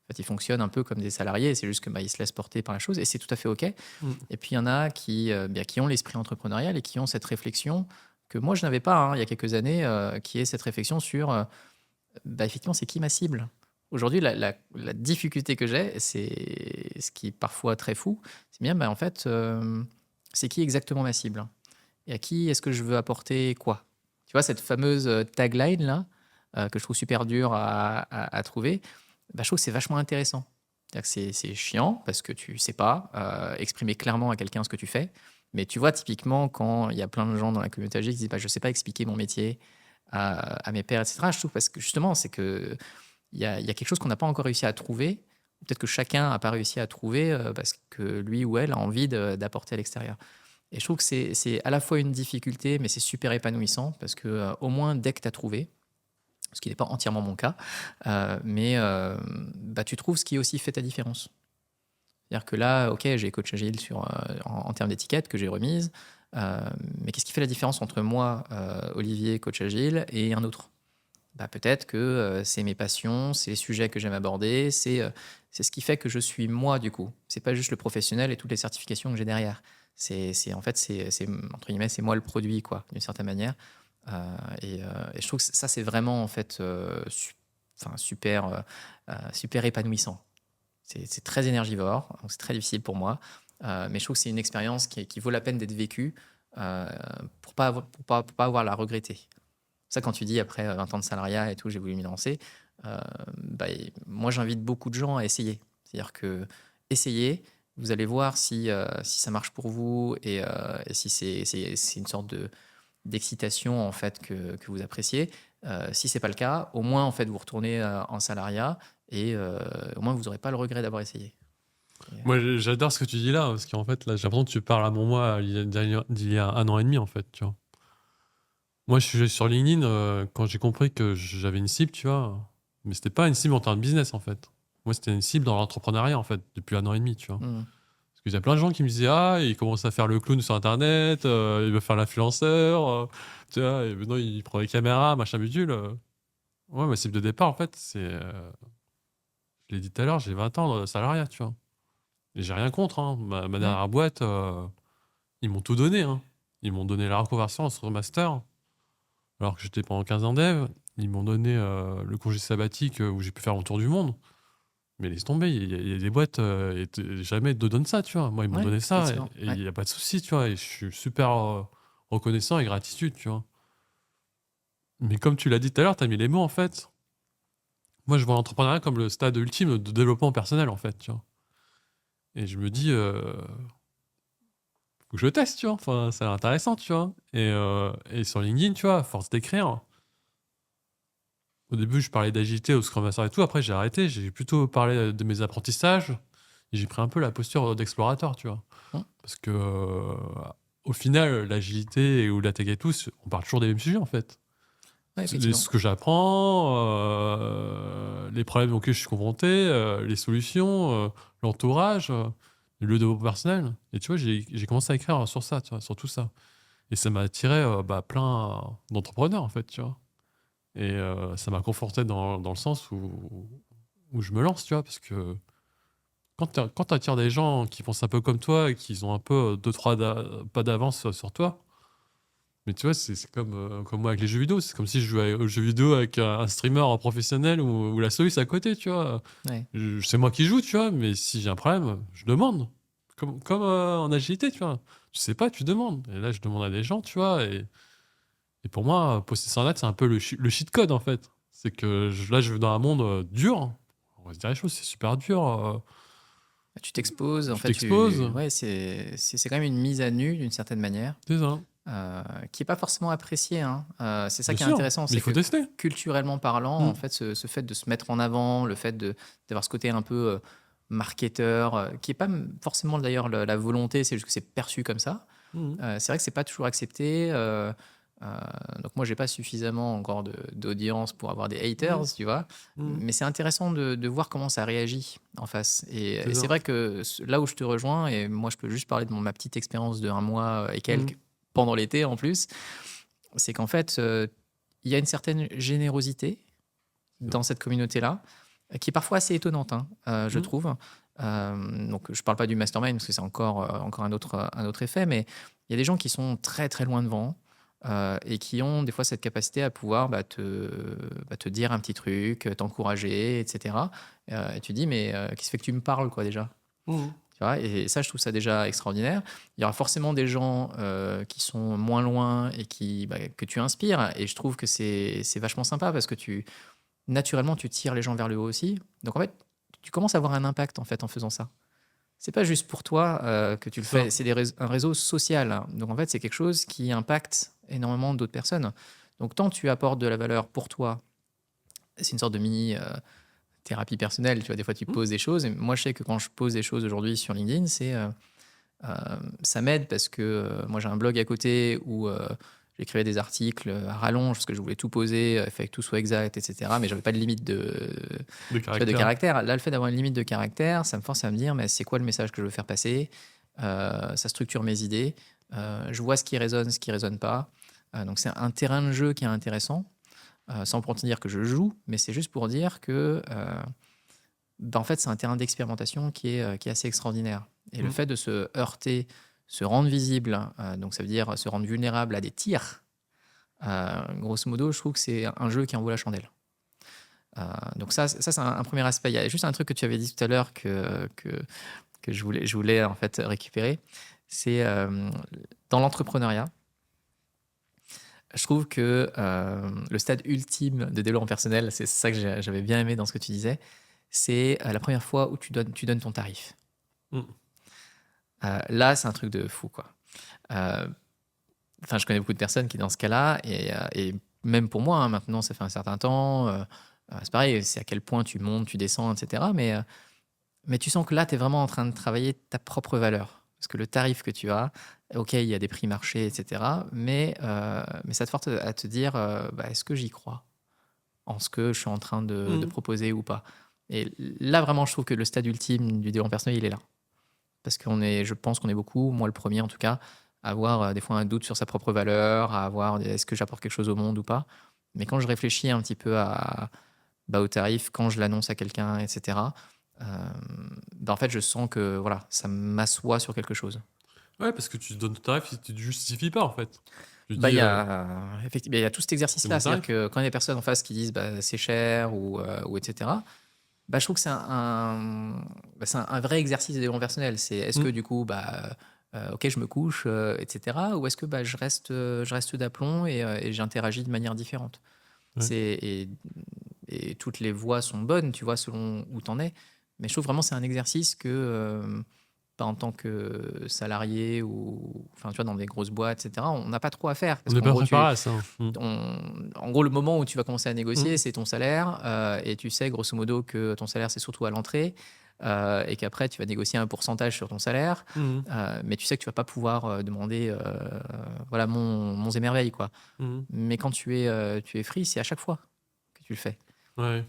En fait, ils fonctionnent un peu comme des salariés, c'est juste que ils se laissent porter par la chose et c'est tout à fait OK. Mmh. Et puis il y en a qui ont l'esprit entrepreneurial et qui ont cette réflexion que moi je n'avais pas il y a quelques années, qui est cette réflexion sur effectivement, c'est qui ma cible. Aujourd'hui, la difficulté que j'ai, c'est ce qui est parfois très fou, c'est bien, en fait, c'est qui exactement ma cible et à qui est-ce que je veux apporter quoi. Tu vois, cette fameuse tagline là, que je trouve super dur à trouver, je trouve que c'est vachement intéressant. C'est-à-dire que c'est chiant parce que tu sais pas exprimer clairement à quelqu'un ce que tu fais. Mais tu vois, typiquement, quand il y a plein de gens dans la communauté agile qui disent je sais pas expliquer mon métier à mes pairs, etc. Je trouve parce que justement, c'est que il y a quelque chose qu'on n'a pas encore réussi à trouver. Peut-être que chacun n'a pas réussi à trouver parce que lui ou elle a envie d'apporter à l'extérieur. Et je trouve que c'est à la fois une difficulté, mais c'est super épanouissant parce que au moins dès que tu as trouvé, ce qui n'est pas entièrement mon cas, mais tu trouves ce qui aussi fait ta différence. C'est-à-dire que là, ok, j'ai coach agile en termes d'étiquette que j'ai remise, mais qu'est-ce qui fait la différence entre moi, Olivier, coach agile, et un autre? Peut-être que c'est mes passions, c'est les sujets que j'aime aborder, c'est ce qui fait que je suis moi du coup. C'est pas juste le professionnel et toutes les certifications que j'ai derrière. En fait, entre guillemets, c'est moi le produit quoi, d'une certaine manière. Et je trouve que ça c'est vraiment en fait super épanouissant. C'est très énergivore, donc c'est très difficile pour moi. Mais je trouve que c'est une expérience qui vaut la peine d'être vécue pour pas avoir à la regretter. Ça, quand tu dis après 20 ans de salariat et tout, j'ai voulu m'y lancer, moi j'invite beaucoup de gens à essayer. C'est-à-dire que essayez, vous allez voir si ça marche pour vous et si c'est une sorte d'excitation en fait que vous appréciez. Si c'est pas le cas, au moins en fait vous retournez en salariat et au moins vous n'aurez pas le regret d'avoir essayé. Moi, j'adore ce que tu dis là, parce qu'en fait, là, j'ai l'impression que tu parles à mon moi d'il y a 1 an et demi, en fait, tu vois. Moi, je suis sur LinkedIn quand j'ai compris que j'avais une cible, tu vois. Mais c'était pas une cible en termes de business, en fait. Moi, c'était une cible dans l'entrepreneuriat, en fait, depuis 1 an et demi, tu vois. Mm. Parce qu'il y a plein de gens qui me disaient, ah, il commence à faire le clown sur Internet, il veut faire l'influenceur, tu vois, et maintenant, il prend les caméras, machin bidule. Ouais, ma cible de départ, en fait, je l'ai dit tout à l'heure, j'ai 20 ans de salariat, tu vois. Et j'ai rien contre, hein. Ma dernière boîte, ils m'ont tout donné, hein. Ils m'ont donné la reconversion sur master. Alors que j'étais pendant 15 ans dev, ils m'ont donné le congé sabbatique où j'ai pu faire mon tour du monde. Mais laisse tomber, il y a des boîtes, jamais ils te donnent ça, tu vois. Moi, ils m'ont Ouais, donné ça effectivement. et il n'y a pas de souci, tu vois. Et je suis super reconnaissant et gratitude, tu vois. Mais comme tu l'as dit tout à l'heure, tu as mis les mots, en fait. Moi, je vois l'entrepreneuriat comme le stade ultime de développement personnel, en fait, tu vois. Et je me dis, faut que je teste, tu vois. Enfin, c'est intéressant, tu vois. Et sur LinkedIn, tu vois, à force d'écrire, au début, je parlais d'agilité au Scrum Master et tout. Après, j'ai arrêté. J'ai plutôt parlé de mes apprentissages. Et j'ai pris un peu la posture d'explorateur, tu vois. Mm. Parce que, au final, l'agilité ou la tech et tout, on parle toujours des mêmes sujets, en fait. Ouais, C'est effectivement. ce que j'apprends, les problèmes auxquels je suis confronté, les solutions, l'entourage, le développement personnel. Et tu vois, j'ai commencé à écrire sur ça, tu vois, sur tout ça. Et ça m'a attiré plein d'entrepreneurs, en fait, tu vois. Et ça m'a conforté dans le sens où je me lance, tu vois, parce que quand tu attires des gens qui pensent un peu comme toi et qui ont un peu 2-3 pas d'avance sur toi, mais tu vois, c'est comme moi avec les jeux vidéo. C'est comme si je jouais aux jeux vidéo avec un streamer professionnel ou la Soluce à côté, tu vois. Ouais. C'est moi qui joue, tu vois, mais si j'ai un problème, je demande. Comme en agilité, tu vois. Tu sais pas, tu demandes. Et là, je demande à des gens, tu vois, et pour moi, poster sur net, c'est un peu le cheat code, en fait. C'est que là, je vais dans un monde dur. On va se dire les choses, c'est super dur. Tu t'exposes, en Tu fait, t'exposes. ouais, c'est quand même une mise à nu d'une certaine manière, C'est ça. qui est pas forcément appréciée, hein. C'est ça Bien qui est sûr. intéressant, Mais il c'est faut que tester. culturellement parlant, Mm. en fait, ce fait de se mettre en avant, le fait d'avoir ce côté un peu marketeur, qui est pas forcément d'ailleurs la volonté, c'est juste que c'est perçu comme ça. Mm. C'est vrai que c'est pas toujours accepté. Euh, donc moi, j'ai pas suffisamment encore d'audience pour avoir des haters, Mm. tu vois. Mm. Mais c'est intéressant de voir comment ça réagit en face. C'est Et c'est ça. vrai que là où je te rejoins, et moi je peux juste parler de ma petite expérience de 1 mois et Mm. quelques pendant l'été en plus, c'est qu'en fait, il y a une certaine générosité C'est ça. dans cette communauté-là qui est parfois assez étonnante, hein, je Mmh. trouve. Donc je parle pas du mastermind parce que c'est encore un autre effet, mais il y a des gens qui sont très, très loin devant, et qui ont des fois cette capacité à pouvoir, te dire un petit truc, t'encourager et cetera. Et tu dis: «Mais, qu'est-ce qui fait que tu me parles quoi déjà?» Mmh. Tu vois? Et ça, je trouve ça déjà extraordinaire. Il y aura forcément des gens, qui sont moins loin et que tu inspires, et je trouve que c'est vachement sympa parce que naturellement, tu tires les gens vers le haut aussi. Donc en fait, tu commences à avoir un impact en fait en faisant ça. C'est pas juste pour toi, que tu le C'est ça. fais, c'est un réseau social, hein. Donc en fait, c'est quelque chose qui impacte énormément d'autres personnes. Donc tant tu apportes de la valeur pour toi, c'est une sorte de mini, thérapie personnelle, tu vois? Des fois, tu Mmh. poses des choses, et moi, je sais que quand je pose des choses aujourd'hui sur LinkedIn, ça m'aide parce que, moi, j'ai un blog à côté où, j'écrivais des articles, à rallonge parce que je voulais tout poser, il fallait que tout soit exact et cetera, mais j'avais pas de limite De tu vois, de caractère. caractère. Là, le fait d'avoir une limite de caractère, ça me force à me dire: «Mais c'est quoi le message que je veux faire passer?» Ça structure mes idées, je vois ce qui résonne pas, donc c'est un terrain de jeu qui est intéressant, sans pour te dire que je joue, mais c'est juste pour dire que, en fait, c'est un terrain d'expérimentation qui est assez extraordinaire, et le Mmh. fait de se heurter, se rendre visible, donc ça veut dire se rendre vulnérable à des tirs, grosso modo, je trouve que c'est un jeu qui en vaut la chandelle. Donc ça c'est un 1er aspect. Il y a juste un truc que tu avais dit tout à l'heure que je voulais en fait récupérer. C'est, dans l'entrepreneuriat, je trouve que, le stade ultime de développement personnel, c'est ça que j'avais bien aimé dans ce que tu disais, c'est, la première fois où tu donnes ton tarif. Mmh. Là, c'est un truc de fou, quoi. Heu, enfin, je connais beaucoup de personnes qui, dans ce cas-là, et même pour moi, hein, maintenant, ça fait un certain temps, c'est pareil, c'est à quel point tu montes, tu descends et cetera, mais tu sens que là, tu es vraiment en train de travailler ta propre valeur. Parce que le tarif que tu as, OK, il y a des prix marchés et cetera, mais ça te force à te dire, «Est-ce que j'y crois en ce que je suis en train de Mmh. proposer ou pas?» Et là, vraiment, je trouve que le stade ultime du développement personnel, il est là. Parce je pense qu'on est beaucoup, moi le premier en tout cas, à avoir, des fois un doute sur sa propre valeur, à avoir est-ce que j'apporte quelque chose au monde ou pas? Mais quand je réfléchis un petit peu au tarif, quand je l'annonce à quelqu'un et cetera, en fait, je sens que voilà, ça m'assoit sur quelque chose. Ouais, parce que tu te donnes ton tarif si tu te justifies pas, en fait. Tu te Il dis, y a effectivement, il y a tout cet «C'est mon exercice-là. C'est-à-dire tarif». que quand il y a des personnes en face qui disent: «C'est cher» ou et cetera, je trouve que c'est un vrai exercice de développement personnel. C'est est-ce que Mmh. du coup, OK, je me couche, et cetera, ou est-ce que, je reste d'aplomb et j'interagis de manière différente? Ouais. C'est et toutes les voies sont bonnes, tu vois, selon où tu en es. Mais je trouve vraiment c'est un exercice que, pas en tant que salarié ou enfin, tu vois, dans des grosses boîtes et cetera, on n'a pas trop à faire On parce n'est qu'en pas gros, préparé à ça, hein. Mmh. en gros, le moment où tu vas commencer à négocier, Mmh. c'est ton salaire, et tu sais grosso modo que ton salaire, c'est surtout à l'entrée, et qu'après tu vas négocier un pourcentage sur ton salaire, Mmh mh. mais tu sais que tu vas pas pouvoir, demander, voilà, monts et merveilles, quoi. Mmh. Mais quand tu es free, c'est à chaque fois que tu le fais. Ouais.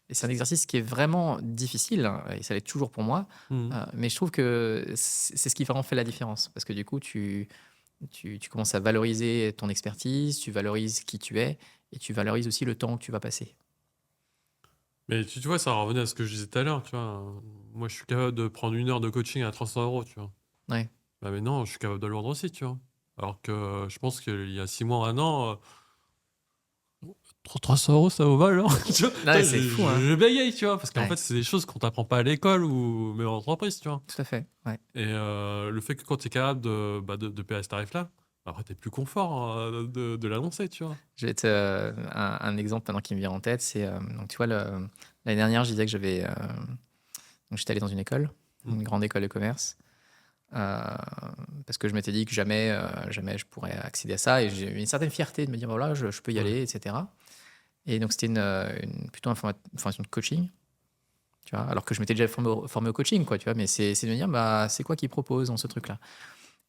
Et c'est un exercice qui est vraiment difficile, hein, et ça l'est toujours pour moi, Mmh. mais je trouve que c'est ce qui vraiment fait la différence. Parce que du coup, tu commences à valoriser ton expertise, tu valorises qui tu es et tu valorises aussi le temps que tu vas passer. Mais tu vois, ça revenait à ce que je disais tout à l'heure, tu vois? Moi, je suis capable de prendre 1 heure de coaching à 300 €, tu vois? Ouais. Bah, maintenant, je suis capable de le vendre aussi, tu vois? Alors que je pense qu'il y a 6 mois, 1 an, 300 € ça vaut mal, non? Tu vois? Tu Ouais, vois, c'est fou, hein? je bégaye, tu vois? Parce qu'en Ouais, fait, c'est des choses qu'on t'apprend pas à l'école ou même en entreprise, tu vois? tout à fait, ouais. Et le fait que quand tu es capable de payer à ce tarif-là, après tu es plus confort, de l'annoncer, tu vois? Je vais te un exemple maintenant qui me vient en tête, c'est, donc tu vois l'année dernière, je disais que donc j'étais allé dans une école, Mmh. une grande école de commerce, heu, parce que je m'étais dit que jamais je pourrais accéder à ça, et j'ai eu une certaine fierté de me dire: «Voilà, je peux y Ouais. aller» et cetera, et donc c'était plutôt une formation de coaching, tu vois? Alors que je m'étais déjà formé au coaching, quoi, tu vois? Mais c'est de me dire: c'est quoi qu'ils proposent dans ce truc-là?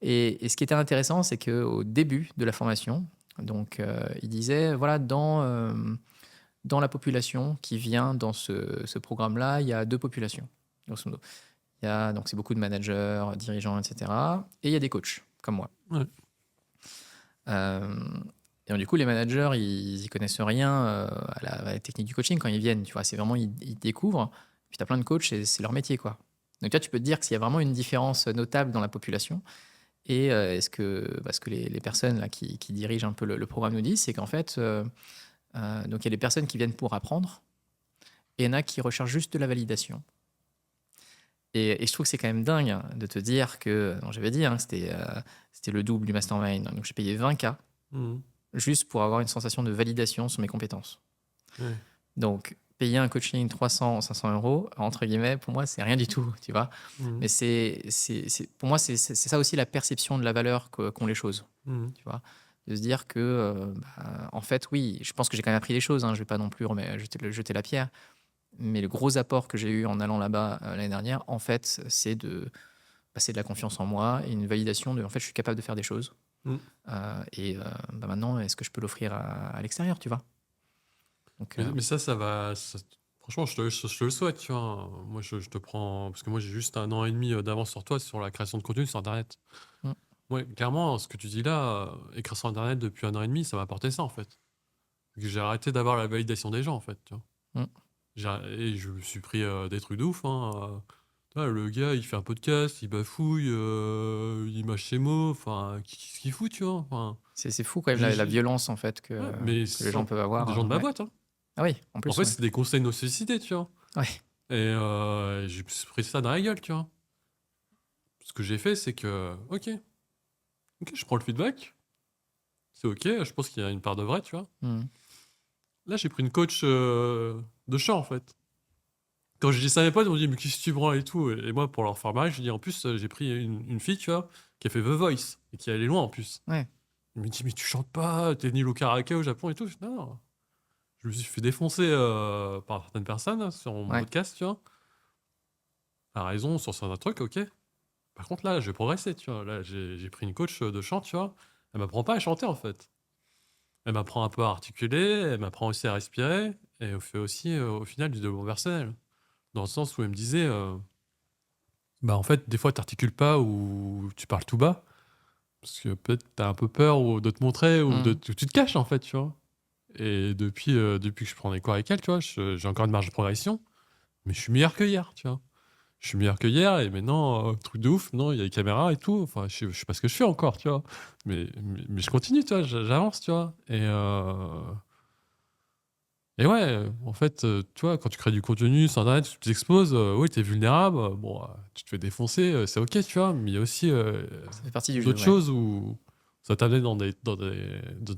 Et ce qui était intéressant, c'est qu'au début de la formation, donc il disait: «Voilà, dans la population qui vient dans ce programme-là, il y a 2 populations, grosso modo. Il y a donc c'est beaucoup de managers, dirigeants et cetera, et il y a des coachs comme moi». Ouais. Hem donc, du coup, les managers, ils y connaissent rien à la technique du coaching quand ils viennent. Tu vois, c'est vraiment, ils découvrent. Puis tu as plein de coachs et c'est leur métier, quoi. Donc, toi, tu peux te dire qu'il y a vraiment une différence notable dans la population. Et ce que les personnes là, qui dirigent un peu le programme nous disent, c'est qu'en fait, donc il y a des personnes qui viennent pour apprendre et il y en a qui recherchent juste de la validation. Et je trouve que c'est quand même dingue de te dire que, j'avais dit que c'était le double du mastermind. Donc j'ai payé 20K Mhm. juste pour avoir une sensation de validation sur mes compétences. Ouais. Donc payer un coaching 300, 500 euros, entre guillemets, pour moi, c'est rien du tout, tu vois. Mhm. Mais pour moi, c'est ça aussi la perception de la valeur qu'ont les choses, Mhm. tu vois. De se dire que, en fait, oui, je pense que j'ai quand même appris des choses. Je ne vais pas non plus jeter la pierre. Mais le gros apport que j'ai eu en allant là-bas l'année dernière, en fait, c'est de passer de la confiance en moi et une validation de, en fait, je suis capable de faire des choses. Mhm. Maintenant, est-ce que je peux l'offrir à l'extérieur, tu vois. Donc, Mais ça va. Franchement, je te le souhaite, tu vois. Moi, je te prends. Parce que moi, j'ai juste 1 an et demi d'avance sur toi sur la création de contenu sur Internet. mm, Ouais, clairement, ce que tu dis là, écrire sur Internet depuis 1 an et demi, ça m'a apporté ça, en fait. J'ai arrêté d'avoir la validation des gens, en fait, tu vois. mm. Et je me suis pris des trucs de ouf, hein. Tu vois, le gars, il fait un podcast, il bafouille, il mâche ses mots. Enfin, qu'est-ce qu'il fout, tu vois. Enfin, C'est fou quand même la j'ai- violence, en fait, ouais, mais que les gens peuvent avoir. des gens de ma Ouais. boîte, hein. Ah oui, en En plus, fait, ouais. c'est des conseils de société, tu vois. Ouais. Et j'ai pris ça dans la gueule, tu vois. Ce que j'ai fait, c'est que, ok, je prends le feedback, c'est ok, je pense qu'il y a une part de vrai, tu vois. Mm. Là, j'ai pris une coach de chant, en fait. Quand je dis ça à mes potes, ils m'ont dit, mais qu'est-ce que tu prends et tout. Et moi, pour leur faire marrer, je dis, en plus, j'ai pris une fille, tu vois, qui a fait The Voice et qui est allée loin en plus. Ouais. Il me dit, mais tu chantes pas, t'es nul au karaoké au Japon et tout. Je dis, non, non. Je me suis fait défoncer par certaines personnes sur mon Ouais. podcast, tu vois. Elle a raison sur certains trucs, ok. Par contre, là, je vais progresser, tu vois. Là, j'ai pris une coach de chant, tu vois. Elle m'apprend pas à chanter, en fait. Elle m'apprend un peu à articuler, elle m'apprend aussi à respirer, et elle fait aussi, au final, du développement personnel. Dans le sens où elle me disait, bah, en fait, des fois, t'articules pas ou tu parles tout bas, parce que peut-être t'as un peu peur ou de te montrer, ou Mm. tu te caches, en fait, tu vois. Et depuis que je prends des cours avec elle, tu vois, j'ai encore une marge de progression, mais je suis meilleur que hier, tu vois. Je suis meilleur que hier et maintenant, truc de ouf, non, il y a les caméras et tout. Enfin, je sais pas ce que je fais encore, tu vois. Mais je continue, tu vois, j'avance, tu vois. Et ouais, en fait, tu vois, quand tu crées du contenu sur Internet, tu t'exposes, oui, t'es vulnérable, bon, tu te fais défoncer, c'est ok, tu vois. Mais il y a aussi Ça fait partie du jeu, d'autres ouais. choses où ça t'amène dans des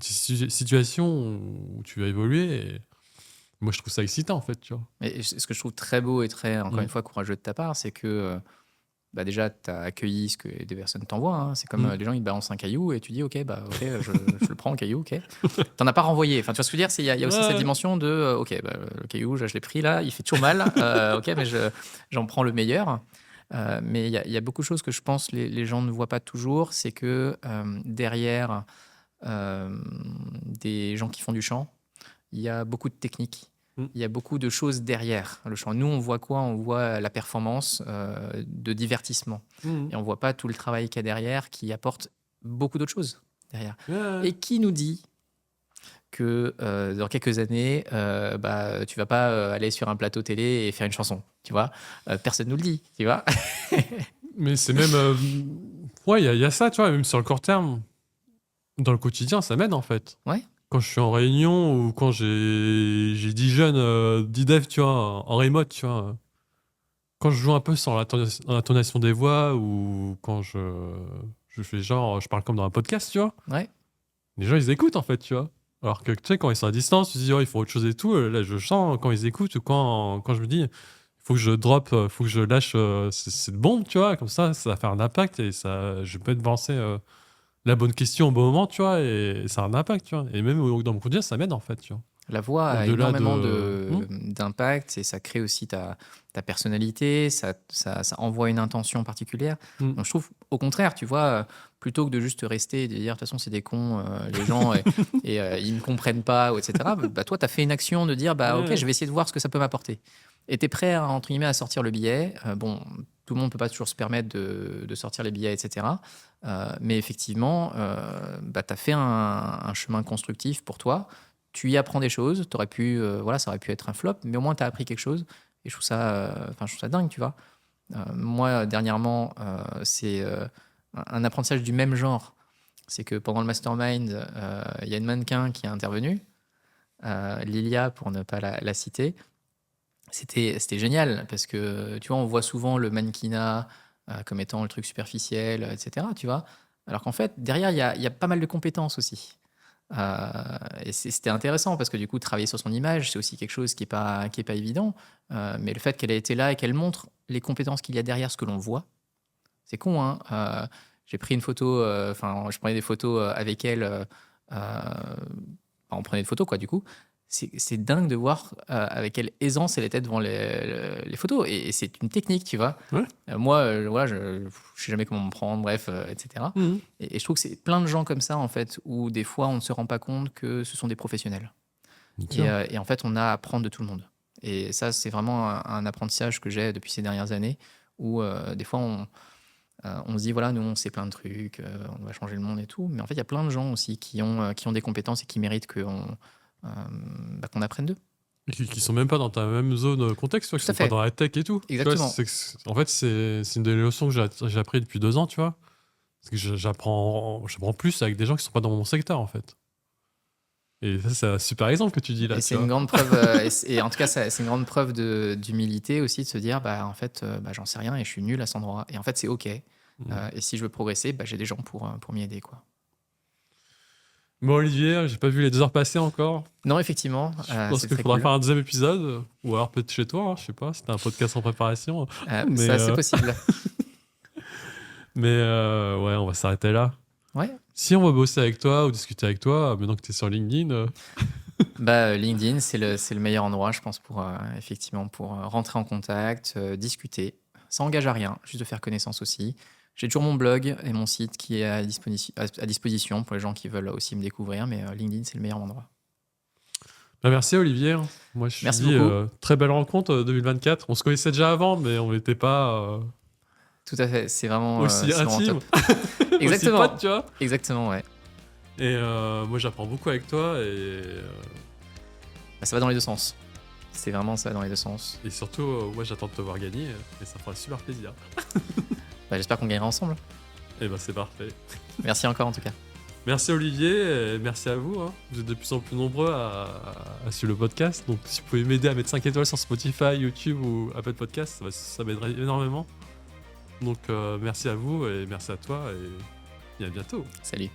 situations où tu vas évoluer. Et moi, je trouve ça excitant, en fait, tu vois. Mais ce que je trouve très beau et très, encore Mm. une fois, courageux de ta part, c'est que déjà, tu as accueilli ce que des personnes t'envoient. C'est comme Mm. les gens, ils te balancent un caillou et tu dis, ok, je le prends, le caillou, ok. T'en as pas renvoyé. Enfin, tu vois ce que je veux dire? Il y a aussi cette Ouais. dimension de, ok, le caillou, je l'ai pris là, il fait toujours mal, ok, mais j'en prends le meilleur. Mais il y a beaucoup de choses que je pense les gens ne voient pas toujours. C'est que derrière des gens qui font du chant, il y a beaucoup de techniques. Mm. Il y a beaucoup de choses derrière le chant. Nous, on voit quoi? On voit la performance de divertissement. Mm. Et on voit pas tout le travail qu'il y a derrière qui apporte beaucoup d'autres choses derrière. Ouais. Et qui nous dit que dans quelques années, tu vas pas aller sur un plateau télé et faire une chanson, tu vois. Personne nous le dit, tu vois. Mais c'est même. Ouais, il y a ça, tu vois, même sur le court terme. Dans le quotidien, ça m'aide en fait. Ouais. Quand je suis en réunion ou quand j'ai 10 jeunes, 10 devs, tu vois, en remote, tu vois. Quand je joue un peu sur l'intonation des voix ou quand je fais genre, je parle comme dans un podcast, tu vois. Ouais. Les gens, ils écoutent en fait, tu vois. Alors que tu sais, quand ils sont à distance, tu te dis, oh, il faut autre chose et tout. Là, je sens quand ils écoutent ou quand je me dis, il faut que je drop, faut que je lâche cette bombe, tu vois. Comme ça va faire un impact et ça, je peux te penser la bonne question au bon moment, tu vois. Et ça a un impact, tu vois. Et même dans mon quotidien, ça m'aide en fait, tu vois. La voix a Au-delà énormément de. d'impact et ça crée aussi ta personnalité, ça envoie une intention particulière. Hmm. Donc je trouve, au contraire, tu vois, plutôt que de juste rester et de dire, de toute façon, c'est des cons, les gens, et ils ne me comprennent pas, ou etc., toi, tu as fait une action de dire, ok, Ouais. je vais essayer de voir ce que ça peut m'apporter. Et tu es prêt, entre guillemets, à sortir le billet. tout le monde ne peut pas toujours se permettre de sortir les billets, etc. Mais effectivement, tu as fait un chemin constructif pour toi. Tu y apprends des choses. T'aurais pu, voilà, ça aurait pu être un flop, mais au moins, tu as appris quelque chose. Et je trouve ça dingue, tu vois. Moi, dernièrement, c'est un apprentissage du même genre. C'est que pendant le mastermind, il y a une mannequin qui est intervenue, Lilia, pour ne pas la citer. C'était génial parce que, tu vois, on voit souvent le mannequinat comme étant le truc superficiel, etc., tu vois. Alors qu'en fait, derrière, il y a pas mal de compétences aussi. Et c'était intéressant parce que du coup, travailler sur son image, c'est aussi quelque chose qui est pas évident. Mais le fait qu'elle ait été là et qu'elle montre les compétences qu'il y a derrière ce que l'on voit, c'est con, hein. J'ai pris une photo, je prenais des photos avec elle. On prenait des photos, quoi, du coup. C'est dingue de voir avec quelle aisance elle était devant les photos. Et c'est une technique, tu vois. Ouais. Moi, voilà, je ne sais jamais comment me prendre, bref, etc. Mhm. Et je trouve que c'est plein de gens comme ça, en fait, où des fois, on ne se rend pas compte que ce sont des professionnels. Bien sûr. Et en fait, on a à apprendre de tout le monde. Et ça, c'est vraiment un apprentissage que j'ai depuis ces dernières années, où des fois, on se dit, voilà, nous, on sait plein de trucs, on va changer le monde et tout. Mais en fait, il y a plein de gens aussi qui ont des compétences et qui méritent qu'on apprenne d'eux. Et qui sont même pas dans ta même zone contexte, tu vois, qui Tout à sont pas fait. dans la tech et tout. Tu vois, Exactement. en fait, c'est une des leçons que j'ai appris depuis 2 ans, tu vois. Parce que j'apprends plus avec des gens qui sont pas dans mon secteur, en fait. Et ça, c'est un super exemple que tu dis là. Et tu c'est vois. une grande preuve, et en tout cas, c'est une grande preuve d'humilité aussi, de se dire, en fait, j'en sais rien et je suis nul à cet endroit. Et en fait, c'est OK. Et si je veux progresser, j'ai des gens pour m'y aider, quoi. Bon, Olivier, j'ai pas vu les 2 heures passer encore. Non, effectivement, Je pense c'est qu'il très faudra cool. faire un deuxième épisode, ou alors peut-être chez toi, hein, je sais pas, c'était un podcast en préparation. Mais, Ça, c'est possible. ouais, on va s'arrêter là. Ouais. Si on va bosser avec toi ou discuter avec toi, maintenant que tu es sur LinkedIn, LinkedIn, c'est le meilleur endroit, je pense, effectivement, pour rentrer en contact, discuter. Ça engage à rien, juste de faire connaissance aussi. J'ai toujours mon blog et mon site qui est à disposition pour les gens qui veulent aussi me découvrir, mais LinkedIn, c'est le meilleur endroit. merci Olivier. Moi, je Merci te dis beaucoup. très belle rencontre 2024. On se connaissait déjà avant, mais on n'était pas Tout à fait, c'est vraiment, aussi intime, top. aussi Exactement. pote, tu vois. Exactement, ouais. Et moi, j'apprends beaucoup avec toi Ça va dans les deux sens. C'est vraiment ça, dans les deux sens. et surtout, moi, j'attends de te voir gagner et ça fera super plaisir. J'espère qu'on gagnera ensemble. Et c'est parfait. Merci encore, en tout cas. Merci Olivier, et merci à vous. Hein. Vous êtes de plus en plus nombreux à suivre le podcast. Donc si vous pouvez m'aider à mettre 5 étoiles sur Spotify, YouTube ou Apple Podcast, ça m'aiderait énormément. Donc merci à vous et merci à toi et à bientôt. Salut.